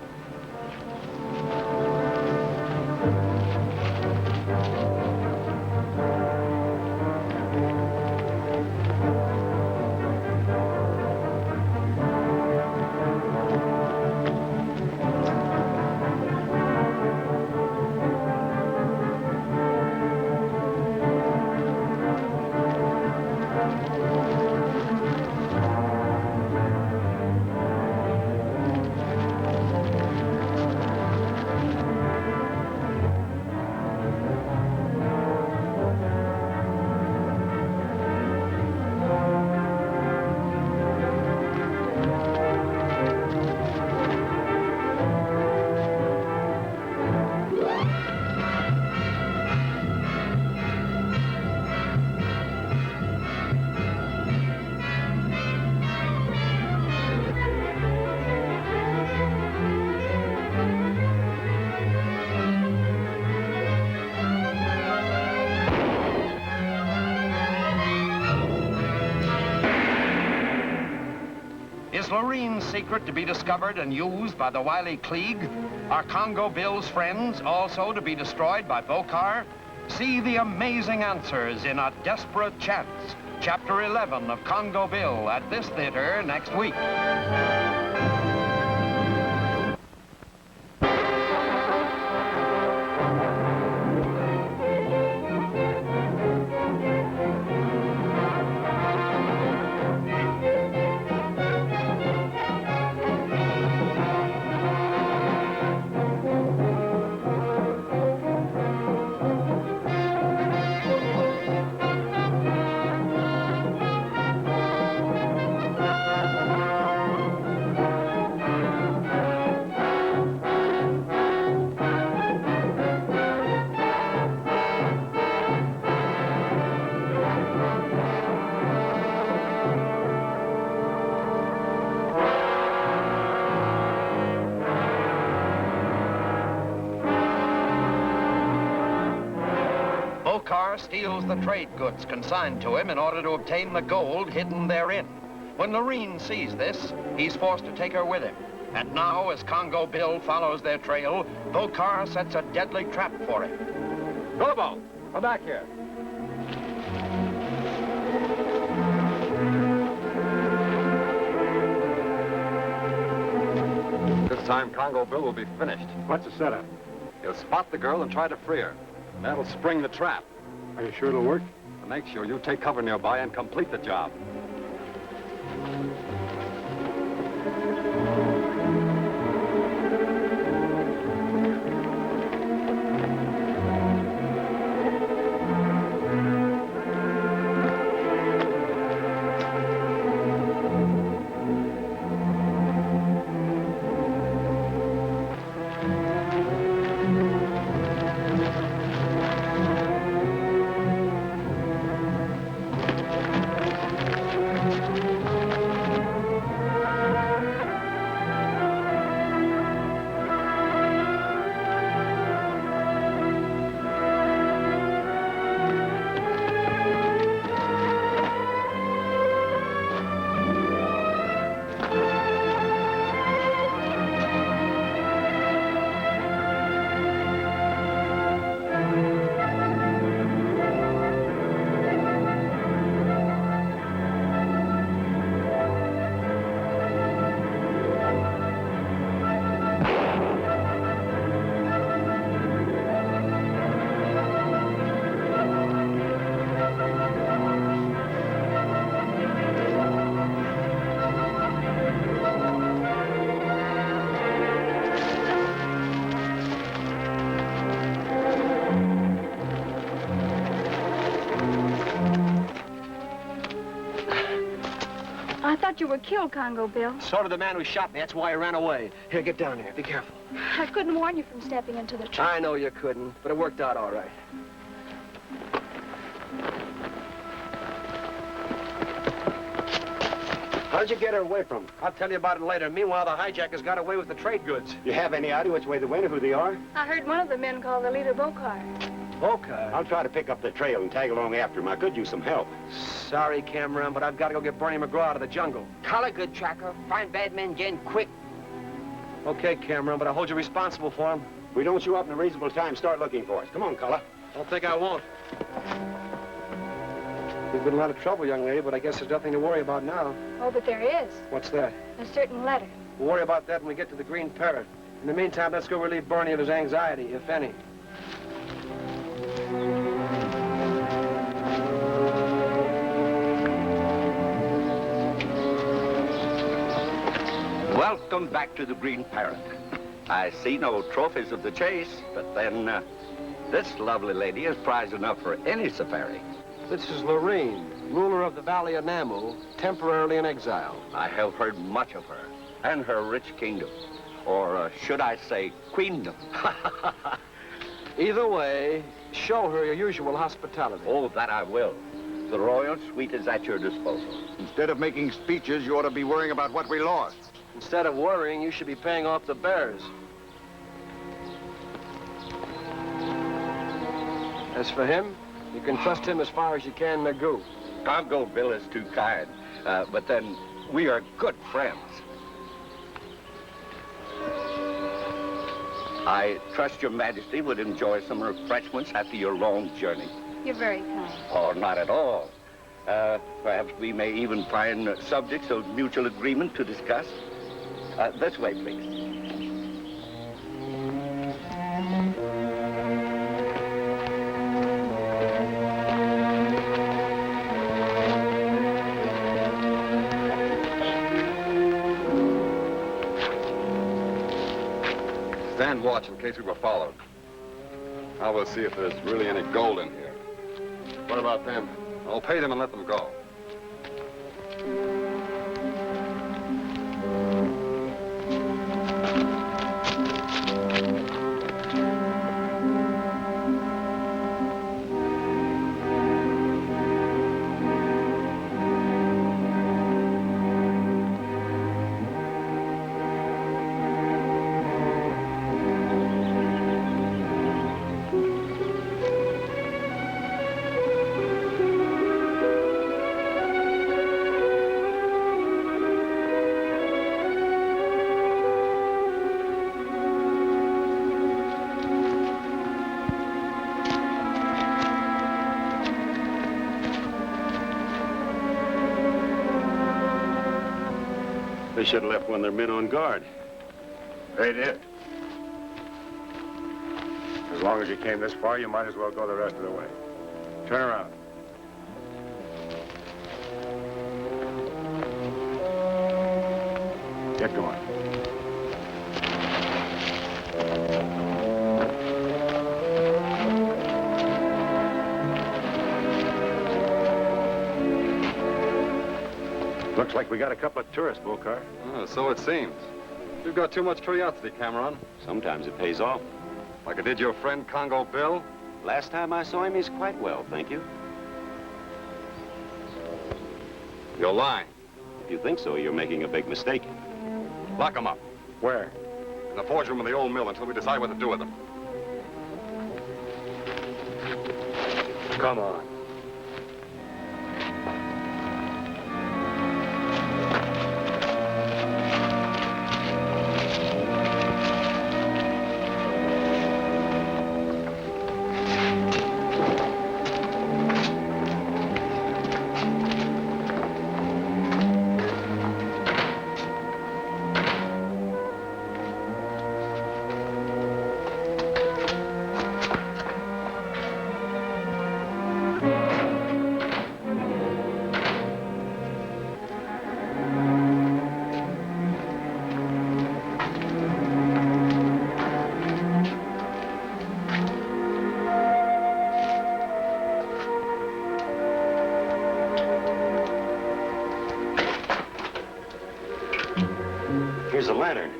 Is Lorene's secret to be discovered and used by the wily Klieg? Are Congo Bill's friends also to be destroyed by Bokar? See the amazing answers in A Desperate Chance, Chapter 11 of Congo Bill at this theater next week. Bokar steals the trade goods consigned to him in order to obtain the gold hidden therein. When Lorene sees this, he's forced to take her with him. And now, as Congo Bill follows their trail, Bokar sets a deadly trap for him. Bilbo, come back here. This time, Congo Bill will be finished. What's the setup? He'll spot the girl and try to free her. That'll spring the trap. Are you sure it'll work? To make sure, you take cover nearby and complete the job. I thought you were killed, Congo Bill. So did the man who shot me. That's why I ran away. Here, get down here. Be careful. I couldn't warn you from stepping into the trap. I know you couldn't, but it worked out all right. How'd you get her away from? I'll tell you about it later. Meanwhile, the hijackers got away with the trade goods. You have any idea which way they went or who they are? I heard one of the men call the leader Bokar. Bokar? I'll try to pick up the trail and tag along after him. I could use some help. Sorry, Cameron, but I've got to go get Bernie McGraw out of the jungle. Color good, Tracker. Find bad men again quick. Okay, Cameron, but I'll hold you responsible for him. If we don't show up in a reasonable time, start looking for us. Come on, Cullen. Don't think I won't. You've been in a lot of trouble, young lady, but I guess there's nothing to worry about now. Oh, but there is. What's that? A certain letter. We'll worry about that when we get to the Green Parrot. In the meantime, let's go relieve Bernie of his anxiety, if any. Welcome back to the Green Parrot. I see no trophies of the chase, but then this lovely lady is prize enough for any safari. This is Lorene, ruler of the Valley of Namu, temporarily in exile. I have heard much of her and her rich kingdom, or should I say queendom. Either way, show her your usual hospitality. Oh, that I will. The royal suite is at your disposal. Instead of making speeches, you ought to be worrying about what we lost. Instead of worrying, you should be paying off the bears. As for him, you can trust him as far as you can Magoo. Congo Bill is too kind, but then we are good friends. I trust your majesty would enjoy some refreshments after your long journey. You're very kind. Oh, not at all. Perhaps we may even find subjects of mutual agreement to discuss. This way, please. Stand watch in case we were followed. I will see if there's really any gold in here. What about them? I'll pay them and let them go. They should have left one of their men on guard. They did. As long as you came this far, you might as well go the rest of the way. Turn around. Get going. Looks like we got a couple of tourists, Bokar. Oh, so it seems. You've got too much curiosity, Cameron. Sometimes it pays off. Like it did your friend Congo Bill? Last time I saw him, he's quite well, thank you. You're lying. If you think so, you're making a big mistake. Lock them up. Where? In the forge room of the old mill until we decide what to do with them. Come on. Here's a lantern.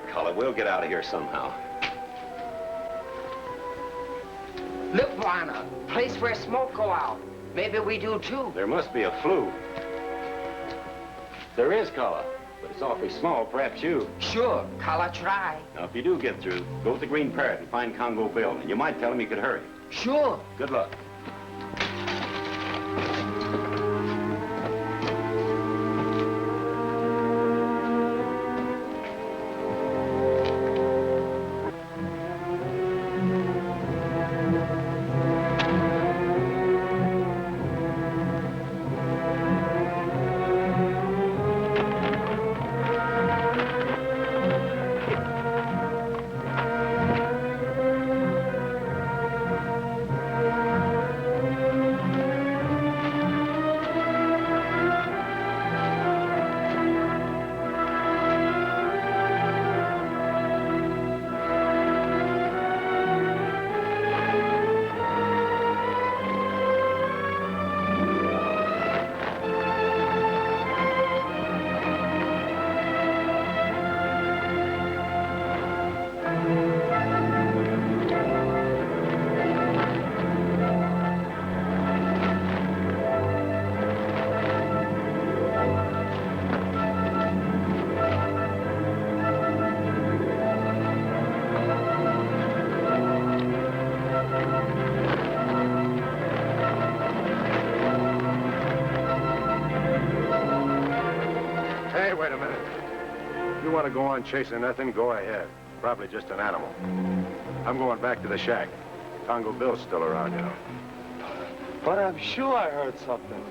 Cully. We'll get out of here somehow. Look, Moana, place where smoke go out. Maybe we do too. There must be a flue. There is, Cully, but it's awfully small. Perhaps you. Sure, Kala try. Now, if you do get through, go with the Green Parrot and find Congo Bill. And you might tell him he could hurry. Sure. Good luck. Wait a minute. If you want to go on chasing nothing, go ahead. Probably just an animal. I'm going back to the shack. Congo Bill's still around, you know. But I'm sure I heard something.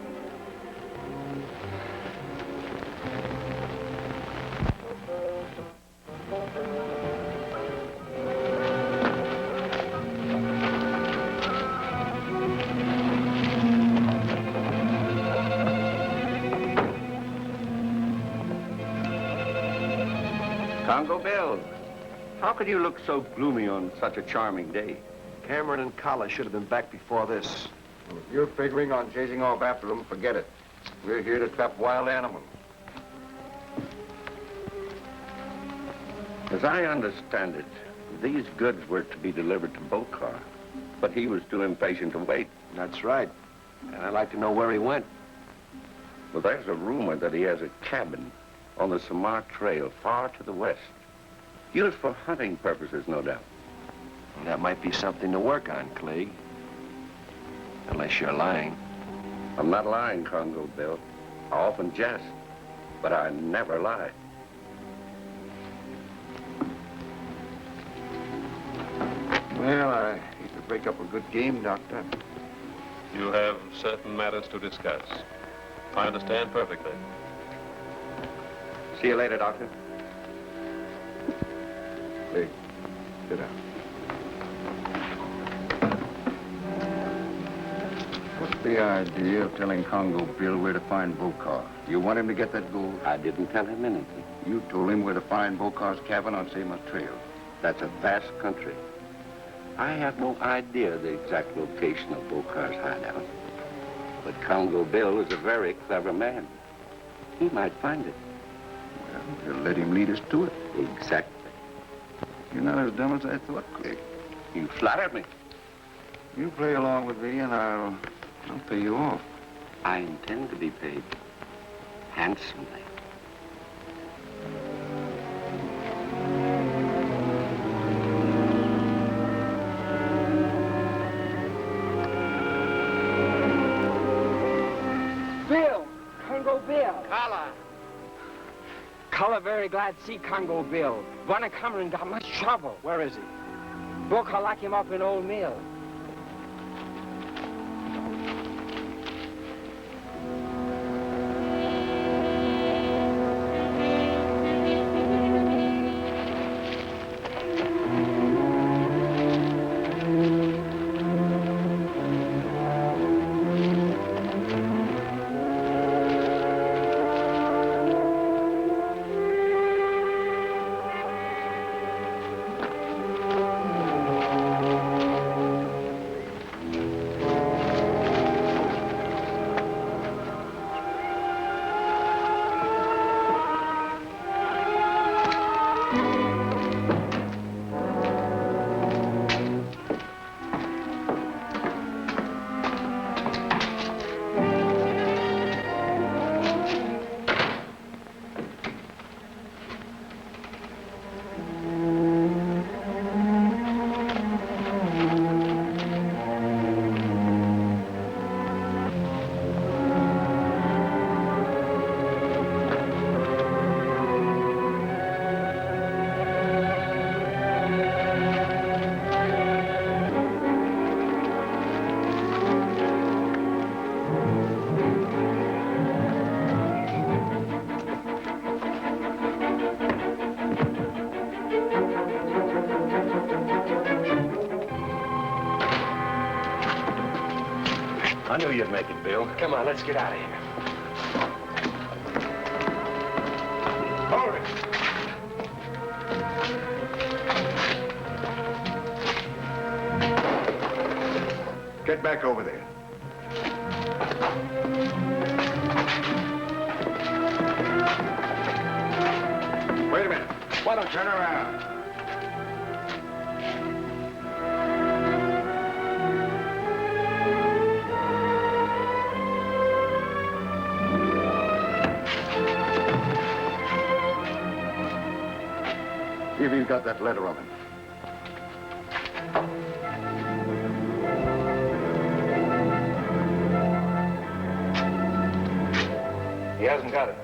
Congo Bill, how could you look so gloomy on such a charming day? Cameron and Kala should have been back before this. Well, if you're figuring on chasing off after them, forget it. We're here to trap wild animals. As I understand it, these goods were to be delivered to Bokar, but he was too impatient to wait. That's right. And I'd like to know where he went. Well, there's a rumor that he has a cabin on the Samar Trail, far to the west. Used for hunting purposes, no doubt. Well, that might be something to work on, Cleeg. Unless you're lying. I'm not lying, Congo Bill. I often jest, but I never lie. Well, I hate to break up a good game, Doctor. You have certain matters to discuss. I understand perfectly. See you later, Doctor. Please, sit down. What's the idea of telling Congo Bill where to find Bokar? You want him to get that gold? I didn't tell him anything. You told him where to find Bokar's cabin on Samar Trail. That's a vast country. I have no idea the exact location of Bokar's hideout. But Congo Bill is a very clever man. He might find it. Well, we'll let him lead us to it. Exactly. You're not as dumb as I thought, Click. You flatter me. You play along with me, and I'll pay you off. I intend to be paid handsomely. Bill! Congo Bill! Kala! Kala very glad to see Congo Bill. Wanna come and got much trouble. Where is he? Boka lock him up in old mill. I knew you'd make it, Bill. Come on, let's get out of here. Hold it! Get back over there. Wait a minute. Why don't you turn around? See if he's got that letter on him. He hasn't got it.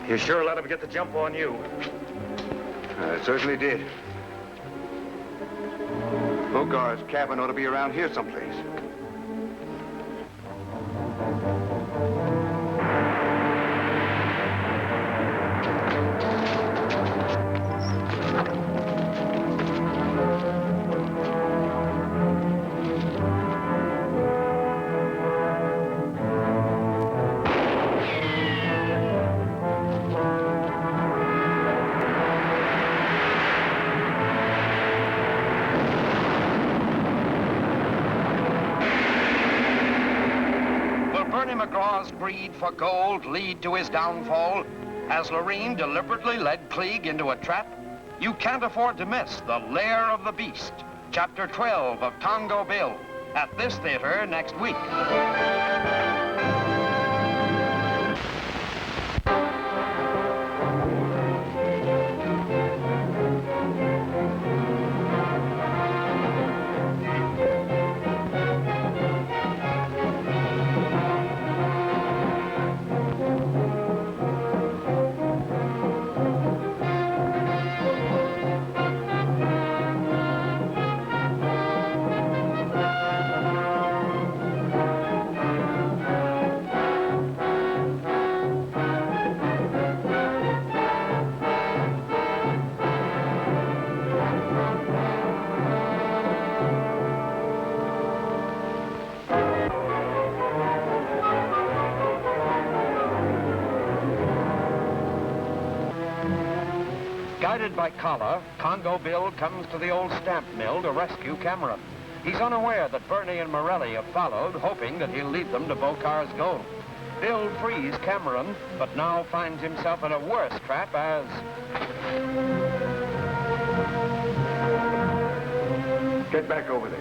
You sure let him get the jump on you. I certainly did. Bogar's cabin ought to be around here someplace. McGraw's greed for gold lead to his downfall? Has Lorene deliberately led Klieg into a trap? You can't afford to miss The Lair of the Beast, Chapter 12 of Congo Bill, at this theater next week. Guided by Kala, Congo Bill comes to the old stamp mill to rescue Cameron. He's unaware that Bernie and Morelli have followed, hoping that he'll lead them to Bokar's gold. Bill frees Cameron, but now finds himself in a worse trap as... Get back over there.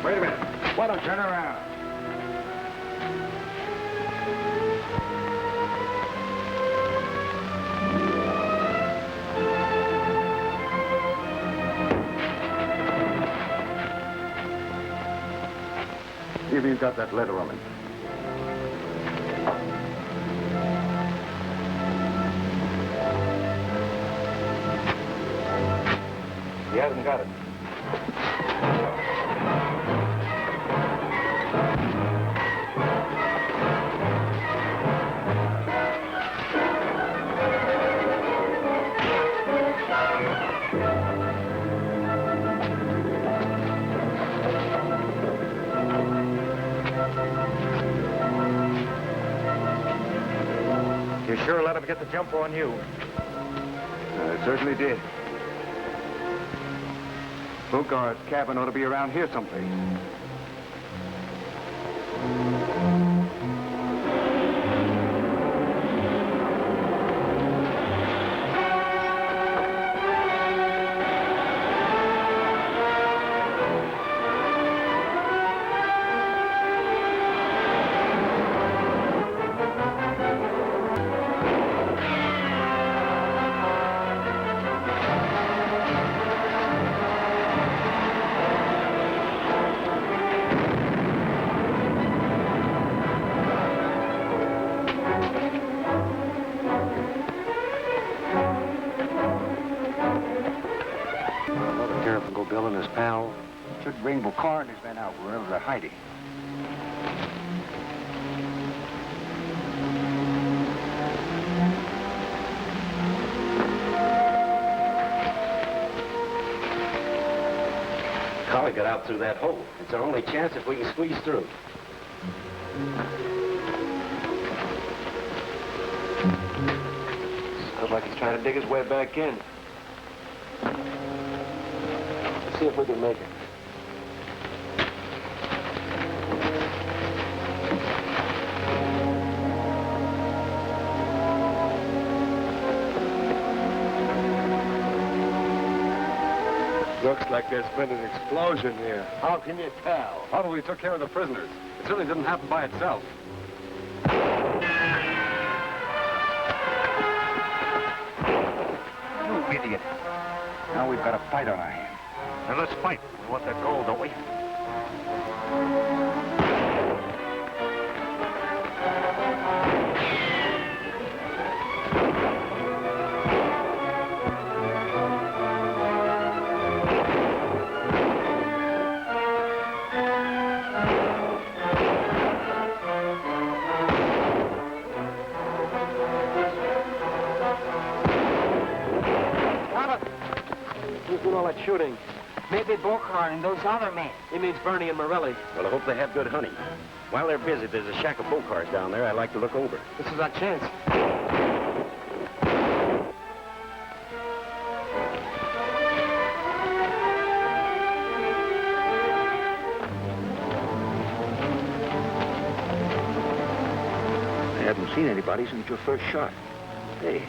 Wait a minute. Why don't you turn around? See if he's got that letter on him. He hasn't got it. You sure let him get the jump on you. I certainly did. Bogar's cabin ought to be around here someplace. Bill and his pal should bring Bokar and his men out wherever they're hiding. Collie got out through that hole. It's our only chance if we can squeeze through. Sounds like he's trying to dig his way back in. Let's see if we can make it. Looks like there's been an explosion here. How can you tell? Probably took care of the prisoners. It certainly didn't happen by itself. You idiot. Now we've got a fight on our hands. Now let's fight. We want that gold, don't we? Who's doing all that shooting? Maybe Bokar and those other men. He means Bernie and Morelli. Well, I hope they have good hunting. While they're busy, there's a shack of Bokars down there I'd like to look over. This is our chance. I haven't seen anybody since your first shot. Hey,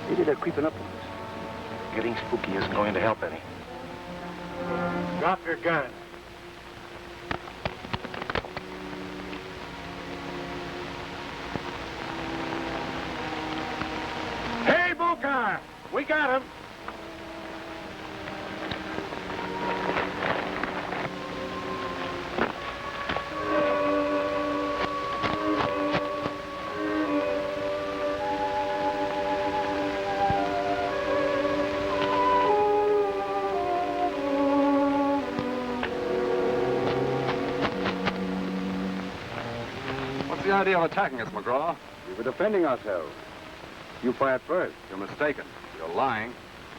maybe they're creeping up on us. Getting spooky isn't going to help any. Drop your gun. Hey, Bokar! We got him! What's the idea of attacking us, McGraw? We were defending ourselves. You fired first. You're mistaken. You're lying.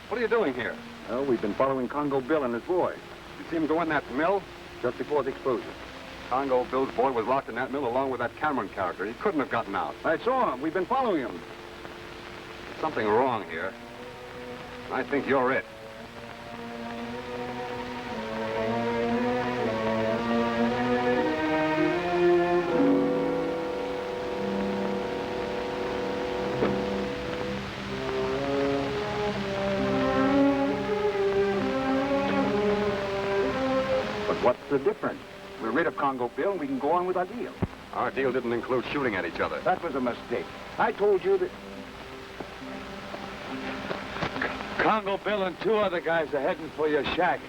What are you doing here? Well, we've been following Congo Bill and his boy. You see him go in that mill? Just before the explosion. Congo Bill's boy was locked in that mill along with that Cameron character. He couldn't have gotten out. I saw him. We've been following him. There's something wrong here. I think you're it. What's the difference? We're rid of Congo Bill and we can go on with our deal. Our deal didn't include shooting at each other. That was a mistake. I told you that... Congo Bill and two other guys are heading for your shack.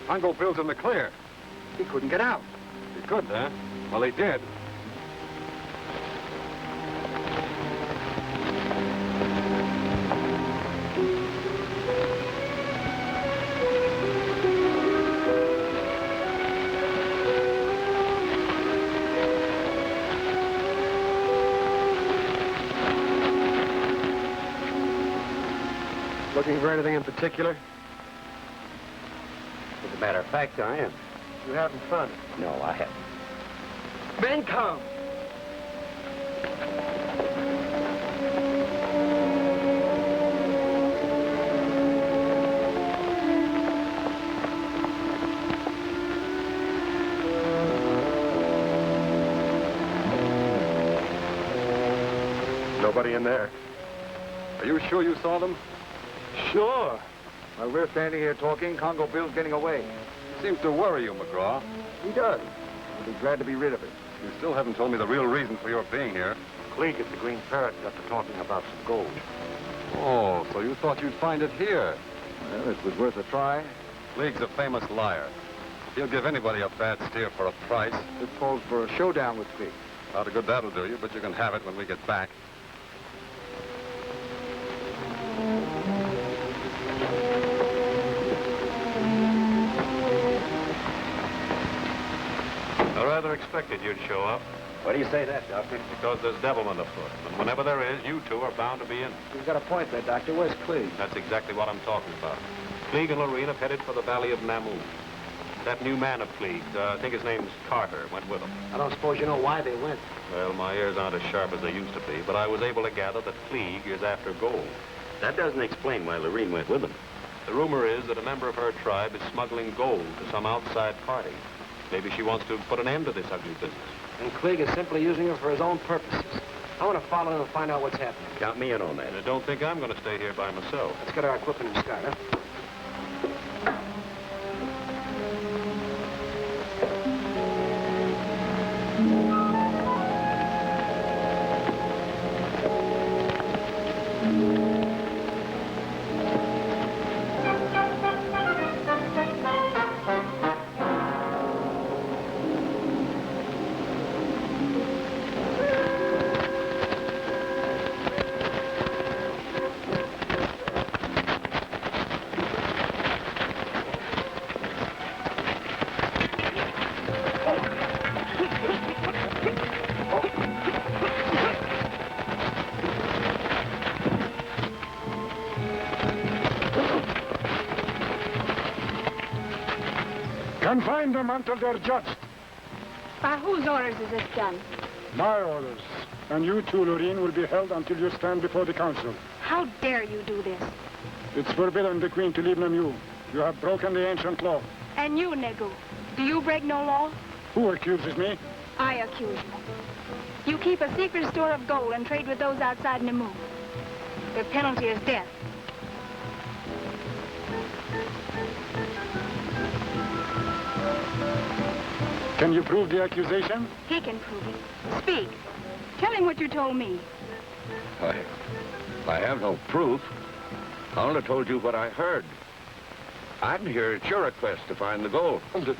Congo Bill's in the clear. He couldn't get out. He could, huh? Well, he did. Looking for anything in particular? As a matter of fact, I am. You having fun? No, I haven't. Men come. Nobody in there. Are you sure you saw them? Sure. While we're standing here talking, Congo Bill's getting away. Seems to worry you, McGraw. He does. We'll be glad to be rid of it. You still haven't told me the real reason for your being here. Cleek at the Green Parrot got to talking about some gold. Oh, so you thought you'd find it here. Well, it was worth a try. League's a famous liar. He'll give anybody a bad steer for a price. This calls for a showdown with Cleek. Not a good that'll do you, but you can have it when we get back. expected you'd show up. Why do you say that, Doctor? Because there's devilment afoot. And whenever there is, you two are bound to be in. You've got a point there, Doctor. Where's Klieg? That's exactly what I'm talking about. Klieg and Lorene have headed for the valley of Namu. That new man of Klieg, I think his name's Carter, went with them. I don't suppose you know why they went. Well, my ears aren't as sharp as they used to be, but I was able to gather that Klieg is after gold. That doesn't explain why Lorene went with them. The rumor is that a member of her tribe is smuggling gold to some outside party. Maybe she wants to put an end to this ugly business. And Klieg is simply using her for his own purposes. I want to follow him and find out what's happening. Count me in on that. And I don't think I'm going to stay here by myself. Let's get our equipment and start, huh? Confine them until they're judged. By whose orders is this done? My orders. And you too, Lorene, will be held until you stand before the council. How dare you do this? It's forbidden the Queen to leave Namu. You have broken the ancient law. And you, Negu, do you break no law? Who accuses me? I accuse you. You keep a secret store of gold and trade with those outside Namu. The penalty is death. Can you prove the accusation? He can prove it. Speak. Tell him what you told me. I have no proof. I only told you what I heard. I'm here at your request to find the gold. Take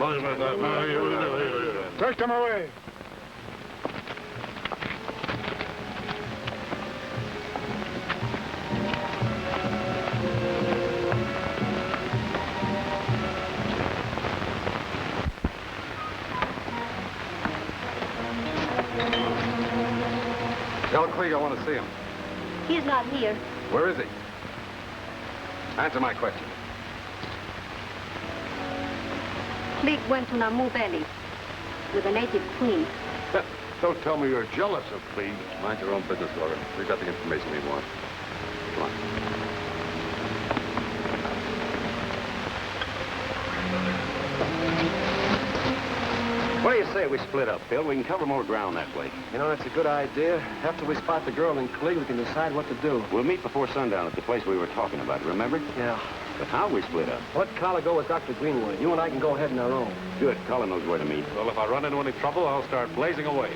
them away. Tell Klieg I want to see him. He's not here. Where is he? Answer my question. Klieg went to Namu Valley with a native queen. Don't tell me you're jealous of Klieg. Mind your own business, Laura. We've got the information we want. Come on. What do you say we split up, Bill? We can cover more ground that way. You know, that's a good idea. After we spot the girl and Klieg, we can decide what to do. We'll meet before sundown at the place we were talking about, remember? Yeah. But how we split up? Let Carla go with Dr. Greenwood. You and I can go ahead on our own. Good. Carla knows where to meet. Well, if I run into any trouble, I'll start blazing away.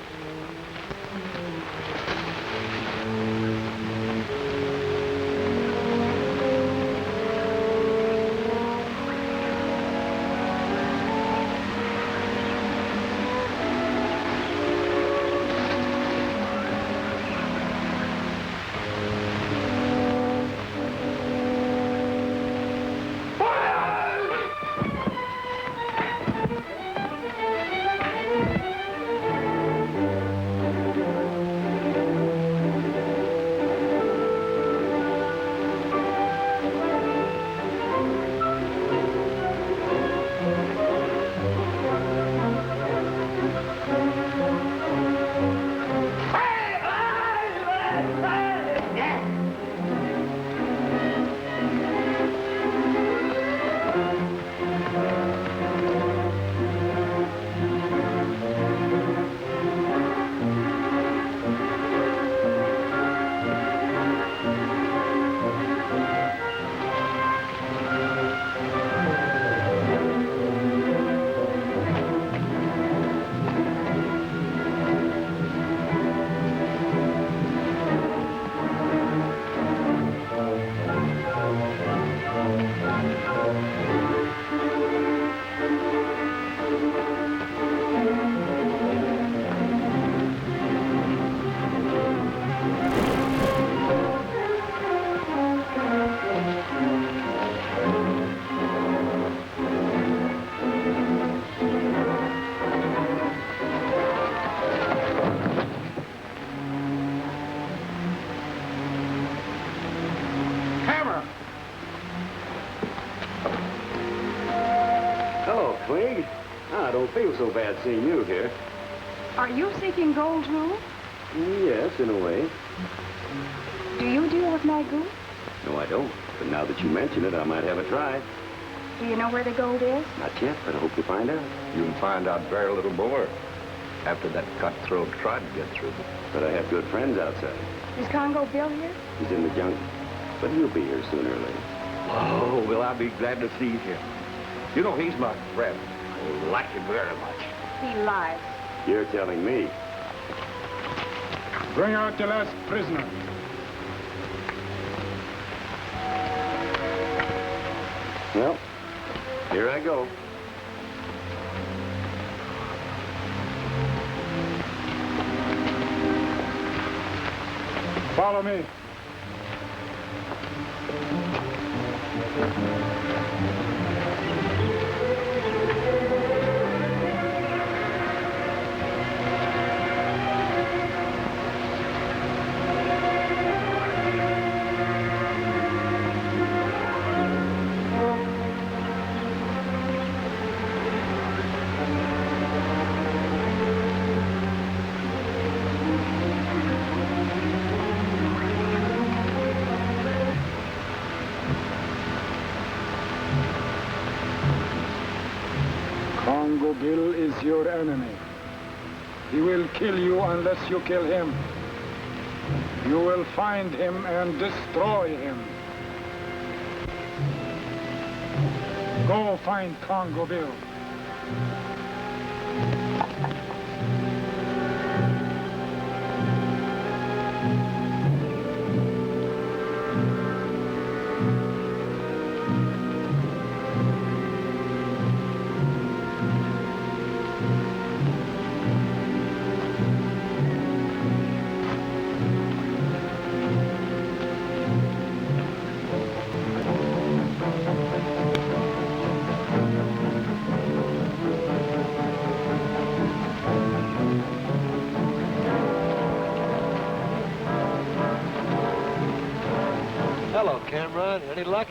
Hello, Twig. I don't feel so bad seeing you here. Are you seeking gold, too? Yes, in a way. Do you deal with Magoo? No, I don't. But now that you mention it, I might have a try. Do you know where the gold is? Not yet, but I hope to find out. You can find out very little more after that cutthroat tried to get through. But I have good friends outside. Is Congo Bill here? He's in the jungle. But he'll be here sooner or later. Oh, well, I'll be glad to see him. You know, he's my friend. I like him very much. He lies. You're telling me. Bring out the last prisoner. Well, here I go. Follow me. Congo Bill is your enemy. He will kill you unless you kill him. You will find him and destroy him. Go find Congo Bill. Hello, Cameron. Any luck?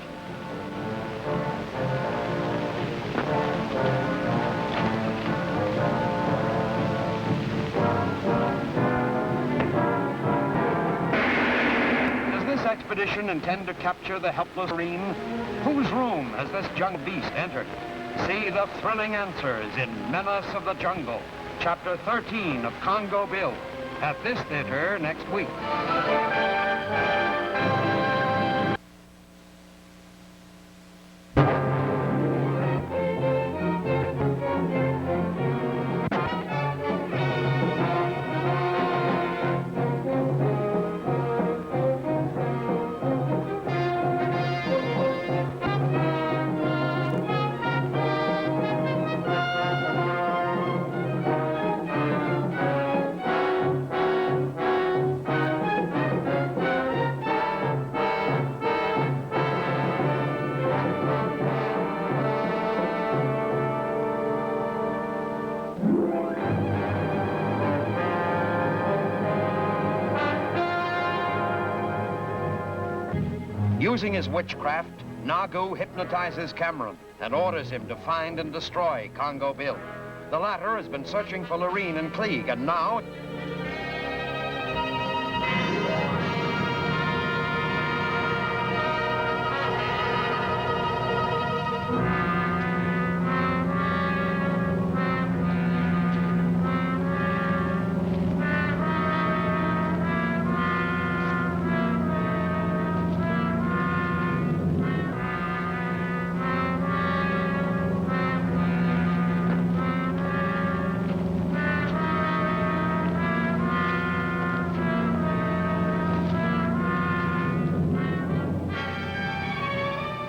Does this expedition intend to capture the helpless marine? Whose room has this jungle beast entered? See the thrilling answers in Menace of the Jungle, Chapter 13 of Congo Bill, at this theater next week. Using his witchcraft, Nagu hypnotizes Cameron and orders him to find and destroy Congo Bill. The latter has been searching for Lorene and Klieg, and now...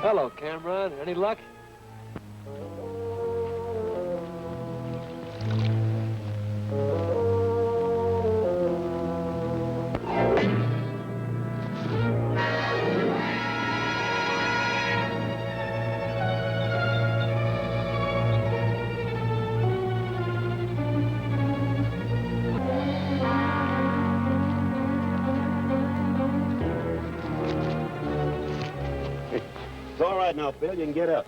Hello, Cameron. Any luck? It's all right now, Bill. You can get up.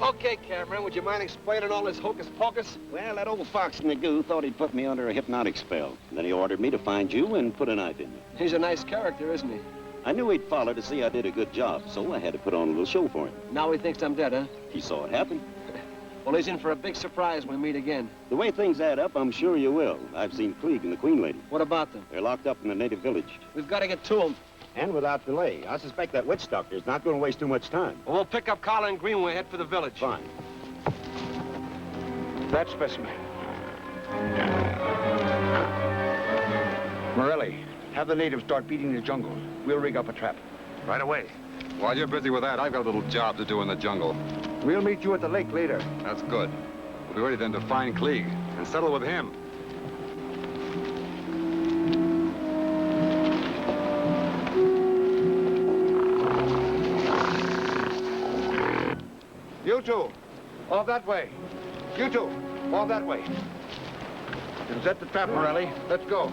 Okay, Cameron, would you mind explaining all this hocus pocus? Well, that old fox Magoo thought he'd put me under a hypnotic spell. Then he ordered me to find you and put a knife in you. He's a nice character, isn't he? I knew he'd follow to see I did a good job, so I had to put on a little show for him. Now he thinks I'm dead, huh? He saw it happen. Well, he's in for a big surprise when we meet again. The way things add up, I'm sure you will. I've seen Klieg and the Queen Lady. What about them? They're locked up in the native village. We've got to get to them. And without delay. I suspect that witch doctor's not going to waste too much time. Well, we'll pick up Collar and Greenway, head for the village. Fine. That specimen. Morelli, have the natives start beating the jungle. We'll rig up a trap. Right away. While you're busy with that, I've got a little job to do in the jungle. We'll meet you at the lake later. That's good. We'll be ready then to find Klieg and settle with him. You two, all that way. You two, all that way. You set the trap, Morelli. Let's go.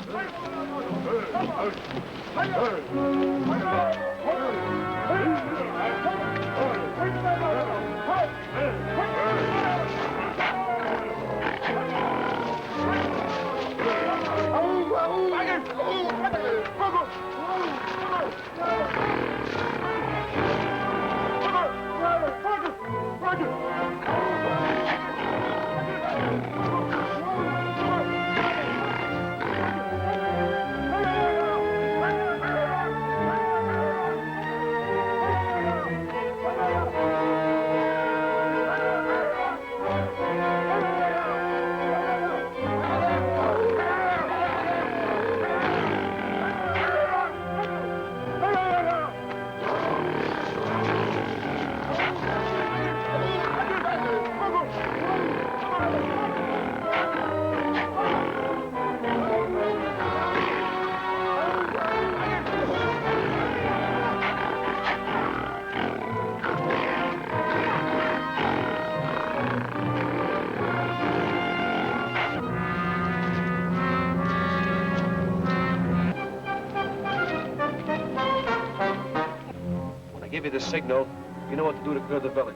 Give you the signal. You know what to do to clear the village.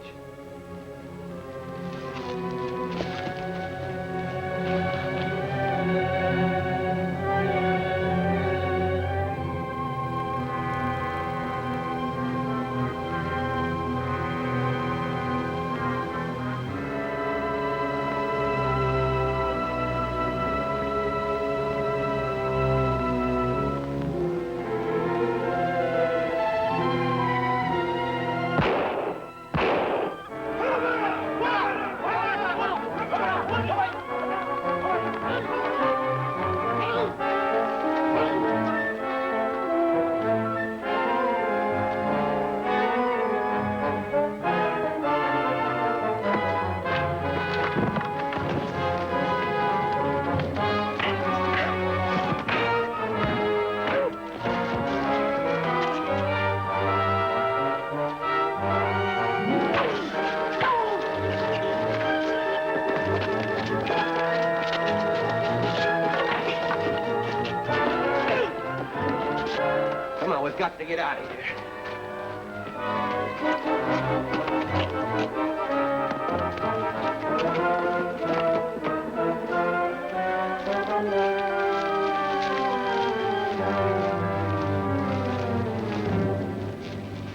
We've got to get out of here.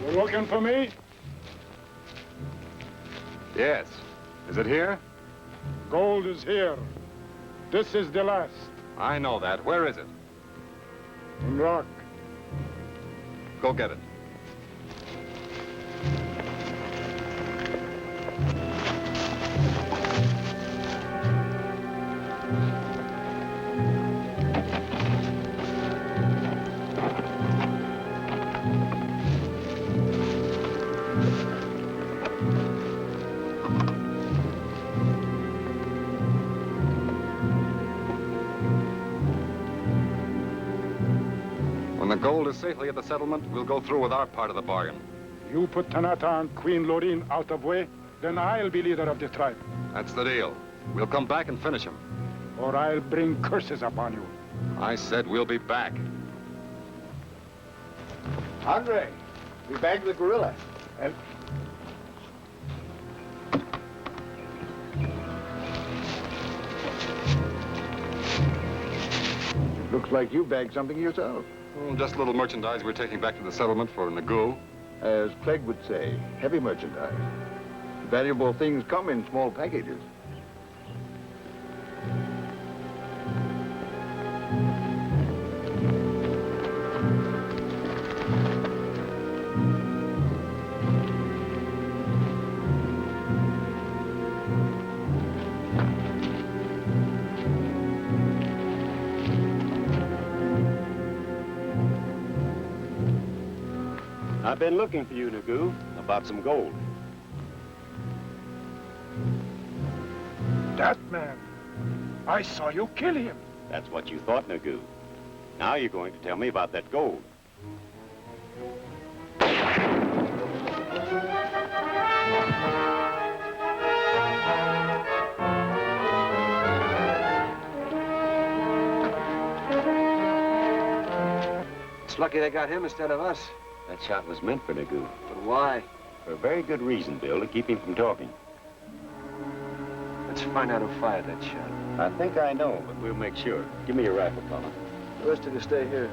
You're looking for me? Yes. Is it here? Gold is here. This is the last. I know that. Where is it? In rock. Go get it. When the gold is safely at the settlement, we'll go through with our part of the bargain. You put Tanata and Queen Lorraine out of way, then I'll be leader of the tribe. That's the deal. We'll come back and finish him. Or I'll bring curses upon you. I said we'll be back. Andre, we bagged the gorilla. And Looks like you bagged something yourself. Well, just a little merchandise we're taking back to the settlement for Nagu. As Clegg would say, heavy merchandise. Valuable things come in small packages. I've been looking for you, Nagu, about some gold. That man. I saw you kill him. That's what you thought, Nagu. Now you're going to tell me about that gold. It's lucky they got him instead of us. That shot was meant for Nagu. But why? For a very good reason, Bill, to keep him from talking. Let's find out who fired that shot. I think I know, but we'll make sure. Give me your rifle, fella. The rest of you stay here.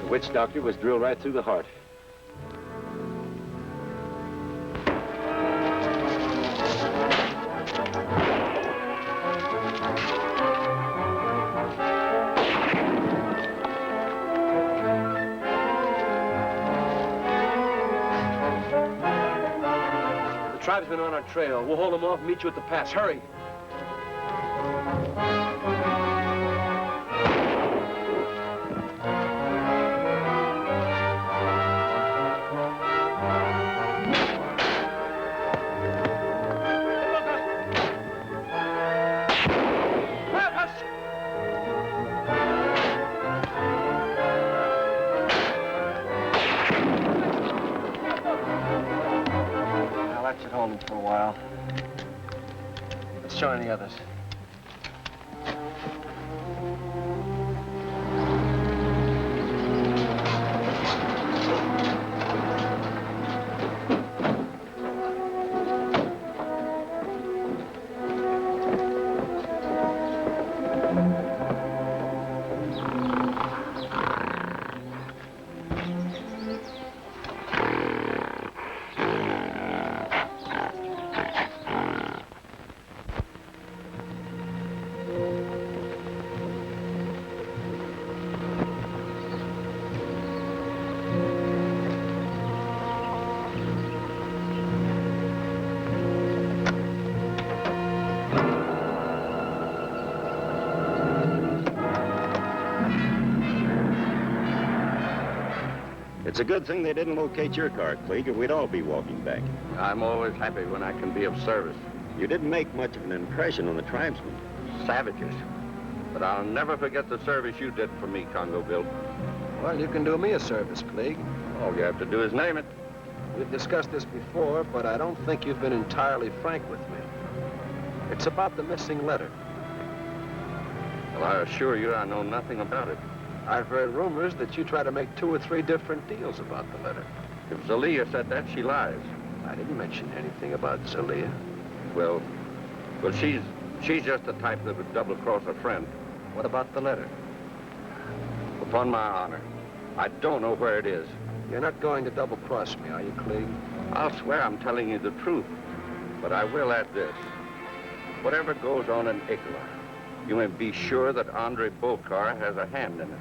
The witch doctor was drilled right through the heart. Tribesmen on our trail. We'll hold them off and meet you at the pass. Hurry. At home for a while. Let's join the others. It's a good thing they didn't locate your car, Clegg, or we'd all be walking back. I'm always happy when I can be of service. You didn't make much of an impression on the tribesmen. Savages. But I'll never forget the service you did for me, Congo Bill. Well, you can do me a service, Clegg. All you have to do is name it. We've discussed this before, but I don't think you've been entirely frank with me. It's about the missing letter. Well, I assure you I know nothing about it. I've heard rumors that you try to make 2 or 3 different deals about the letter. If Zelia said that, she lies. I didn't mention anything about Zelia. Well, she's just the type that would double-cross a friend. What about the letter? Upon my honor, I don't know where it is. You're not going to double-cross me, are you, Clegg? I'll swear I'm telling you the truth. But I will add this. Whatever goes on in Ikla, you may be sure that Andre Bokar has a hand in it.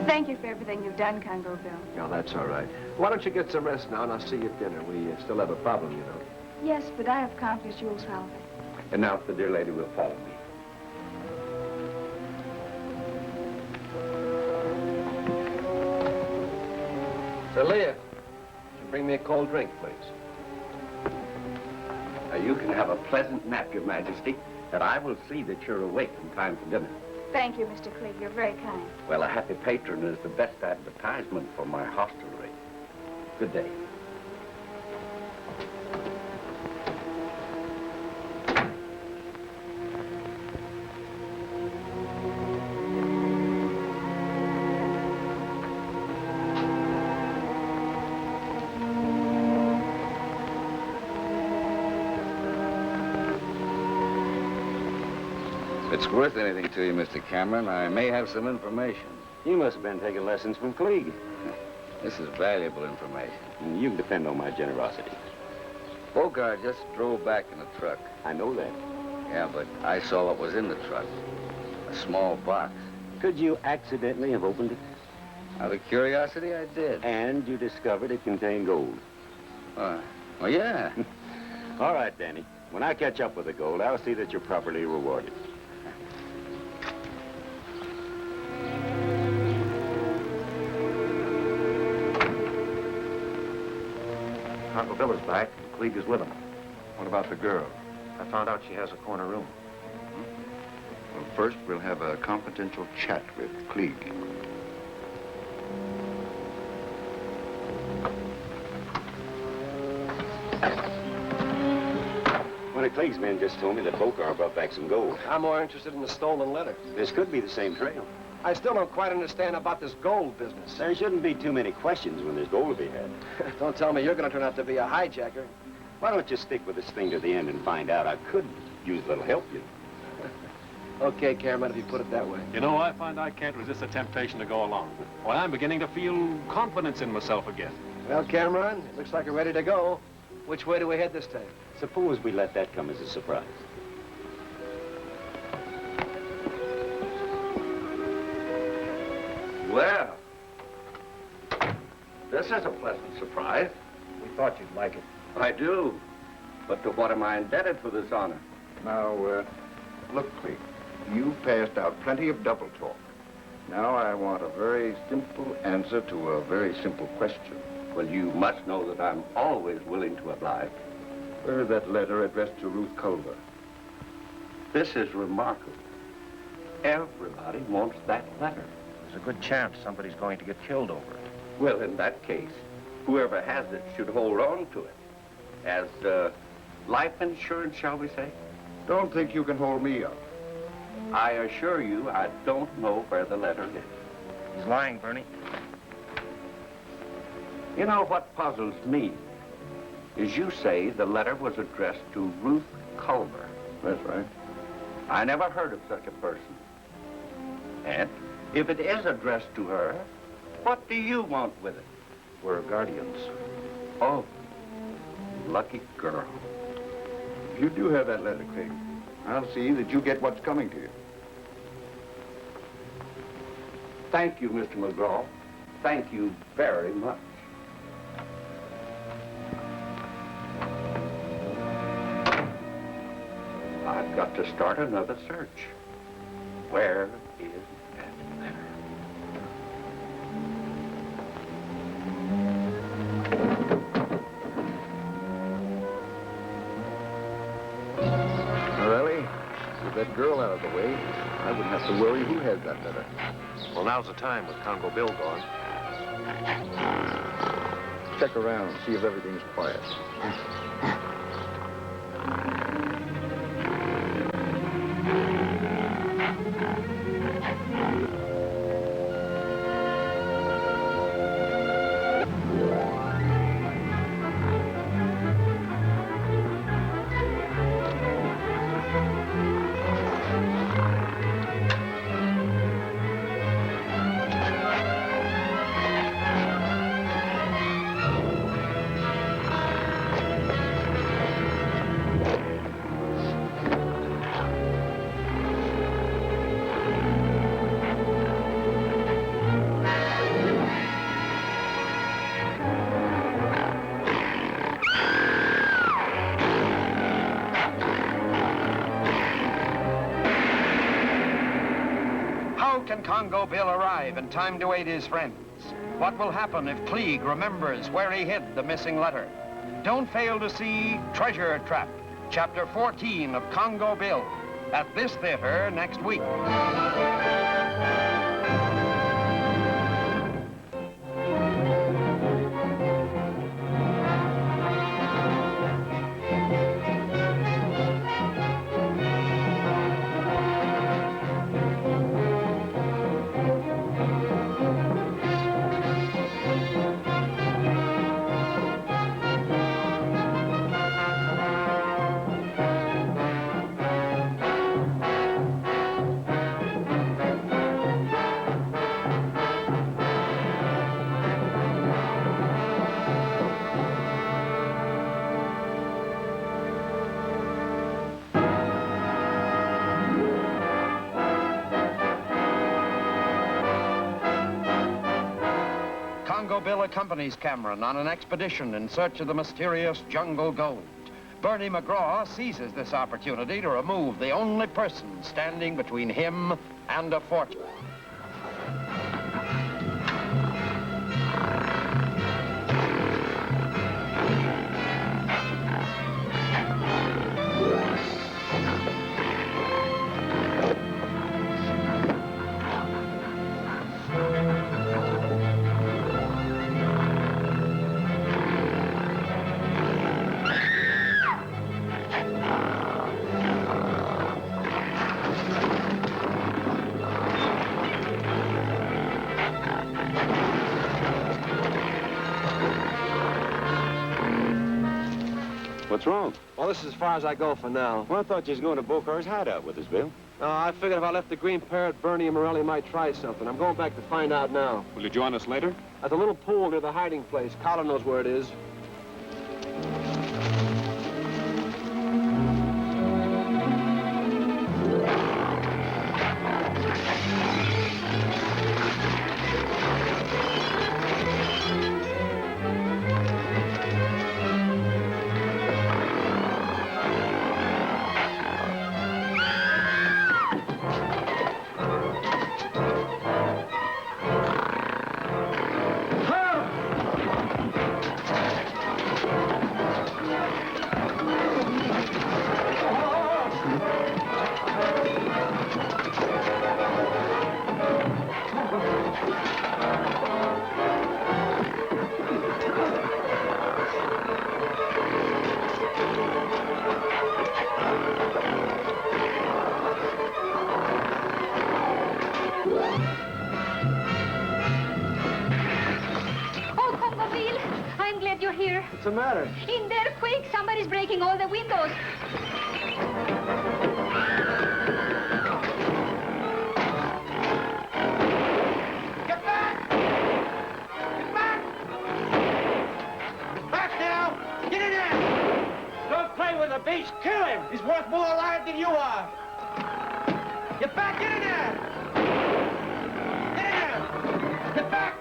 Thank you for everything you've done, Congo Bill. No, that's all right. Why don't you get some rest now, and I'll see you at dinner. We still have a problem, you know. Yes, but I have confidence you'll solve it. And now, if the dear lady will follow me. Zelia, bring me a cold drink, please. Now, you can have a pleasant nap, Your Majesty, and I will see that you're awake in time for dinner. Thank you, Mr. Clegg. You're very kind. Well, a happy patron is the best advertisement for my hostelry. Good day. If it's worth anything to you, Mr. Cameron, I may have some information. You must have been taking lessons from Klieg. This is valuable information. And you can depend on my generosity. Bogart just drove back in a truck. I know that. Yeah, but I saw what was in the truck. A small box. Could you accidentally have opened it? Out of curiosity, I did. And you discovered it contained gold. Well, yeah. All right, Danny. When I catch up with the gold, I'll see that you're properly rewarded. Congo Bill is back, and Klieg is with him. What about the girl? I found out she has a corner room. Well, first we'll have a confidential chat with Klieg. One of Klieg's men just told me that Bokar brought back some gold. I'm more interested in the stolen letter. This could be the same trail. I still don't quite understand about this gold business. There shouldn't be too many questions when there's gold to be had. Don't tell me you're going to turn out to be a hijacker. Why don't you stick with this thing to the end and find out? I could use a little help, you know. Okay, Cameron, if you put it that way. You know, I find I can't resist the temptation to go along. Well, I'm beginning to feel confidence in myself again. Well, Cameron, it looks like we're ready to go. Which way do we head this time? Suppose we let that come as a surprise. Well, this is a pleasant surprise. We thought you'd like it. I do. But to what am I indebted for this honor? Now, look, Klieg, you passed out plenty of double talk. Now I want a very simple answer to a very simple question. Well, you must know that I'm always willing to oblige. Where is that letter addressed to Ruth Culver? This is remarkable. Everybody wants that letter. There's a good chance somebody's going to get killed over it. Well, in that case, whoever has it should hold on to it. As life insurance, shall we say? Don't think you can hold me up. I assure you, I don't know where the letter is. He's lying, Bernie. You know what puzzles me is you say the letter was addressed to Ruth Culver. That's right. I never heard of such a person. And if it is addressed to her, what do you want with it? We're guardians. Oh, lucky girl. If you do have that letter, Klieg, I'll see that you get what's coming to you. Thank you, Mr. McGraw. Thank you very much. I've got to start another search. Where is that letter? Morelli, with that girl out of the way, I wouldn't have to worry who has that letter. Well, now's the time with Congo Bill gone. Check around, see if everything's quiet. Can Congo Bill arrive in time to aid his friends? What will happen if Klieg remembers where he hid the missing letter? Don't fail to see Treasure Trap, Chapter 14 of Congo Bill, at this theater next week. Congo Bill accompanies Cameron on an expedition in search of the mysterious jungle gold. Bernie McGraw seizes this opportunity to remove the only person standing between him and a fortune. What's wrong? Well, this is as far as I go for now. Well, I thought you was going to Bocar's hideout with us, Bill. No, I figured if I left the Green Parrot, Bernie and Morelli might try something. I'm going back to find out now. Will you join us later? At the little pool near the hiding place. Collar knows where it is. What's the matter? In there, quick! Somebody's breaking all the windows. Get back! Get back! Back now! Get in there! Don't play with the beast. Kill him. He's worth more alive than you are. Get back! Get in there! Get in there! Get back!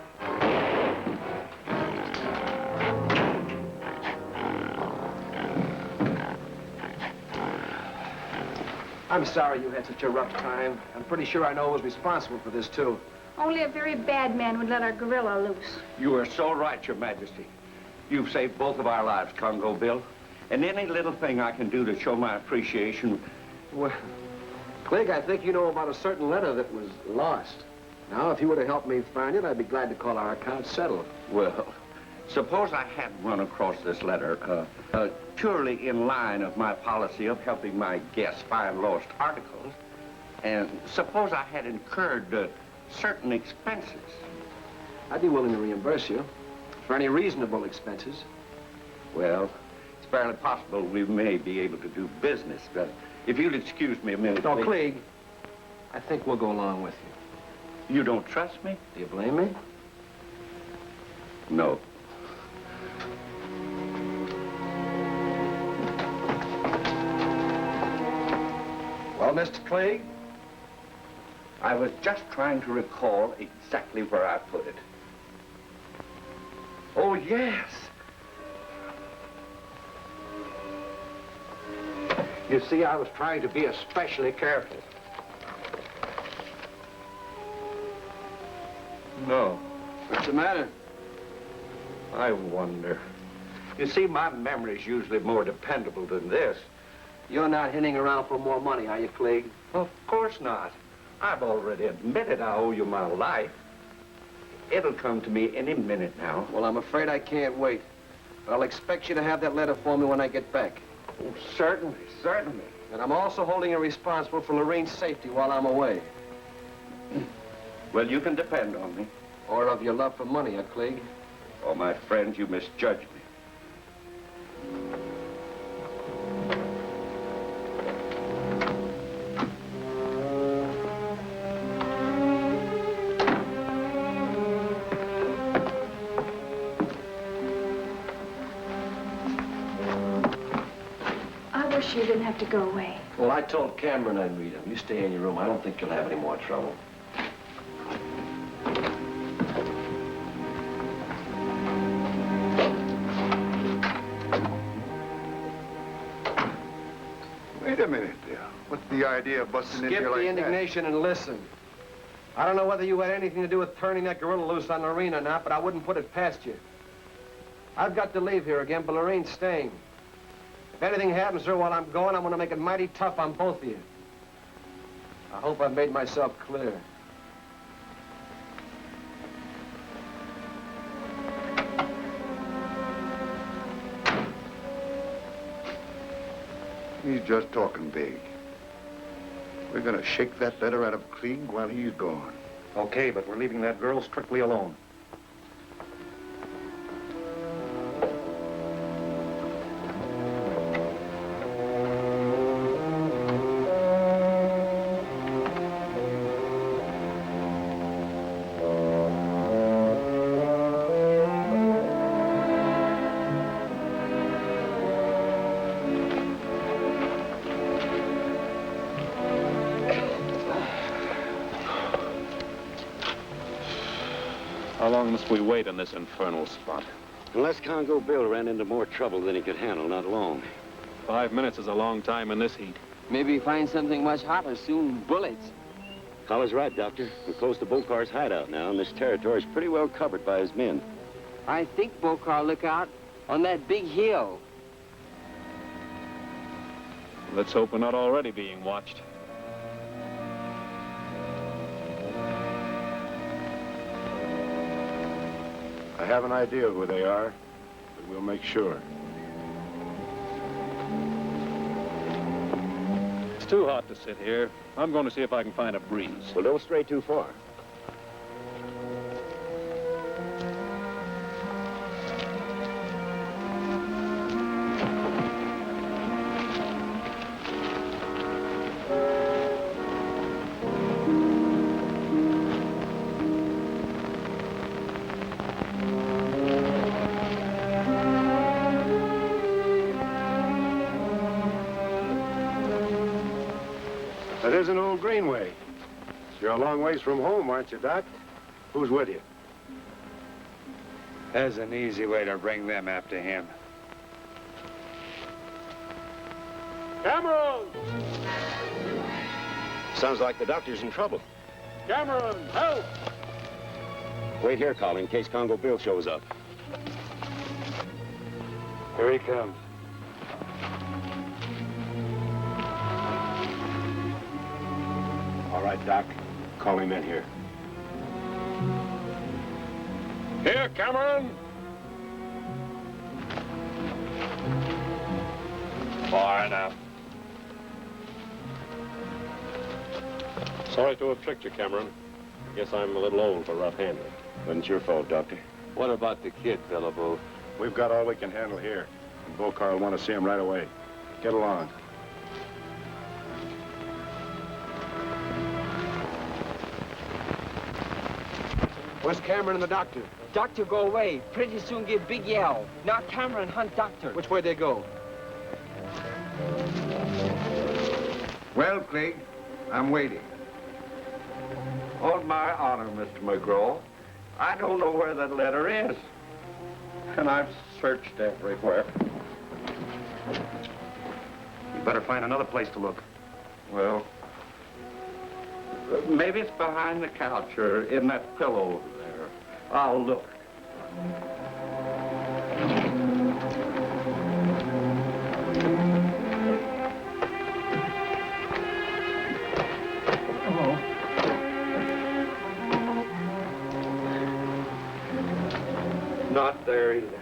I'm sorry you had such a rough time. I'm pretty sure I know who was responsible for this, too. Only a very bad man would let our gorilla loose. You are so right, Your Majesty. You've saved both of our lives, Congo Bill. And any little thing I can do to show my appreciation... Well, Clegg, I think you know about a certain letter that was lost. Now, if you were to help me find it, I'd be glad to call our account settled. Well, suppose I had run across this letter, purely in line of my policy of helping my guests find lost articles, and suppose I had incurred certain expenses. I'd be willing to reimburse you for any reasonable expenses. Well, it's fairly possible we may be able to do business. If you'll excuse me a minute, No, please. Clegg, I think we'll go along with you. You don't trust me? Do you blame me? No. Well, Mr. Clegg? I was just trying to recall exactly where I put it. Oh, yes. You see, I was trying to be especially careful. No. What's the matter? I wonder. You see, my memory's usually more dependable than this. You're not hinting around for more money, are you, Clegg? Of course not. I've already admitted I owe you my life. It'll come to me any minute now. Well, I'm afraid I can't wait. But I'll expect you to have that letter for me when I get back. Oh, certainly, certainly. And I'm also holding you responsible for Lorraine's safety while I'm away. Well, you can depend on me. Or of your love for money, Clegg. Oh, my friend, you misjudge me. You didn't have to go away. Well, I told Cameron I'd meet him. You stay in your room. I don't think you'll have any more trouble. Wait a minute there. What's the idea of busting in here Skip like the that? indignation and listen. I don't know whether you had anything to do with turning that gorilla loose on Lorraine or not, but I wouldn't put it past you. I've got to leave here again, but Lorraine's staying. If anything happens to her while I'm gone, I'm going to make it mighty tough on both of you. I hope I've made myself clear. He's just talking big. We're going to shake that letter out of Klieg while he's gone. Okay, but we're leaving that girl strictly alone. How long must we wait in this infernal spot? Unless Congo Bill ran into more trouble than he could handle, not long. 5 minutes is a long time in this heat. Maybe find something much hotter soon, bullets. Collar's right, Doctor. We're close to Bokar's hideout now, and this territory's pretty well covered by his men. I think Bokar look out on that big hill. Let's hope we're not already being watched. I have an idea who they are, but we'll make sure. It's too hot to sit here. I'm going to see if I can find a breeze. Well, don't stray too far. That is an old greenway. You're a long ways from home, aren't you, Doc? Who's with you? There's an easy way to bring them after him. Cameron! Sounds like the doctor's in trouble. Cameron, help! Wait here, Colin, in case Congo Bill shows up. Here he comes. All right, Doc. Call him in here. Here, Cameron! Far enough. Sorry to have tricked you, Cameron. Guess I'm a little old for rough handling. Wasn't your fault, Doctor. What about the kid, Phillippo? We've got all we can handle here. And Bokar will want to see him right away. Get along. Where's Cameron and the doctor? Doctor go away. Pretty soon get big yell. Now Cameron hunt doctor. Which way they go? Well, Klieg, I'm waiting. On my honor, Mr. McGraw, I don't know where that letter is. And I've searched everywhere. You better find another place to look. Well, maybe it's behind the couch or in that pillow over there. I'll look. Not there either.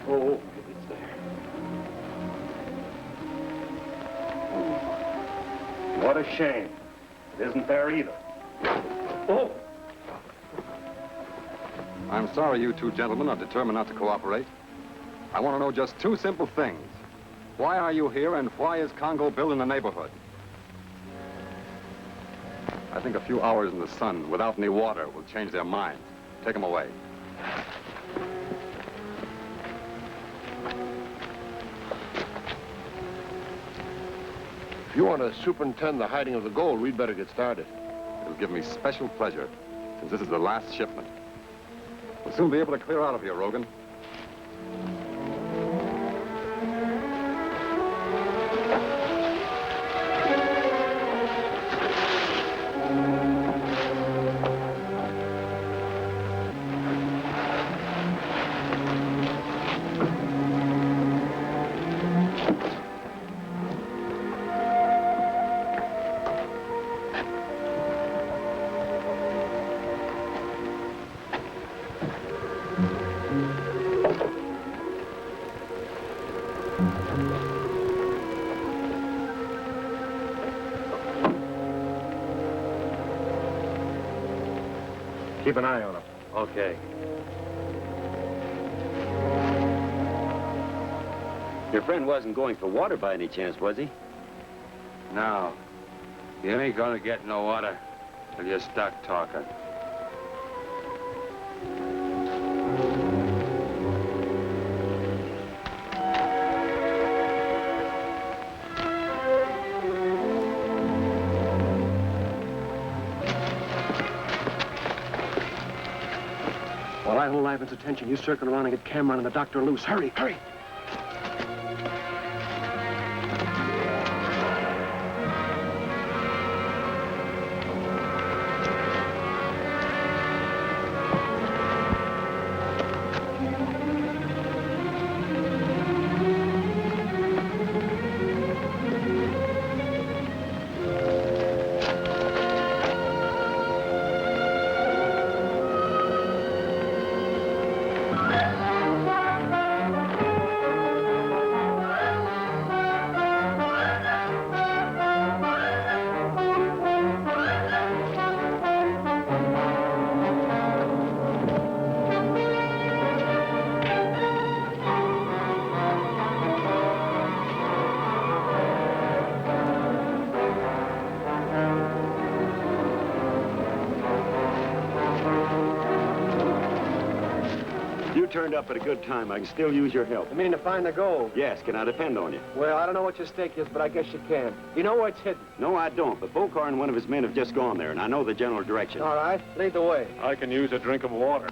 Oh, it's there. What a shame. It isn't there either. Oh! I'm sorry you two gentlemen are determined not to cooperate. I want to know just two simple things. Why are you here, and why is Congo Bill in the neighborhood? I think a few hours in the sun without any water will change their minds. Take them away. If you want to superintend the hiding of the gold, we'd better get started. It'll give me special pleasure, since this is the last shipment. We'll soon be able to clear out of here, Rogan. Keep an eye on him. Okay. Your friend wasn't going for water by any chance, was he? No. You ain't gonna get no water till you start talking. While I hold Ivan's attention, you circle around and get Cameron and the doctor loose. Hurry, hurry! Turned up at a good time. I can still use your help. You mean to find the gold? Yes, can I depend on you? Well, I don't know what your stake is, but I guess you can. You know where it's hidden? No, I don't, but Bokar and one of his men have just gone there, and I know the general direction. All right, lead the way. I can use a drink of water.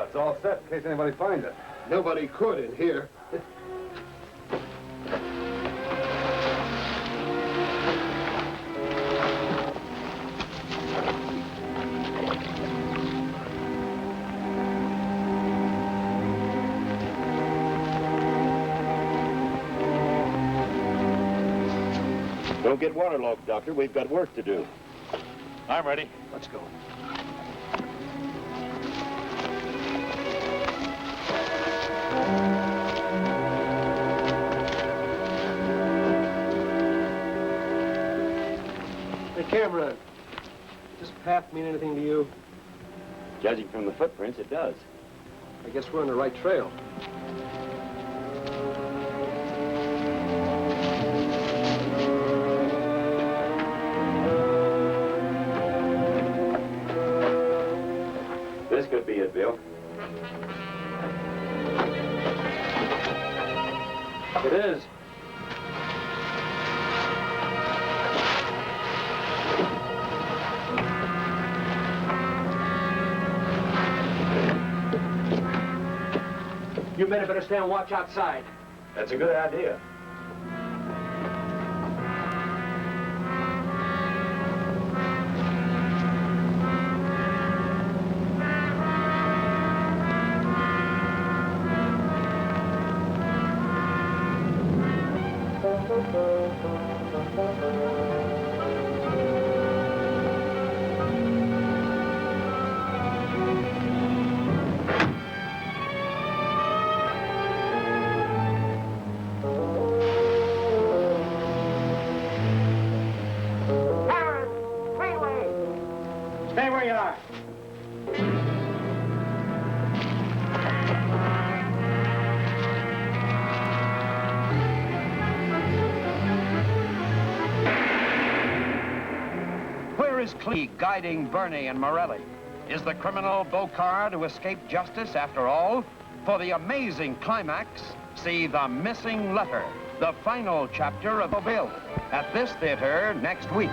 It's all set in case anybody finds it. Nobody could in here. Don't get waterlogged, Doctor. We've got work to do. I'm ready. Let's go. Hey, Cameron, does this path mean anything to you? Judging from the footprints, it does. I guess we're on the right trail. This could be it, Bill. It is. You men better stand watch outside. That's a good idea. Stay where you are. Where is Clee guiding Bernie and Morelli? Is the criminal Bokar to escape justice after all? For the amazing climax, see The Missing Letter, the final chapter of Congo Bill, at this theater next week.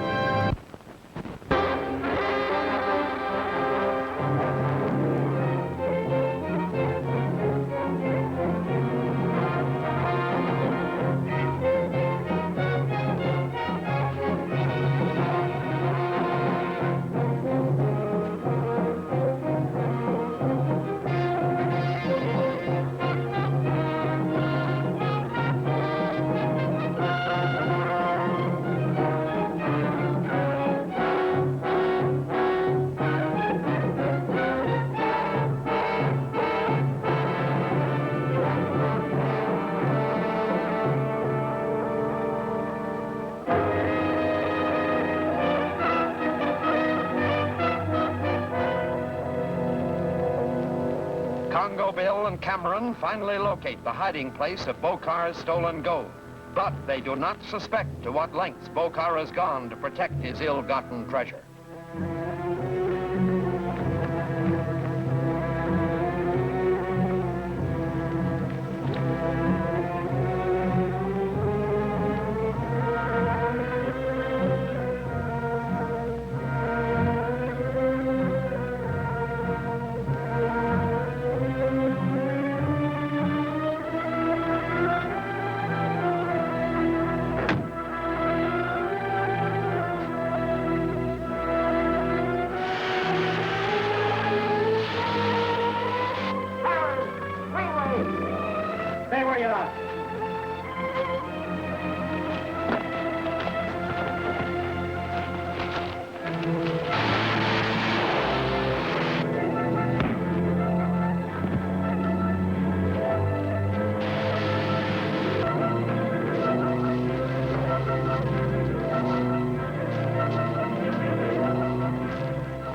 Congo Bill and Cameron finally locate the hiding place of Bokar's stolen gold. But they do not suspect to what lengths Bokar has gone to protect his ill-gotten treasure. Stay where you are.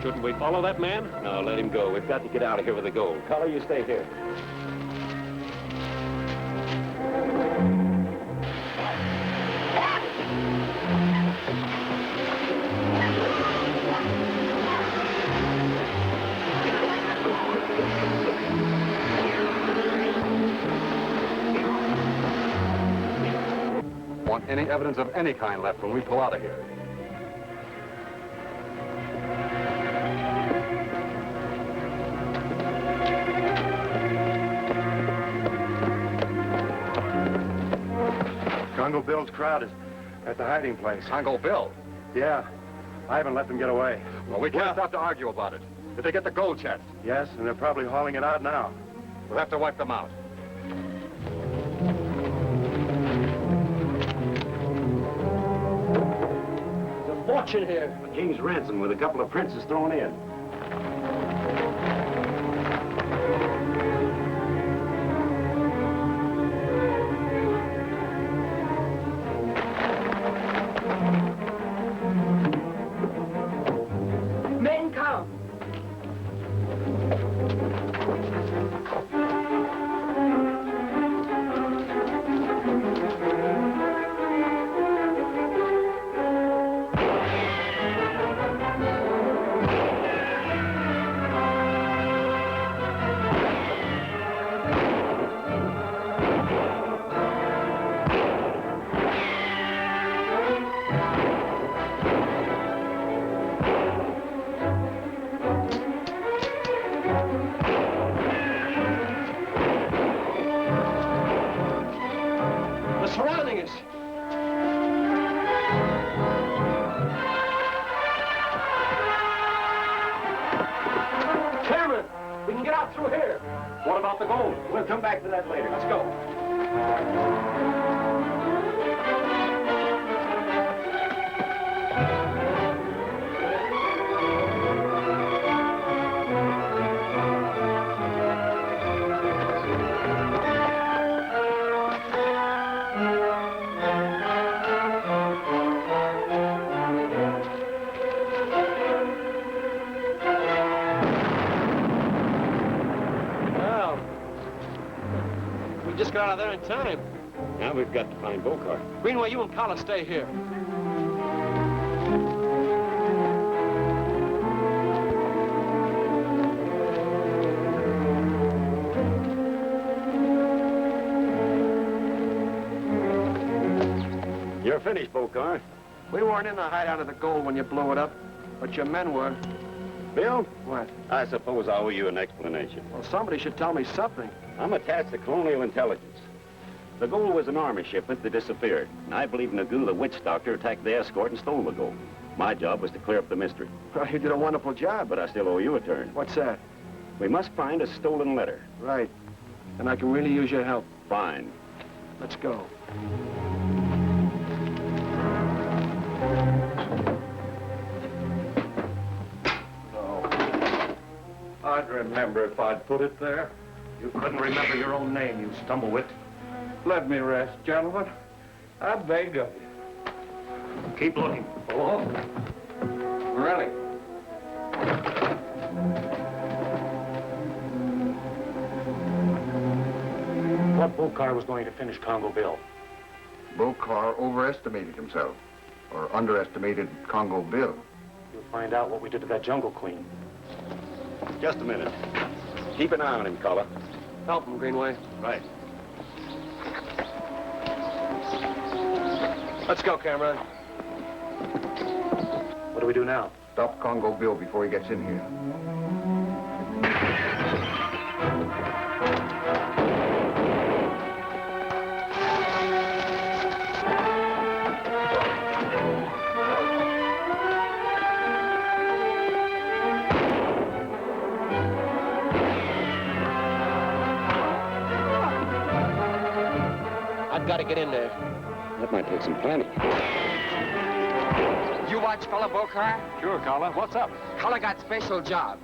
Shouldn't we follow that man? No, let him go. We've got to get out of here with the gold. Color, you stay here. Want any evidence of any kind left when we pull out of here? Congo Bill's crowd is at the hiding place. Congo Bill? Yeah. I haven't let them get away. Well, we can't stop to argue about it. Did they get the gold chest? Yes, and they're probably hauling it out now. We'll have to wipe them out. There's a fortune here. A king's ransom with a couple of princes thrown in. Men come. off the gold. We'll come back to that later. Let's go. We just got out of there in time. Now we've got to find Bokar. Greenway, you and Collar stay here. You're finished, Bokar. We weren't in the hideout of the gold when you blew it up, but your men were. Bill? What? I suppose I owe you an explanation. Well, somebody should tell me something. I'm attached to Colonial Intelligence. The gold was an army shipment that disappeared, and I believe Nagu, the witch doctor, attacked the escort and stole the gold. My job was to clear up the mystery. Well, you did a wonderful job. But I still owe you a turn. What's that? We must find a stolen letter. Right. And I can really use your help. Fine. Let's go. I'd remember if I'd put it there. You couldn't remember your own name, you stumblewit. Let me rest, gentlemen. I beg of you. Keep looking. Oh, Really? What Bokar was going to finish Congo Bill? Bokar overestimated himself, or underestimated Congo Bill. You'll find out what we did to that jungle queen. Just a minute. Keep an eye on him, Collar. Help him, Greenway. Right. Let's go, Cameron. What do we do now? Stop Congo Bill before he gets in here. I've got to get in there. That might take some planning. You watch fella Bokar? Sure, Collar. What's up? Collar got special job.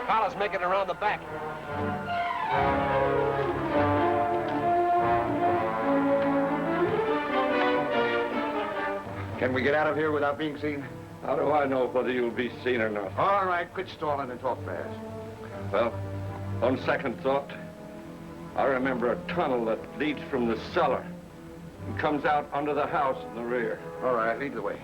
Collar's making it around the back. Can we get out of here without being seen? How do I know whether you'll be seen or not? All right, quit stalling and talk fast. Well, on second thought, I remember a tunnel that leads from the cellar and comes out under the house in the rear. All right, lead the way.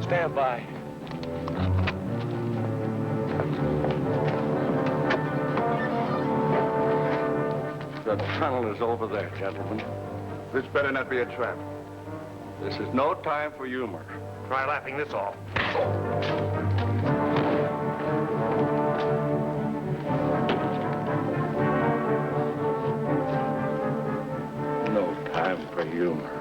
Stand by. The tunnel is over there, gentlemen. This better not be a trap. This is no time for humor. Try laughing this off. No time for humor.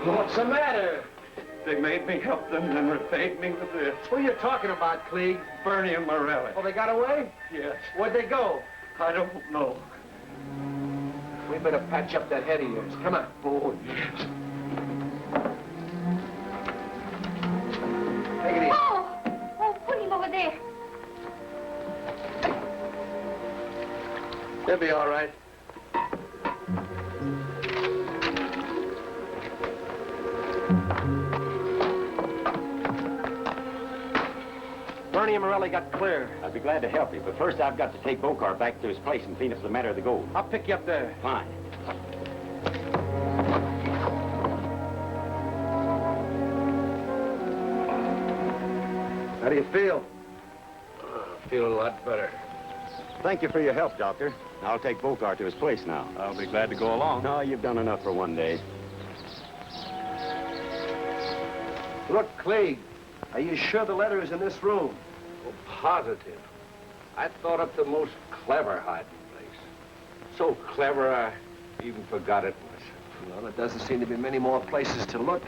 What's the matter? They made me help them and repaid me with this. Who are you talking about, Klieg? Bernie and Morelli. Oh, they got away? Yes. Where'd they go? I don't know. We better patch up that head of yours. Come on. Oh, yes. Take it easy. Oh, put him over there. He'll be all right. Bernie and Morelli got clear. I'd be glad to help you, but first I've got to take Bokar back to his place and clean up the matter of the gold. I'll pick you up there. Fine. How do you feel? Feel a lot better. Thank you for your help, Doctor. I'll take Bokar to his place now. I'll be glad to go along. No, you've done enough for one day. Look, Cleeg, are you sure the letter is in this room? Oh, positive. I thought up the most clever hiding place. So clever, I even forgot it was. Well, there doesn't seem to be many more places to look.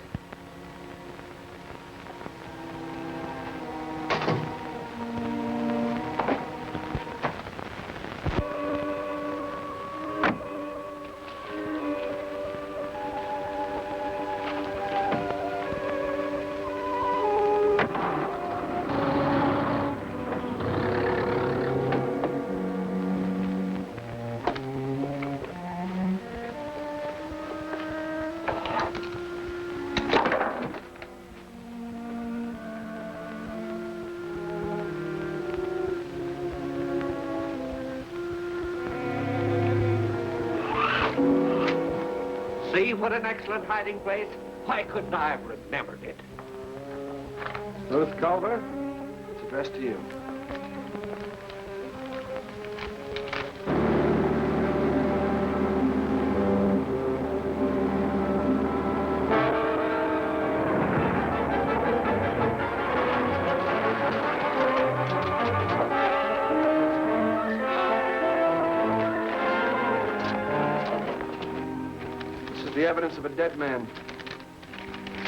See what an excellent hiding place? Why couldn't I have remembered it? Ruth Culver, it's addressed to you. The evidence of a dead man.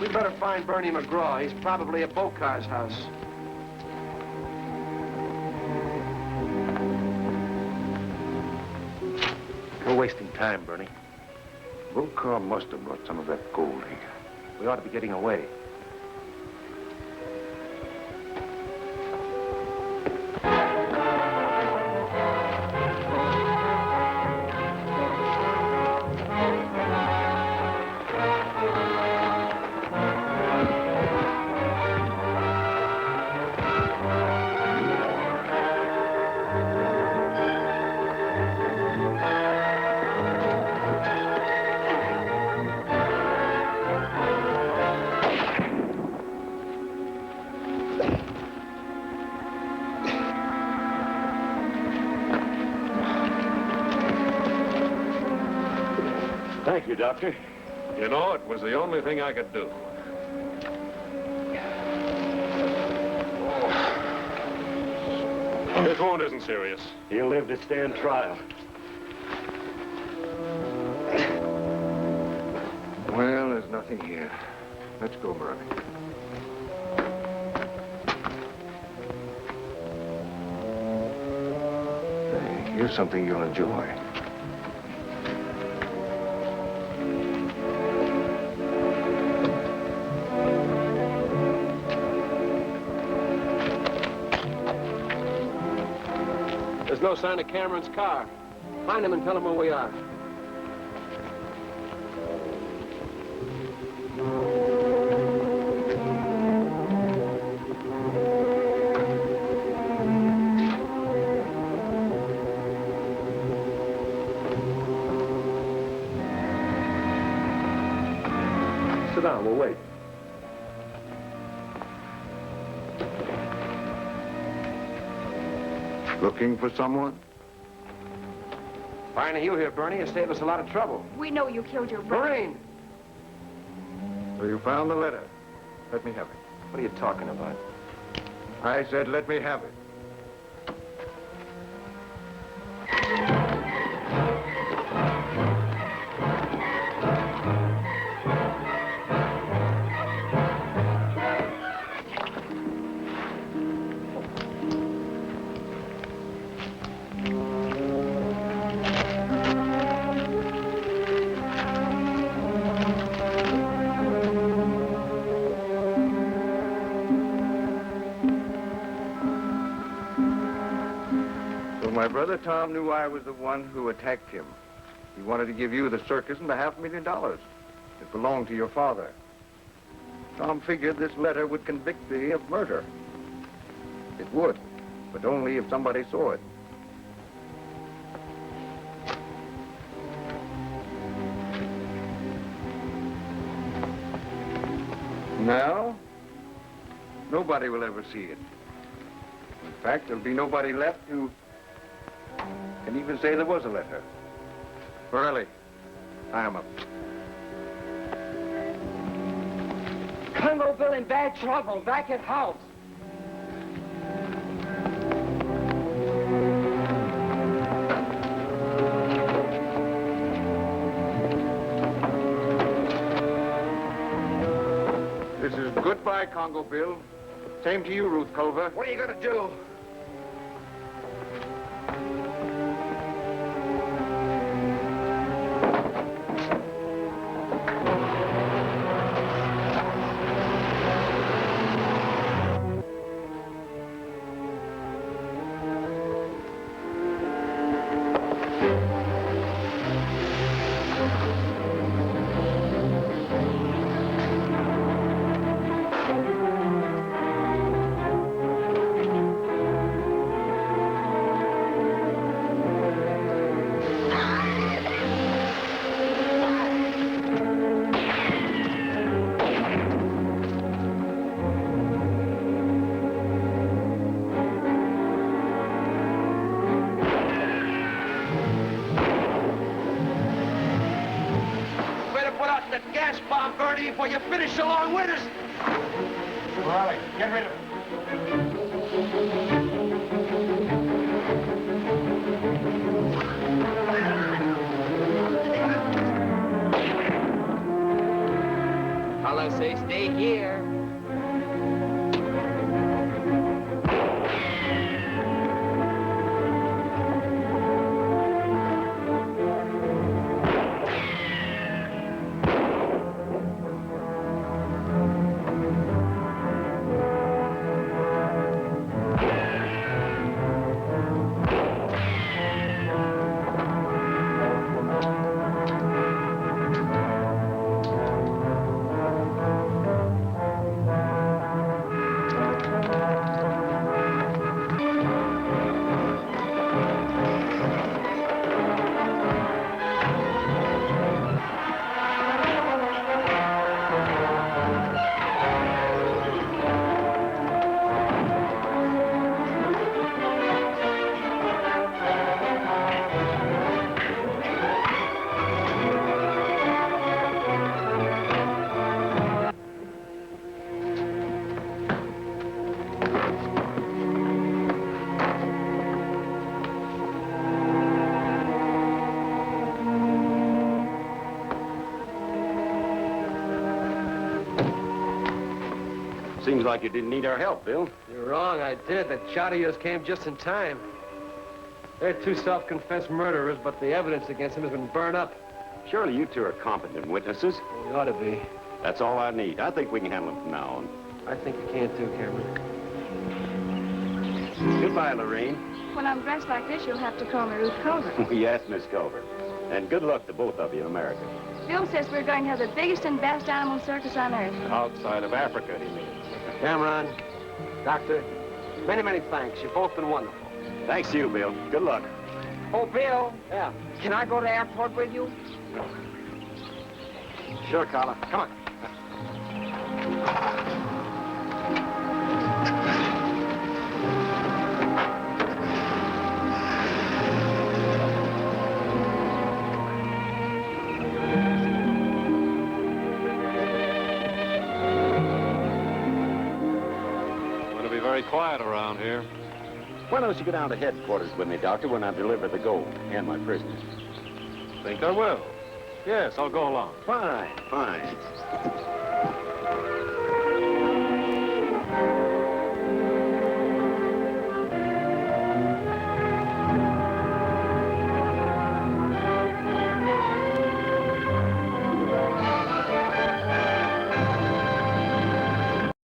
We'd better find Bernie McGraw. He's probably at Bokar's house. You're wasting time, Bernie. Bokar must have brought some of that gold here. We ought to be getting away. Thank you, Doctor. You know, it was the only thing I could do. His wound isn't serious. He'll live to stand trial. Well, there's nothing here. Let's go, Bernie. Hey, here's something you'll enjoy. There's no sign of Cameron's car. Find him and tell him where we are. Sit down, we'll wait. Looking for someone? Finding you here, Bernie, has saved us a lot of trouble. We know you killed your brother. Lorraine! So you found the letter. Let me have it. What are you talking about? I said let me have it. my brother Tom knew I was the one who attacked him. He wanted to give you the circus and the $500,000. It belonged to your father. Tom figured this letter would convict thee of murder. It would, but only if somebody saw it. Now, nobody will ever see it. In fact, there'll be nobody left who can even say there was a letter. Burley, I am up. Congo Bill in bad trouble, back at house. This is goodbye, Congo Bill. Same to you, Ruth Culver. What are you gonna do? Before you finish along with us. Riley, get rid of it. Fellas say stay here. Seems like you didn't need our help, Bill. You're wrong, I did. The shot of yours came just in time. They're two self-confessed murderers, but the evidence against them has been burned up. Surely you two are competent witnesses. We ought to be. That's all I need. I think we can handle them from now on. I think you can too, Cameron. Goodbye, Lorraine. When I'm dressed like this, you'll have to call me Ruth Culver. Yes, Miss Culver. And good luck to both of you in America. Bill says we're going to have the biggest and best animal circus on earth. Outside of Africa, he means. Cameron, Doctor, many, many thanks. You've both been wonderful. Thanks to you, Bill. Good luck. Oh, Bill. Yeah. Can I go to the airport with you? Sure, Carla. Come on. Very quiet around here. Why don't you go down to headquarters with me, Doctor, when I deliver the gold and my prisoners? Think I will. Yes, I'll go along. Fine, fine.